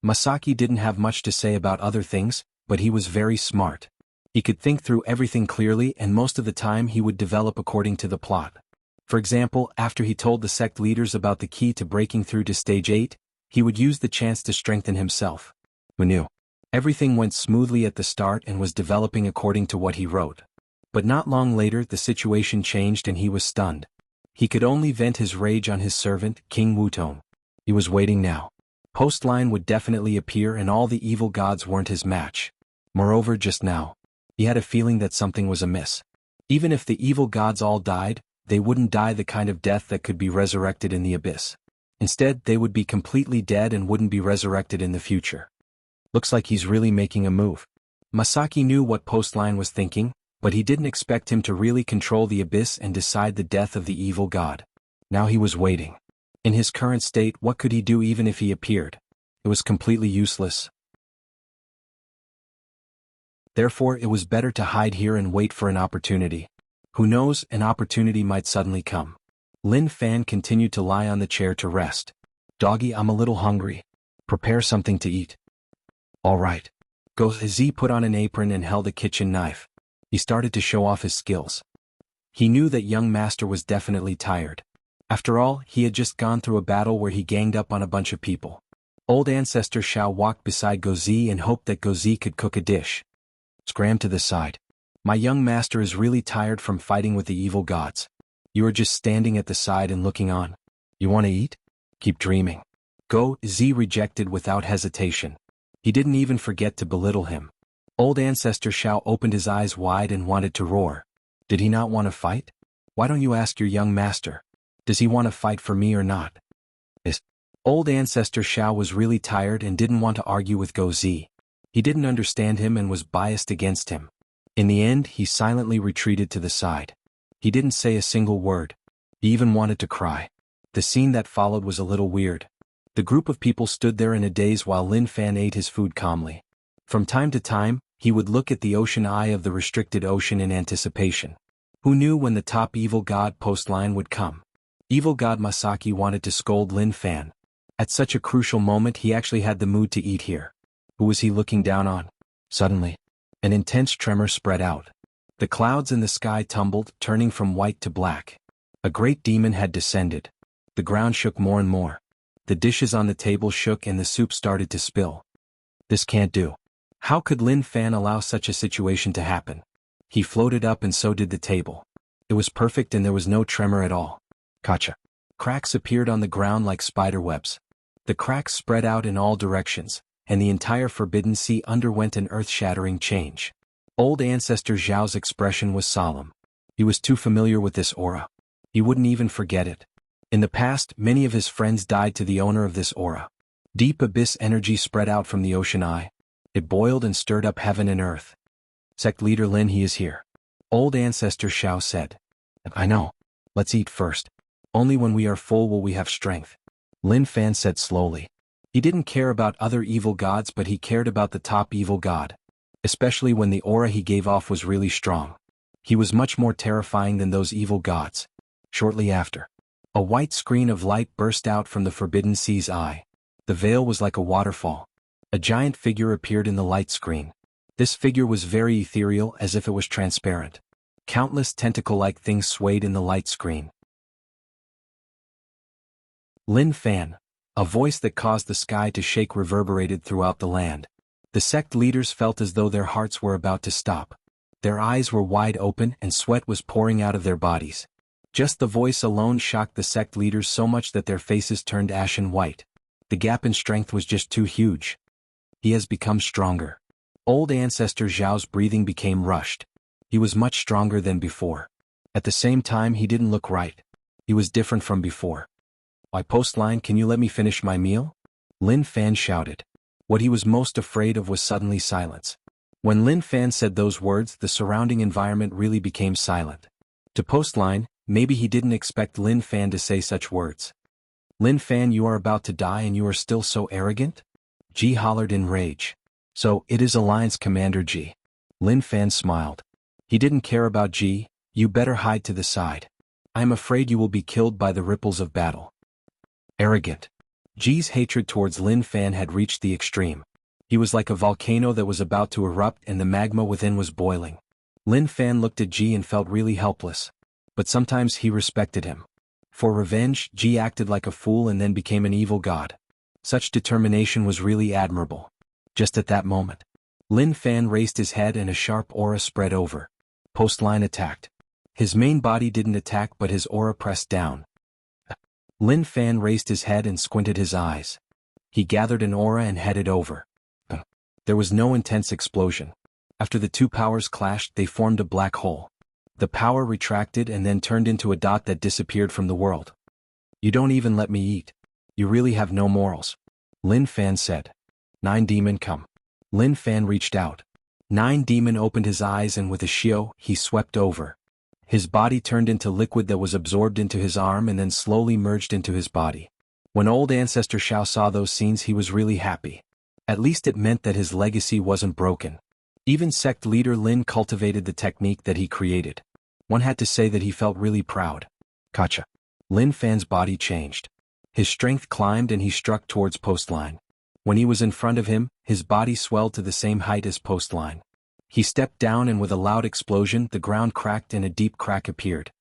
Masaki didn't have much to say about other things, but he was very smart. He could think through everything clearly, and most of the time he would develop according to the plot. For example, after he told the sect leaders about the key to breaking through to stage 8, he would use the chance to strengthen himself. Who knew? Everything went smoothly at the start and was developing according to what he wrote. But not long later the situation changed and he was stunned. He could only vent his rage on his servant, King Wutong. He was waiting now. Postline would definitely appear and all the evil gods weren't his match. Moreover, just now, he had a feeling that something was amiss. Even if the evil gods all died, they wouldn't die the kind of death that could be resurrected in the abyss. Instead, they would be completely dead and wouldn't be resurrected in the future. Looks like he's really making a move. Masaki knew what Postline was thinking, but he didn't expect him to really control the abyss and decide the death of the evil god. Now he was waiting. In his current state, what could he do even if he appeared? It was completely useless. Therefore, it was better to hide here and wait for an opportunity. Who knows, an opportunity might suddenly come. Lin Fan continued to lie on the chair to rest. Doggy, I'm a little hungry. Prepare something to eat. All right. Go. Z put on an apron and held a kitchen knife. He started to show off his skills. He knew that young master was definitely tired. After all, he had just gone through a battle where he ganged up on a bunch of people. Old ancestor Xiao walked beside Gozi and hoped that Gozi could cook a dish. Scram to the side. My young master is really tired from fighting with the evil gods. You are just standing at the side and looking on. You want to eat? Keep dreaming. Go. Z rejected without hesitation. He didn't even forget to belittle him. Old ancestor Xiao opened his eyes wide and wanted to roar. Did he not want to fight? Why don't you ask your young master? Does he want to fight for me or not? Old ancestor Xiao was really tired and didn't want to argue with Gozi. He didn't understand him and was biased against him. In the end, he silently retreated to the side. He didn't say a single word. He even wanted to cry. The scene that followed was a little weird. The group of people stood there in a daze while Lin Fan ate his food calmly. From time to time, he would look at the ocean eye of the restricted ocean in anticipation. Who knew when the top evil god Postline would come? Evil god Masaki wanted to scold Lin Fan. At such a crucial moment he actually had the mood to eat here. Who was he looking down on? Suddenly, an intense tremor spread out. The clouds in the sky tumbled, turning from white to black. A great demon had descended. The ground shook more and more. The dishes on the table shook and the soup started to spill. This can't do. How could Lin Fan allow such a situation to happen? He floated up and so did the table. It was perfect and there was no tremor at all. Gotcha. Cracks appeared on the ground like spider webs. The cracks spread out in all directions, and the entire Forbidden Sea underwent an earth-shattering change. Old ancestor Zhao's expression was solemn. He was too familiar with this aura. He wouldn't even forget it. In the past, many of his friends died to the owner of this aura. Deep abyss energy spread out from the ocean eye. It boiled and stirred up heaven and earth. Sect leader Lin, he is here. Old ancestor Xiao said. I know. Let's eat first. Only when we are full will we have strength. Lin Fan said slowly. He didn't care about other evil gods, but he cared about the top evil god. Especially when the aura he gave off was really strong. He was much more terrifying than those evil gods. Shortly after, a white screen of light burst out from the Forbidden Sea's eye. The veil was like a waterfall. A giant figure appeared in the light screen. This figure was very ethereal, as if it was transparent. Countless tentacle-like things swayed in the light screen. Lin Fan, a voice that caused the sky to shake, reverberated throughout the land. The sect leaders felt as though their hearts were about to stop. Their eyes were wide open and sweat was pouring out of their bodies. Just the voice alone shocked the sect leaders so much that their faces turned ashen white. The gap in strength was just too huge. He has become stronger. Old Ancestor Zhao's breathing became rushed. He was much stronger than before. At the same time, he didn't look right. He was different from before. "Why, Postline, can you let me finish my meal?" Lin Fan shouted. What he was most afraid of was suddenly silence. When Lin Fan said those words, the surrounding environment really became silent. To Postline, maybe he didn't expect Lin Fan to say such words. "Lin Fan, you are about to die and you are still so arrogant?" Ji hollered in rage. "So, it is Alliance Commander Ji." Lin Fan smiled. He didn't care about Ji. "You better hide to the side. I am afraid you will be killed by the ripples of battle." Arrogant. Ji's hatred towards Lin Fan had reached the extreme. He was like a volcano that was about to erupt and the magma within was boiling. Lin Fan looked at Ji and felt really helpless. But sometimes he respected him. For revenge, Ji acted like a fool and then became an evil god. Such determination was really admirable. Just at that moment, Lin Fan raised his head and a sharp aura spread over. Postline attacked. His main body didn't attack but his aura pressed down. Lin Fan raised his head and squinted his eyes. He gathered an aura and headed over. There was no intense explosion. After the two powers clashed, they formed a black hole. The power retracted and then turned into a dot that disappeared from the world. "You don't even let me eat. You really have no morals," Lin Fan said. "Nine Demon, come." Lin Fan reached out. Nine Demon opened his eyes and with a shio, he swept over. His body turned into liquid that was absorbed into his arm and then slowly merged into his body. When old Ancestor Zhao saw those scenes, he was really happy. At least it meant that his legacy wasn't broken. Even sect leader Lin cultivated the technique that he created. One had to say that he felt really proud. Gotcha. Lin Fan's body changed. His strength climbed and he struck towards Postline. When he was in front of him, his body swelled to the same height as Postline. He stepped down and with a loud explosion, the ground cracked and a deep crack appeared.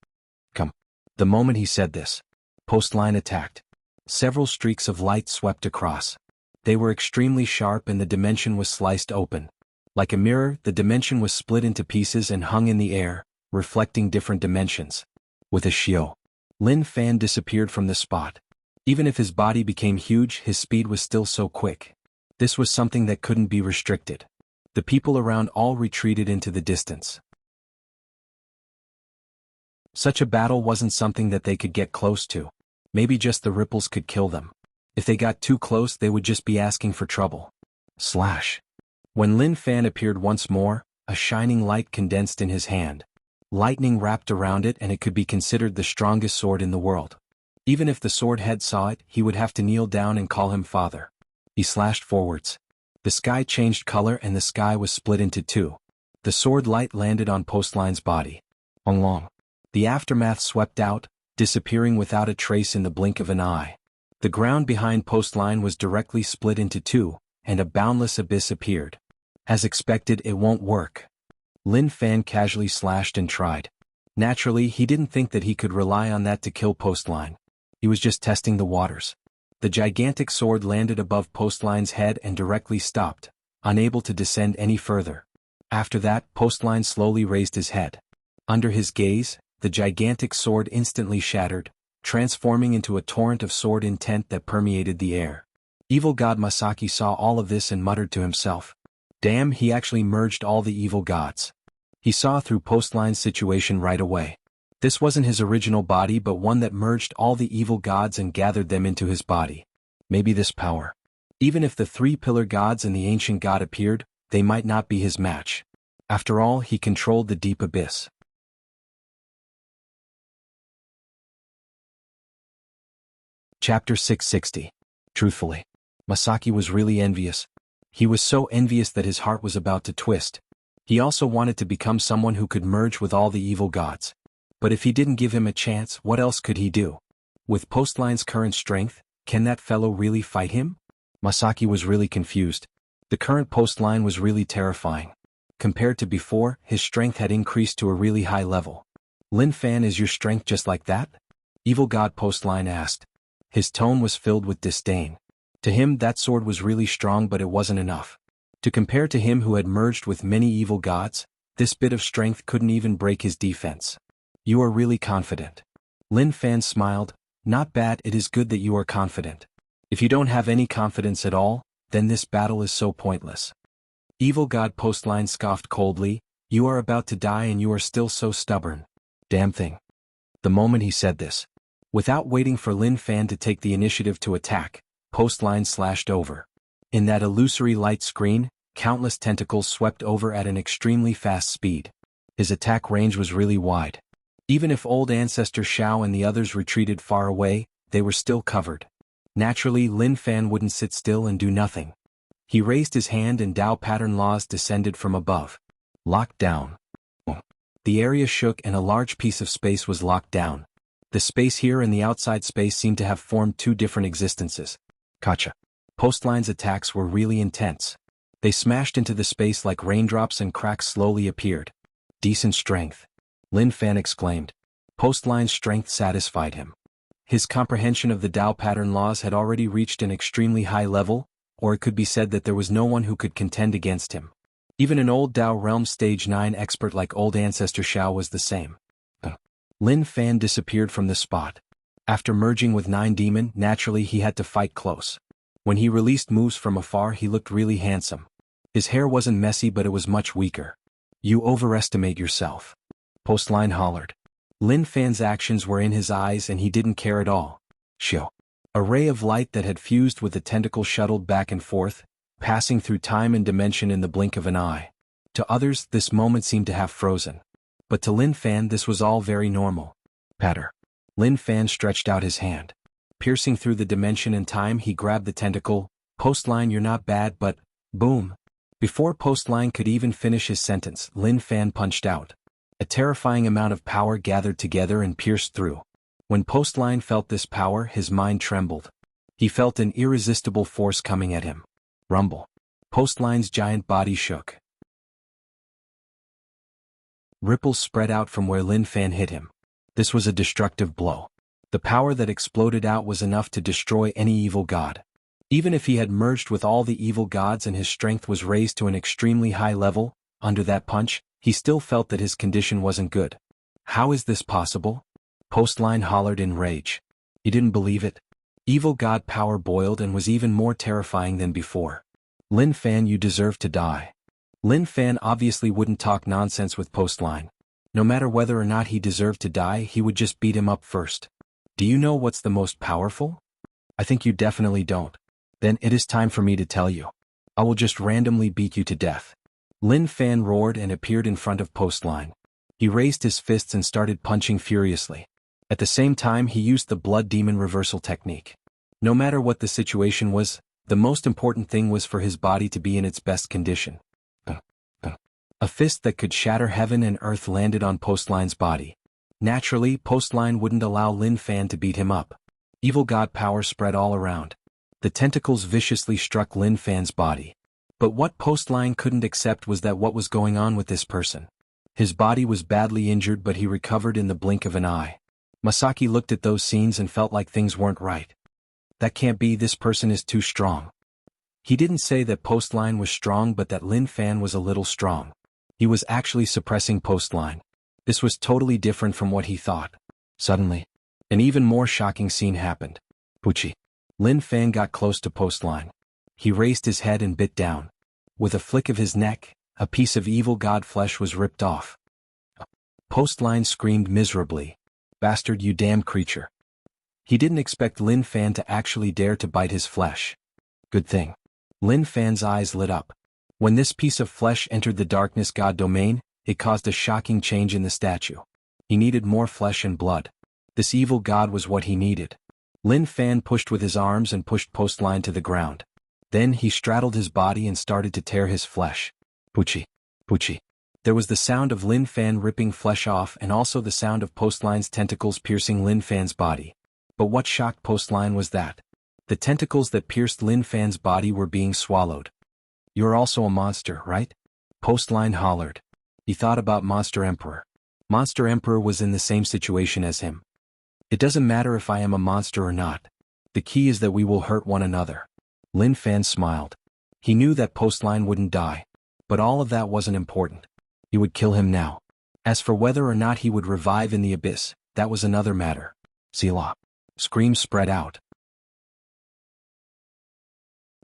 "Come." The moment he said this, Postline attacked. Several streaks of light swept across. They were extremely sharp and the dimension was sliced open. Like a mirror, the dimension was split into pieces and hung in the air, reflecting different dimensions. With a shio, Lin Fan disappeared from the spot. Even if his body became huge, his speed was still so quick. This was something that couldn't be restricted. The people around all retreated into the distance. Such a battle wasn't something that they could get close to. Maybe just the ripples could kill them. If they got too close, they would just be asking for trouble. Slash. When Lin Fan appeared once more, a shining light condensed in his hand. Lightning wrapped around it and it could be considered the strongest sword in the world. Even if the sword head saw it, he would have to kneel down and call him father. He slashed forwards. The sky changed color and the sky was split into two. The sword light landed on Postline's body. Long. The aftermath swept out, disappearing without a trace in the blink of an eye. The ground behind Postline was directly split into two, and a boundless abyss appeared. As expected, it won't work. Lin Fan casually slashed and tried. Naturally, he didn't think that he could rely on that to kill Postline. He was just testing the waters. The gigantic sword landed above Postline's head and directly stopped, unable to descend any further. After that, Postline slowly raised his head. Under his gaze, the gigantic sword instantly shattered, transforming into a torrent of sword intent that permeated the air. Evil God Masaki saw all of this and muttered to himself. Damn, he actually merged all the evil gods. He saw through Postline's situation right away. This wasn't his original body but one that merged all the evil gods and gathered them into his body. Maybe this power. Even if the three pillar gods and the ancient god appeared, they might not be his match. After all, he controlled the deep abyss. Chapter 660. Truthfully, Masaki was really envious. He was so envious that his heart was about to twist. He also wanted to become someone who could merge with all the evil gods. But if he didn't give him a chance, what else could he do? With Postline's current strength, can that fellow really fight him? Masaki was really confused. The current Postline was really terrifying. Compared to before, his strength had increased to a really high level. Lin Fan, is your strength just like that? Evil God Postline asked. His tone was filled with disdain. To him, that sword was really strong but it wasn't enough. To compare to him who had merged with many evil gods, this bit of strength couldn't even break his defense. You are really confident. Lin Fan smiled. Not bad, it is good that you are confident. If you don't have any confidence at all, then this battle is so pointless. Evil God Postline scoffed coldly, you are about to die and you are still so stubborn. Damn thing. The moment he said this, without waiting for Lin Fan to take the initiative to attack, Postline slashed over. In that illusory light screen, countless tentacles swept over at an extremely fast speed. His attack range was really wide. Even if Old Ancestor Shao and the others retreated far away, they were still covered. Naturally, Lin Fan wouldn't sit still and do nothing. He raised his hand and Tao pattern laws descended from above. Locked down. The area shook and a large piece of space was locked down. The space here and the outside space seemed to have formed two different existences. Gotcha. Postline's attacks were really intense. They smashed into the space like raindrops and cracks slowly appeared. Decent strength. Lin Fan exclaimed. Postline's strength satisfied him. His comprehension of the Tao pattern laws had already reached an extremely high level, or it could be said that there was no one who could contend against him. Even an old Tao Realm Stage 9 expert like Old Ancestor Shao was the same. Lin Fan disappeared from the spot. After merging with Nine Demon, naturally he had to fight close. When he released moves from afar he looked really handsome. His hair wasn't messy but it was much weaker. You overestimate yourself. Postline hollered. Lin Fan's actions were in his eyes and he didn't care at all. Shio. A ray of light that had fused with the tentacle shuttled back and forth, passing through time and dimension in the blink of an eye. To others, this moment seemed to have frozen. But to Lin Fan this was all very normal. Patter. Lin Fan stretched out his hand. Piercing through the dimension and time he grabbed the tentacle. Postline, you're not bad but, boom. Before Postline could even finish his sentence, Lin Fan punched out. A terrifying amount of power gathered together and pierced through. When Postline felt this power, his mind trembled. He felt an irresistible force coming at him. Rumble. Postline's giant body shook. Ripples spread out from where Lin Fan hit him. This was a destructive blow. The power that exploded out was enough to destroy any evil god. Even if he had merged with all the evil gods and his strength was raised to an extremely high level, under that punch, he still felt that his condition wasn't good. How is this possible? Postline hollered in rage. He didn't believe it. Evil god power boiled and was even more terrifying than before. Lin Fan, you deserve to die. Lin Fan obviously wouldn't talk nonsense with Postline. No matter whether or not he deserved to die, he would just beat him up first. Do you know what's the most powerful? I think you definitely don't. Then it is time for me to tell you. I will just randomly beat you to death. Lin Fan roared and appeared in front of Postline. He raised his fists and started punching furiously. At the same time he used the Blood Demon reversal technique. No matter what the situation was, the most important thing was for his body to be in its best condition. A fist that could shatter heaven and earth landed on Postline's body. Naturally, Postline wouldn't allow Lin Fan to beat him up. Evil god power spread all around. The tentacles viciously struck Lin Fan's body. But what Postline couldn't accept was that what was going on with this person. His body was badly injured but he recovered in the blink of an eye. Masaki looked at those scenes and felt like things weren't right. That can't be, this person is too strong. He didn't say that Postline was strong but that Lin Fan was a little strong. He was actually suppressing Postline. This was totally different from what he thought. Suddenly, an even more shocking scene happened. Pucci. Lin Fan got close to Postline. He raised his head and bit down. With a flick of his neck, a piece of evil god flesh was ripped off. Postline screamed miserably. Bastard, you damned creature. He didn't expect Lin Fan to actually dare to bite his flesh. Good thing. Lin Fan's eyes lit up. When this piece of flesh entered the darkness god domain, it caused a shocking change in the statue. He needed more flesh and blood. This evil god was what he needed. Lin Fan pushed with his arms and pushed Postline to the ground. Then he straddled his body and started to tear his flesh. Pucci. Pucci. There was the sound of Lin Fan ripping flesh off and also the sound of Postline's tentacles piercing Lin Fan's body. But what shocked Postline was that the tentacles that pierced Lin Fan's body were being swallowed. You're also a monster, right? Postline hollered. He thought about Monster Emperor. Monster Emperor was in the same situation as him. It doesn't matter if I am a monster or not. The key is that we will hurt one another. Lin Fan smiled. He knew that Postline wouldn't die. But all of that wasn't important. He would kill him now. As for whether or not he would revive in the abyss, that was another matter. Selah. Screams spread out.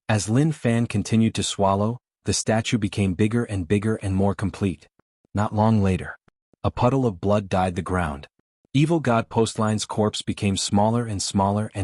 As Lin Fan continued to swallow, the statue became bigger and more complete. Not long later, a puddle of blood dyed the ground. Evil God Postline's corpse became smaller and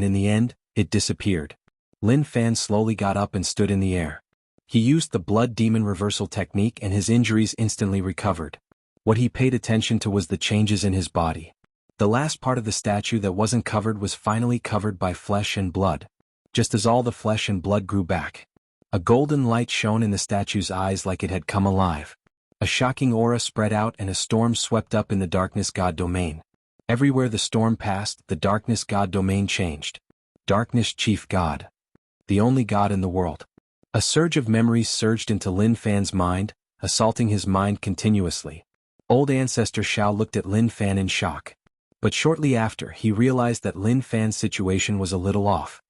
in the end, it disappeared. Lin Fan slowly got up and stood in the air. He used the blood demon reversal technique and his injuries instantly recovered. What he paid attention to was the changes in his body. The last part of the statue that wasn't covered was finally covered by flesh and blood. Just as all the flesh and blood grew back, a golden light shone in the statue's eyes like it had come alive. A shocking aura spread out and a storm swept up in the Darkness God domain. Everywhere the storm passed, the Darkness God domain changed. Darkness Chief God. The only God in the world. A surge of memories surged into Lin Fan's mind, assaulting his mind continuously. Old Ancestor Shao looked at Lin Fan in shock. But shortly after, he realized that Lin Fan's situation was a little off.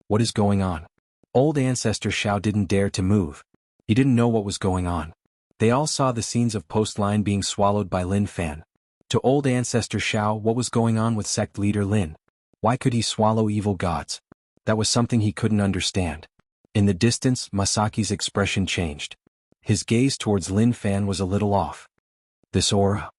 What is going on? Old Ancestor Shao didn't dare to move. He didn't know what was going on. They all saw the scenes of Postline being swallowed by Lin Fan. To Old Ancestor Shao, what was going on with sect leader Lin? Why could he swallow evil gods? That was something he couldn't understand. In the distance, Masaki's expression changed. His gaze towards Lin Fan was a little off. This aura.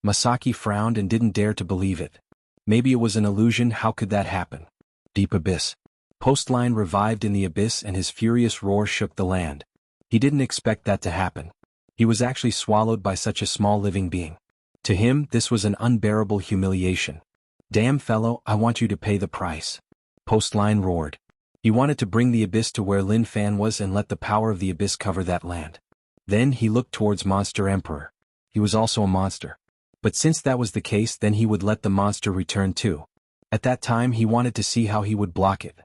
Masaki frowned and didn't dare to believe it. Maybe it was an illusion. How could that happen? Deep abyss. Postline revived in the abyss and his furious roar shook the land. He didn't expect that to happen. He was actually swallowed by such a small living being. To him, this was an unbearable humiliation. Damn fellow, I want you to pay the price. Postline roared. He wanted to bring the abyss to where Lin Fan was and let the power of the abyss cover that land. Then he looked towards Monster Emperor. He was also a monster. But since that was the case, then he would let the monster return too. At that time he wanted to see how he would block it.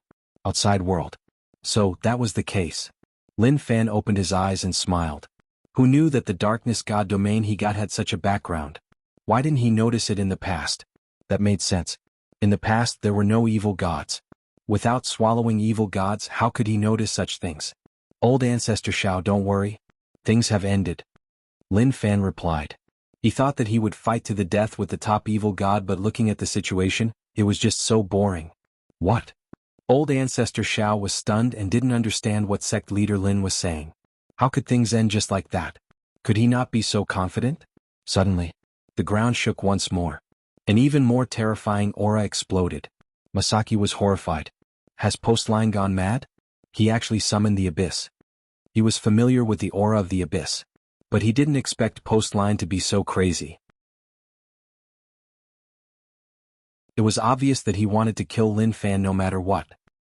Outside world. So, that was the case. Lin Fan opened his eyes and smiled. Who knew that the Darkness God domain he got had such a background? Why didn't he notice it in the past? That made sense. In the past there were no evil gods. Without swallowing evil gods, how could he notice such things? Old Ancestor Shao, don't worry. Things have ended. Lin Fan replied. He thought that he would fight to the death with the top evil god, but looking at the situation, it was just so boring. What? Old Ancestor Shao was stunned and didn't understand what sect leader Lin was saying. How could things end just like that? Could he not be so confident? Suddenly, the ground shook once more. An even more terrifying aura exploded. Masaki was horrified. Has Postline gone mad? He actually summoned the abyss. He was familiar with the aura of the abyss. But he didn't expect Postline to be so crazy. It was obvious that he wanted to kill Lin Fan no matter what.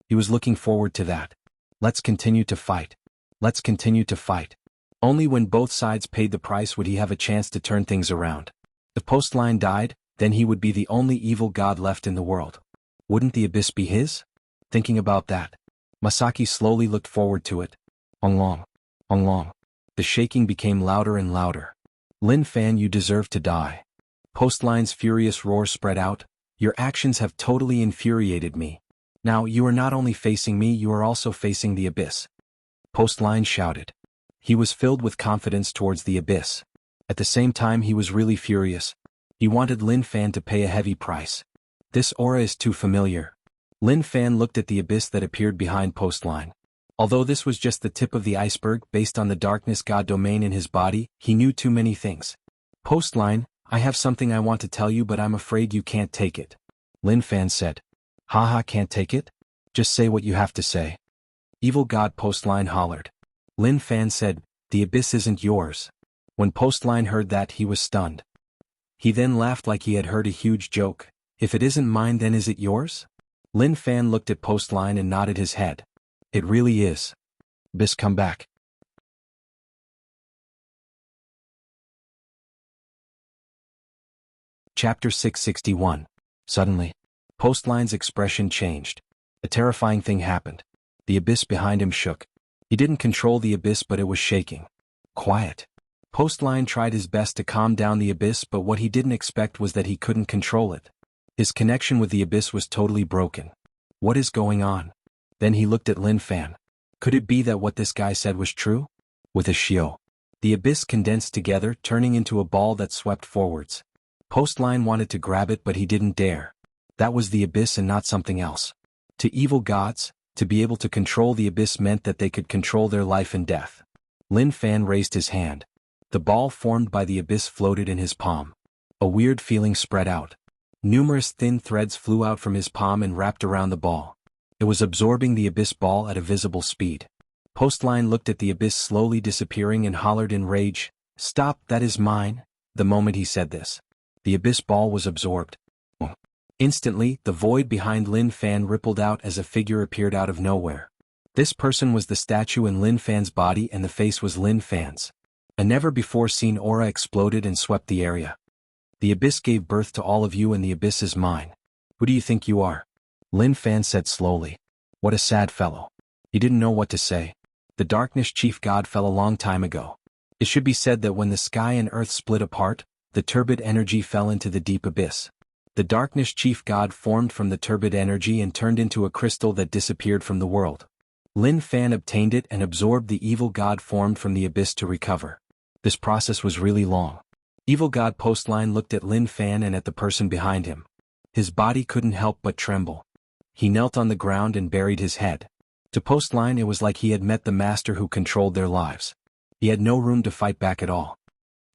He was looking forward to that. Let's continue to fight. Let's continue to fight. Only when both sides paid the price would he have a chance to turn things around. If Postline died, then he would be the only evil god left in the world. Wouldn't the abyss be his? Thinking about that, Masaki slowly looked forward to it. Onglong. Onglong. The shaking became louder and louder. Lin Fan, you deserve to die. Postline's furious roar spread out. Your actions have totally infuriated me. Now you are not only facing me, you are also facing the abyss. Postline shouted. He was filled with confidence towards the abyss. At the same time he was really furious. He wanted Lin Fan to pay a heavy price. This aura is too familiar. Lin Fan looked at the abyss that appeared behind Postline. Although this was just the tip of the iceberg based on the Darkness God domain in his body, he knew too many things. Postline, I have something I want to tell you, but I'm afraid you can't take it. Lin Fan said. Haha, can't take it? Just say what you have to say. Evil God Postline hollered. Lin Fan said, the abyss isn't yours. When Postline heard that, he was stunned. He then laughed like he had heard a huge joke. If it isn't mine, then is it yours? Lin Fan looked at Postline and nodded his head. It really is. Abyss, come back. Chapter 661. Suddenly, Postline's expression changed. A terrifying thing happened. The abyss behind him shook. He didn't control the abyss, but it was shaking. Quiet. Postline tried his best to calm down the abyss, but what he didn't expect was that he couldn't control it. His connection with the abyss was totally broken. What is going on? Then he looked at Lin Fan. Could it be that what this guy said was true? With a shio, the abyss condensed together, turning into a ball that swept forwards. Postline wanted to grab it, but he didn't dare. That was the abyss and not something else. To evil gods, to be able to control the abyss meant that they could control their life and death. Lin Fan raised his hand. The ball formed by the abyss floated in his palm. A weird feeling spread out. Numerous thin threads flew out from his palm and wrapped around the ball. It was absorbing the abyss ball at a visible speed. Postline looked at the abyss slowly disappearing and hollered in rage, "Stop, that is mine." The moment he said this, the abyss ball was absorbed. Instantly, the void behind Lin Fan rippled out as a figure appeared out of nowhere. This person was the statue in Lin Fan's body and the face was Lin Fan's. A never-before-seen aura exploded and swept the area. "The abyss gave birth to all of you and the abyss is mine. Who do you think you are?" Lin Fan said slowly. What a sad fellow. He didn't know what to say. The darkness chief god fell a long time ago. It should be said that when the sky and earth split apart, the turbid energy fell into the deep abyss. The darkness chief god formed from the turbid energy and turned into a crystal that disappeared from the world. Lin Fan obtained it and absorbed the evil god formed from the abyss to recover. This process was really long. Evil god Postline looked at Lin Fan and at the person behind him. His body couldn't help but tremble. He knelt on the ground and buried his head. To Postline it was like he had met the master who controlled their lives. He had no room to fight back at all.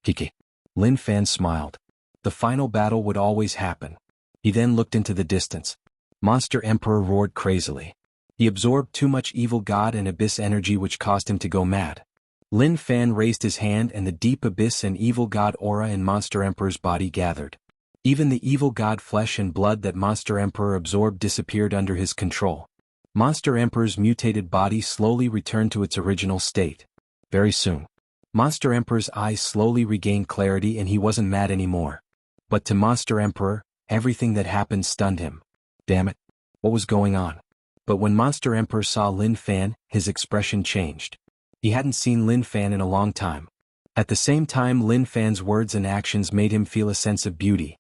Kiki. Lin Fan smiled. The final battle would always happen. He then looked into the distance. Monster Emperor roared crazily. He absorbed too much evil god and abyss energy which caused him to go mad. Lin Fan raised his hand and the deep abyss and evil god aura in Monster Emperor's body gathered. Even the evil god flesh and blood that Monster Emperor absorbed disappeared under his control. Monster Emperor's mutated body slowly returned to its original state. Very soon, Monster Emperor's eyes slowly regained clarity and he wasn't mad anymore. But to Monster Emperor, everything that happened stunned him. Damn it, what was going on? But when Monster Emperor saw Lin Fan, his expression changed. He hadn't seen Lin Fan in a long time. At the same time, Lin Fan's words and actions made him feel a sense of beauty.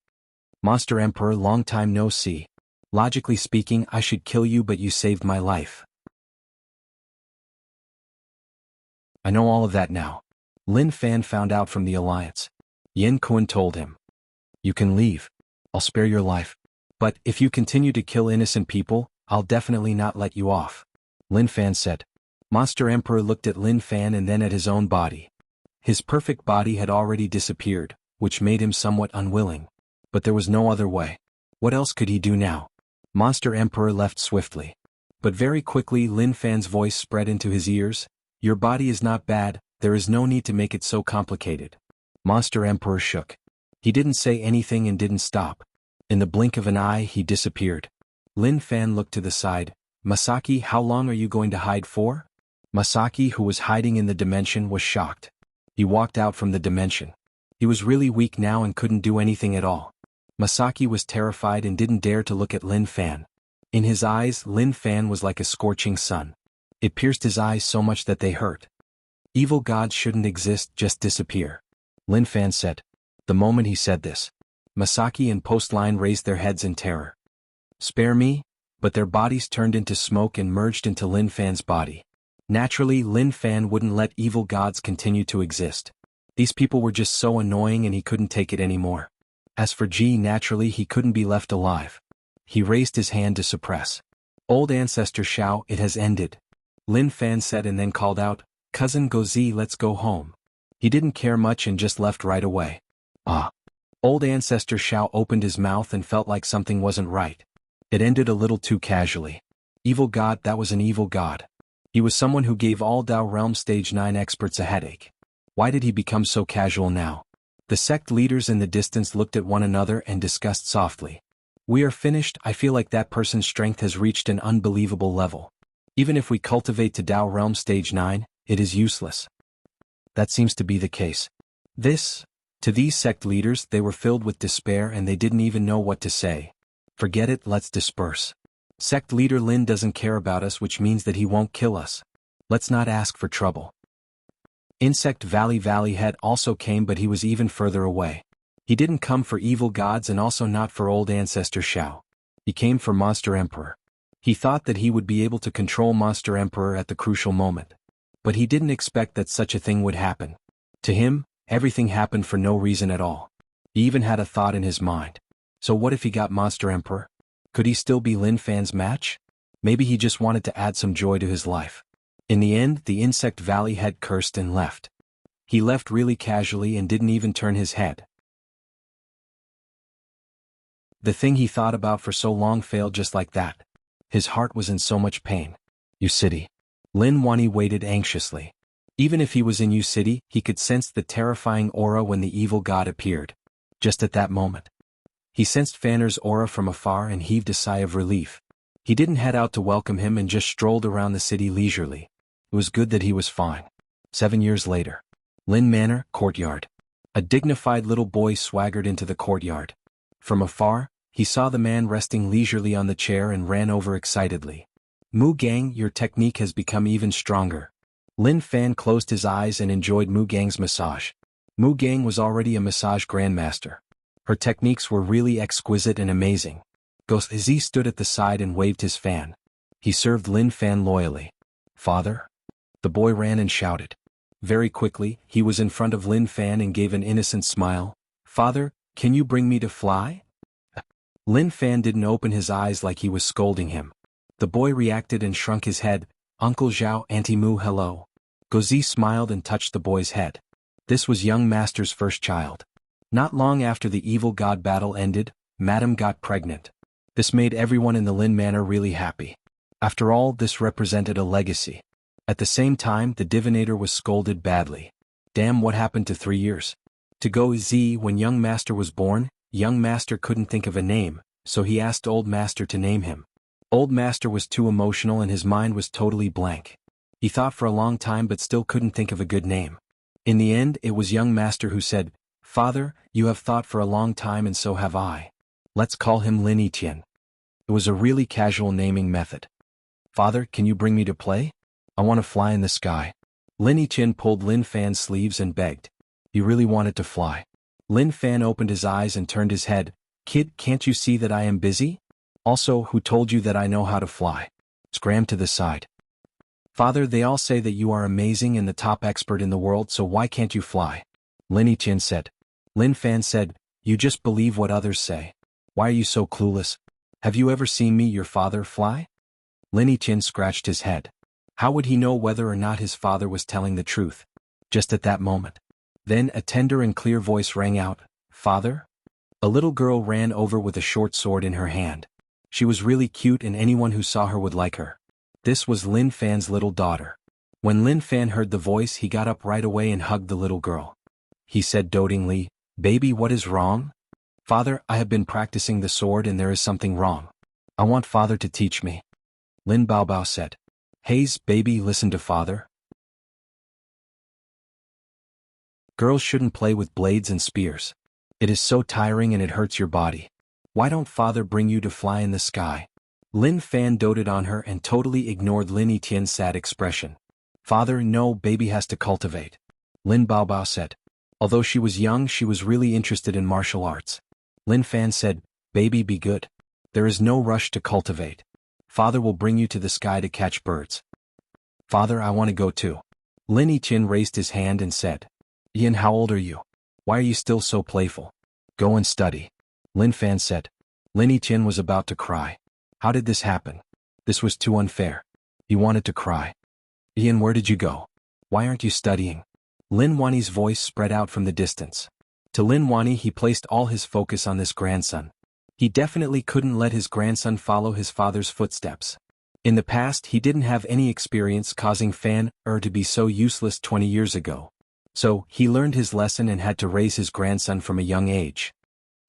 Monster Emperor, long time no see. Logically speaking, I should kill you, but you saved my life. I know all of that now. Lin Fan found out from the Alliance. Yin Kun told him. You can leave. I'll spare your life. But if you continue to kill innocent people, I'll definitely not let you off. Lin Fan said. Monster Emperor looked at Lin Fan and then at his own body. His perfect body had already disappeared, which made him somewhat unwilling. But there was no other way. What else could he do now? Monster Emperor left swiftly. But very quickly Lin Fan's voice spread into his ears. Your body is not bad, there is no need to make it so complicated. Monster Emperor shook. He didn't say anything and didn't stop. In the blink of an eye he disappeared. Lin Fan looked to the side. Masaki, how long are you going to hide for? Masaki, who was hiding in the dimension, was shocked. He walked out from the dimension. He was really weak now and couldn't do anything at all. Masaki was terrified and didn't dare to look at Lin Fan. In his eyes, Lin Fan was like a scorching sun. It pierced his eyes so much that they hurt. Evil gods shouldn't exist, just disappear. Lin Fan said. The moment he said this, Masaki and Postline raised their heads in terror. Spare me? But their bodies turned into smoke and merged into Lin Fan's body. Naturally, Lin Fan wouldn't let evil gods continue to exist. These people were just so annoying and he couldn't take it anymore. As for Ji, naturally he couldn't be left alive. He raised his hand to suppress. Old ancestor Xiao, it has ended. Lin Fan said and then called out, Cousin Gozi, let's go home. He didn't care much and just left right away. Ah. Old ancestor Xiao opened his mouth and felt like something wasn't right. It ended a little too casually. Evil god, that was an evil god. He was someone who gave all Dao Realm Stage 9 experts a headache. Why did he become so casual now? The sect leaders in the distance looked at one another and discussed softly. We are finished. I feel like that person's strength has reached an unbelievable level. Even if we cultivate to Dao Realm Stage 9, it is useless. That seems to be the case. To these sect leaders, they were filled with despair and they didn't even know what to say. Forget it, let's disperse. Sect leader Lin doesn't care about us, which means that he won't kill us. Let's not ask for trouble. Insect Valley Head also came, but he was even further away. He didn't come for evil gods and also not for old ancestor Xiao. He came for Monster Emperor. He thought that he would be able to control Monster Emperor at the crucial moment. But he didn't expect that such a thing would happen. To him, everything happened for no reason at all. He even had a thought in his mind. So what if he got Monster Emperor? Could he still be Lin Fan's match? Maybe he just wanted to add some joy to his life. In the end, the Insect Valley head cursed and left. He left really casually and didn't even turn his head. The thing he thought about for so long failed just like that. His heart was in so much pain. U City. Lin Wani waited anxiously. Even if he was in U City, he could sense the terrifying aura when the evil god appeared. Just at that moment. He sensed Fanner's aura from afar and heaved a sigh of relief. He didn't head out to welcome him and just strolled around the city leisurely. It was good that he was fine. 7 years later. Lin Manor, courtyard. A dignified little boy swaggered into the courtyard. From afar, he saw the man resting leisurely on the chair and ran over excitedly. Mu Gang, your technique has become even stronger. Lin Fan closed his eyes and enjoyed Mu Gang's massage. Mu Gang was already a massage grandmaster. Her techniques were really exquisite and amazing. Ghost Z stood at the side and waved his fan. He served Lin Fan loyally. Father? The boy ran and shouted. Very quickly, he was in front of Lin Fan and gave an innocent smile. Father, can you bring me to fly? Lin Fan didn't open his eyes like he was scolding him. The boy reacted and shrunk his head. Uncle Zhao, Auntie Mu, hello. Gozi smiled and touched the boy's head. This was young master's first child. Not long after the evil god battle ended, Madame got pregnant. This made everyone in the Lin Manor really happy. After all, this represented a legacy. At the same time, the divinator was scolded badly. Damn, what happened to 3 years? To go Z, when young master was born, young master couldn't think of a name, so he asked old master to name him. Old master was too emotional and his mind was totally blank. He thought for a long time but still couldn't think of a good name. In the end, it was young master who said, Father, you have thought for a long time and so have I. Let's call him Lin Yiqian. It was a really casual naming method. Father, can you bring me to play? I want to fly in the sky. Lin Yiqian pulled Lin Fan's sleeves and begged. He really wanted to fly. Lin Fan opened his eyes and turned his head. Kid, can't you see that I am busy? Also, who told you that I know how to fly? Scram to the side. Father, they all say that you are amazing and the top expert in the world, so why can't you fly? Lin Yiqian said. Lin Fan said, you just believe what others say. Why are you so clueless? Have you ever seen me, your father, fly? Lin Yiqian scratched his head. How would he know whether or not his father was telling the truth? Just at that moment. Then a tender and clear voice rang out, Father? A little girl ran over with a short sword in her hand. She was really cute and anyone who saw her would like her. This was Lin Fan's little daughter. When Lin Fan heard the voice, he got up right away and hugged the little girl. He said dotingly, Baby, what is wrong? Father, I have been practicing the sword and there is something wrong. I want Father to teach me. Lin Baobao said. Haze, baby, listen to Father. Girls shouldn't play with blades and spears. It is so tiring and it hurts your body. Why don't Father bring you to fly in the sky? Lin Fan doted on her and totally ignored Lin Yiqian's sad expression. Father, no, baby has to cultivate. Lin Baobao said. Although she was young, she was really interested in martial arts. Lin Fan said, Baby, be good. There is no rush to cultivate. Father will bring you to the sky to catch birds. Father, I want to go too. Lin Yiqian raised his hand and said. Ian, how old are you? Why are you still so playful? Go and study. Lin Fan said. Lin Yiqian was about to cry. How did this happen? This was too unfair. He wanted to cry. Ian, where did you go? Why aren't you studying? Lin Wani's voice spread out from the distance. To Lin Wani, he placed all his focus on this grandson. He definitely couldn't let his grandson follow his father's footsteps. In the past, he didn't have any experience causing Fan-er to be so useless 20 years ago. So, he learned his lesson and had to raise his grandson from a young age.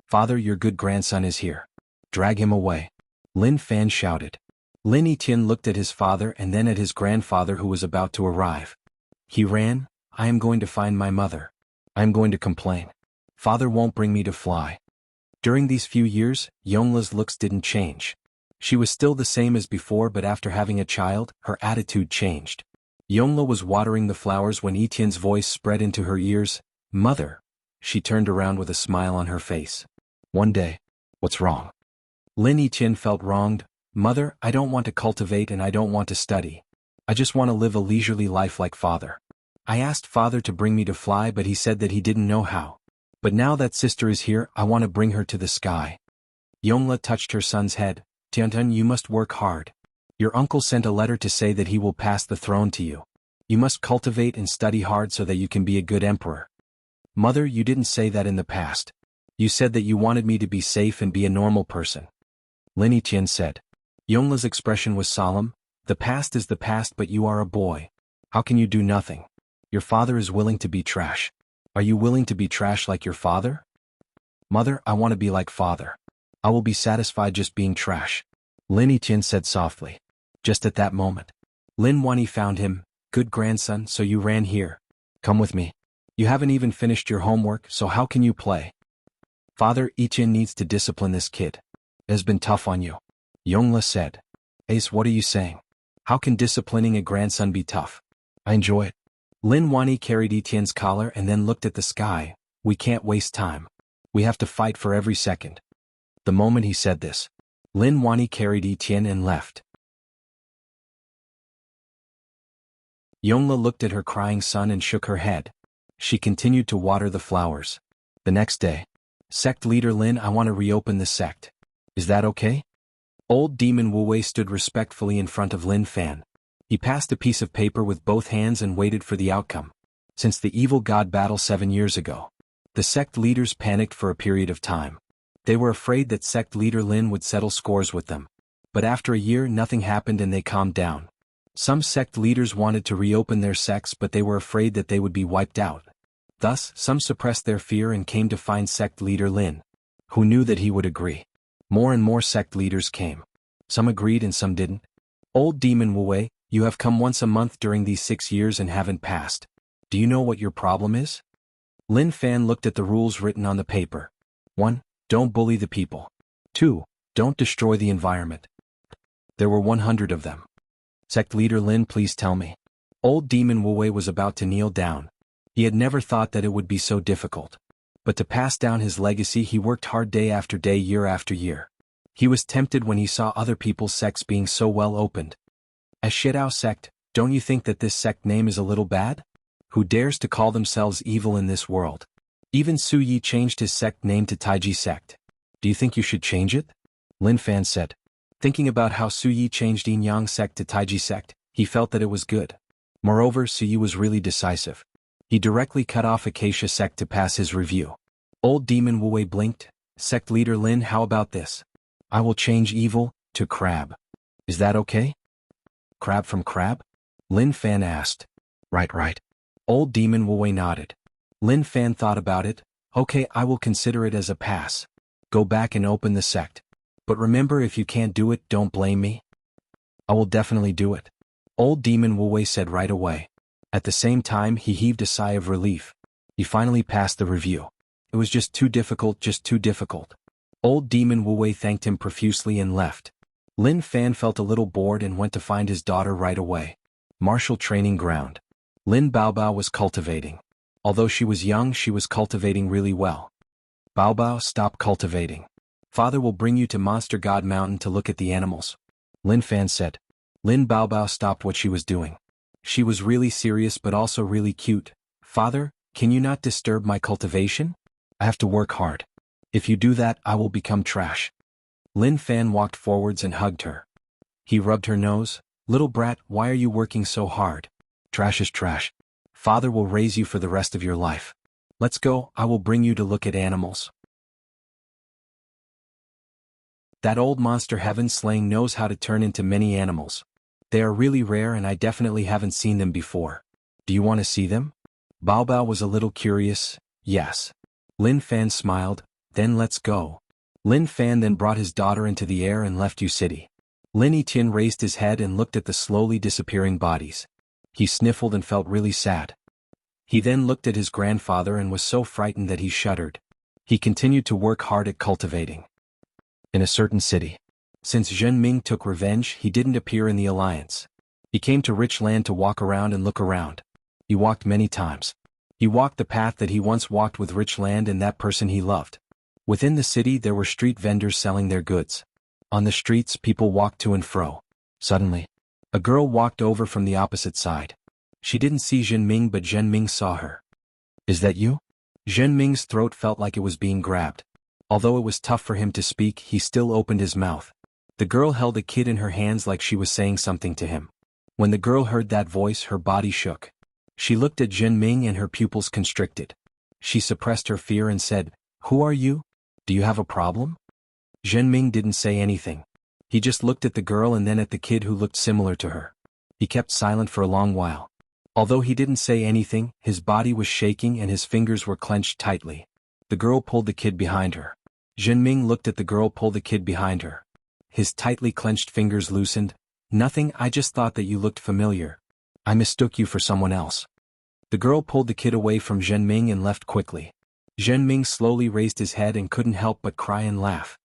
Father, your good grandson is here. Drag him away. Lin Fan shouted. Lin Yiqian looked at his father and then at his grandfather who was about to arrive. He ran. I am going to find my mother. I am going to complain. Father won't bring me to fly. During these few years, Yongla's looks didn't change. She was still the same as before, but after having a child, her attitude changed. Yongla was watering the flowers when Etienne's voice spread into her ears. Mother. She turned around with a smile on her face. One day. What's wrong? Lin Etienne felt wronged. Mother, I don't want to cultivate and I don't want to study. I just want to live a leisurely life like Father. I asked Father to bring me to fly, but he said that he didn't know how. But now that sister is here, I want to bring her to the sky. Yongla touched her son's head. Tiantan, you must work hard. Your uncle sent a letter to say that he will pass the throne to you. You must cultivate and study hard so that you can be a good emperor. Mother, you didn't say that in the past. You said that you wanted me to be safe and be a normal person. Lin Yiqian said. Yongla's expression was solemn. The past is the past, but you are a boy. How can you do nothing? Your father is willing to be trash. Are you willing to be trash like your father? Mother, I want to be like father. I will be satisfied just being trash. Lin Yiqian said softly. Just at that moment, Lin Wanyi found him. Good grandson, so you ran here. Come with me. You haven't even finished your homework, so how can you play? Father, Yiqian needs to discipline this kid. It has been tough on you. Yongla said. Ace, what are you saying? How can disciplining a grandson be tough? I enjoy it. Lin Wanyi carried Etienne's collar and then looked at the sky. We can't waste time. We have to fight for every second. The moment he said this, Lin Wanyi carried Etienne and left. Yongla looked at her crying son and shook her head. She continued to water the flowers. The next day, Sect leader Lin, I want to reopen the sect. Is that okay? Old demon Wu Wei stood respectfully in front of Lin Fan. He passed a piece of paper with both hands and waited for the outcome. Since the evil god battle 7 years ago, the sect leaders panicked for a period of time. They were afraid that sect leader Lin would settle scores with them. But after a year, nothing happened and they calmed down. Some sect leaders wanted to reopen their sects, but they were afraid that they would be wiped out. Thus, some suppressed their fear and came to find sect leader Lin, who knew that he would agree. More and more sect leaders came. Some agreed and some didn't. Old demon Wu Wei, you have come once a month during these 6 years and haven't passed. Do you know what your problem is? Lin Fan looked at the rules written on the paper. 1. Don't bully the people. 2. Don't destroy the environment. There were 100 of them. Sect leader Lin, please tell me. Old demon Wu Wei was about to kneel down. He had never thought that it would be so difficult. But to pass down his legacy, he worked hard day after day, year after year. He was tempted when he saw other people's sects being so well opened. As Shidao sect, don't you think that this sect name is a little bad? Who dares to call themselves evil in this world? Even Su Yi changed his sect name to Taiji sect. Do you think you should change it? Lin Fan said. Thinking about how Su Yi changed Yin Yang sect to Taiji sect, he felt that it was good. Moreover, Su Yi was really decisive. He directly cut off Acacia sect to pass his review. Old demon Wu Wei blinked. Sect leader Lin, how about this? I will change evil to crab. Is that okay? Crab from crab? Lin Fan asked. Right. Old demon Wu Wei nodded. Lin Fan thought about it. Okay, I will consider it as a pass. Go back and open the sect. But remember, if you can't do it, don't blame me. I will definitely do it. Old demon Wu Wei said right away. At the same time, he heaved a sigh of relief. He finally passed the review. It was just too difficult. Old demon Wu Wei thanked him profusely and left. Lin Fan felt a little bored and went to find his daughter right away. Martial training ground. Lin Baobao was cultivating. Although she was young, she was cultivating really well. Baobao, stop cultivating. Father will bring you to Monster God Mountain to look at the animals. Lin Fan said. Lin Baobao stopped what she was doing. She was really serious but also really cute. Father, can you not disturb my cultivation? I have to work hard. If you do that, I will become trash. Lin Fan walked forwards and hugged her. He rubbed her nose. Little brat, why are you working so hard? Trash is trash. Father will raise you for the rest of your life. Let's go, I will bring you to look at animals. That old monster heaven slaying knows how to turn into many animals. They are really rare and I definitely haven't seen them before. Do you want to see them? Baobao was a little curious. Yes. Lin Fan smiled. Then let's go. Lin Fan then brought his daughter into the air and left Yu City. Lin Yiqian raised his head and looked at the slowly disappearing bodies. He sniffled and felt really sad. He then looked at his grandfather and was so frightened that he shuddered. He continued to work hard at cultivating. In a certain city. Since Zhen Ming took revenge, he didn't appear in the alliance. He came to Rich Land to walk around and look around. He walked many times. He walked the path that he once walked with Rich Land and that person he loved. Within the city there were street vendors selling their goods. On the streets people walked to and fro. Suddenly, a girl walked over from the opposite side. She didn't see Zhen Ming, but Zhen Ming saw her. Is that you? Zhen Ming's throat felt like it was being grabbed. Although it was tough for him to speak, he still opened his mouth. The girl held a kid in her hands like she was saying something to him. When the girl heard that voice, her body shook. She looked at Zhenming and her pupils constricted. She suppressed her fear and said, "Who are you? Do you have a problem?" Zhenming didn't say anything. He just looked at the girl and then at the kid who looked similar to her. He kept silent for a long while. Although he didn't say anything, his body was shaking and his fingers were clenched tightly. The girl pulled the kid behind her. Zhenming looked at the girl pull the kid behind her. His tightly clenched fingers loosened. "Nothing, I just thought that you looked familiar. I mistook you for someone else." The girl pulled the kid away from Zhenming and left quickly. Zhenming slowly raised his head and couldn't help but cry and laugh.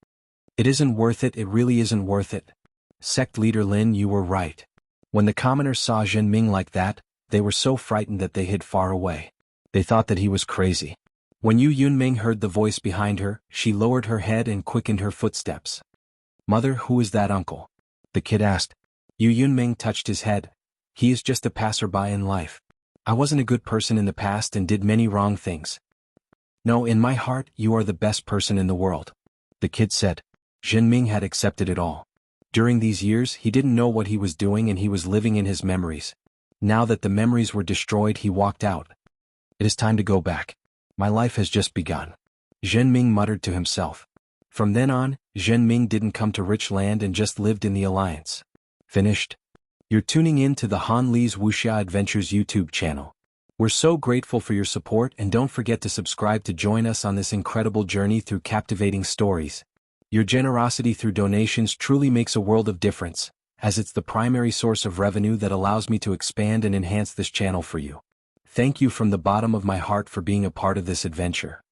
"It isn't worth it, it really isn't worth it. Sect leader Lin, you were right." When the commoners saw Zhenming like that, they were so frightened that they hid far away. They thought that he was crazy. When Yu Yunming heard the voice behind her, she lowered her head and quickened her footsteps. "Mother, who is that uncle?" the kid asked. Yu Yunming touched his head. "He is just a passerby in life. I wasn't a good person in the past and did many wrong things. No, in my heart, you are the best person in the world," the kid said. Zhenming had accepted it all. During these years, he didn't know what he was doing and he was living in his memories. Now that the memories were destroyed, he walked out. "It is time to go back. My life has just begun," Zhenming muttered to himself. From then on, Zhenming didn't come to rich land and just lived in the alliance. Finished? You're tuning in to the Han Li's Wuxia Adventures YouTube channel. We're so grateful for your support and don't forget to subscribe to join us on this incredible journey through captivating stories. Your generosity through donations truly makes a world of difference, as it's the primary source of revenue that allows me to expand and enhance this channel for you. Thank you from the bottom of my heart for being a part of this adventure.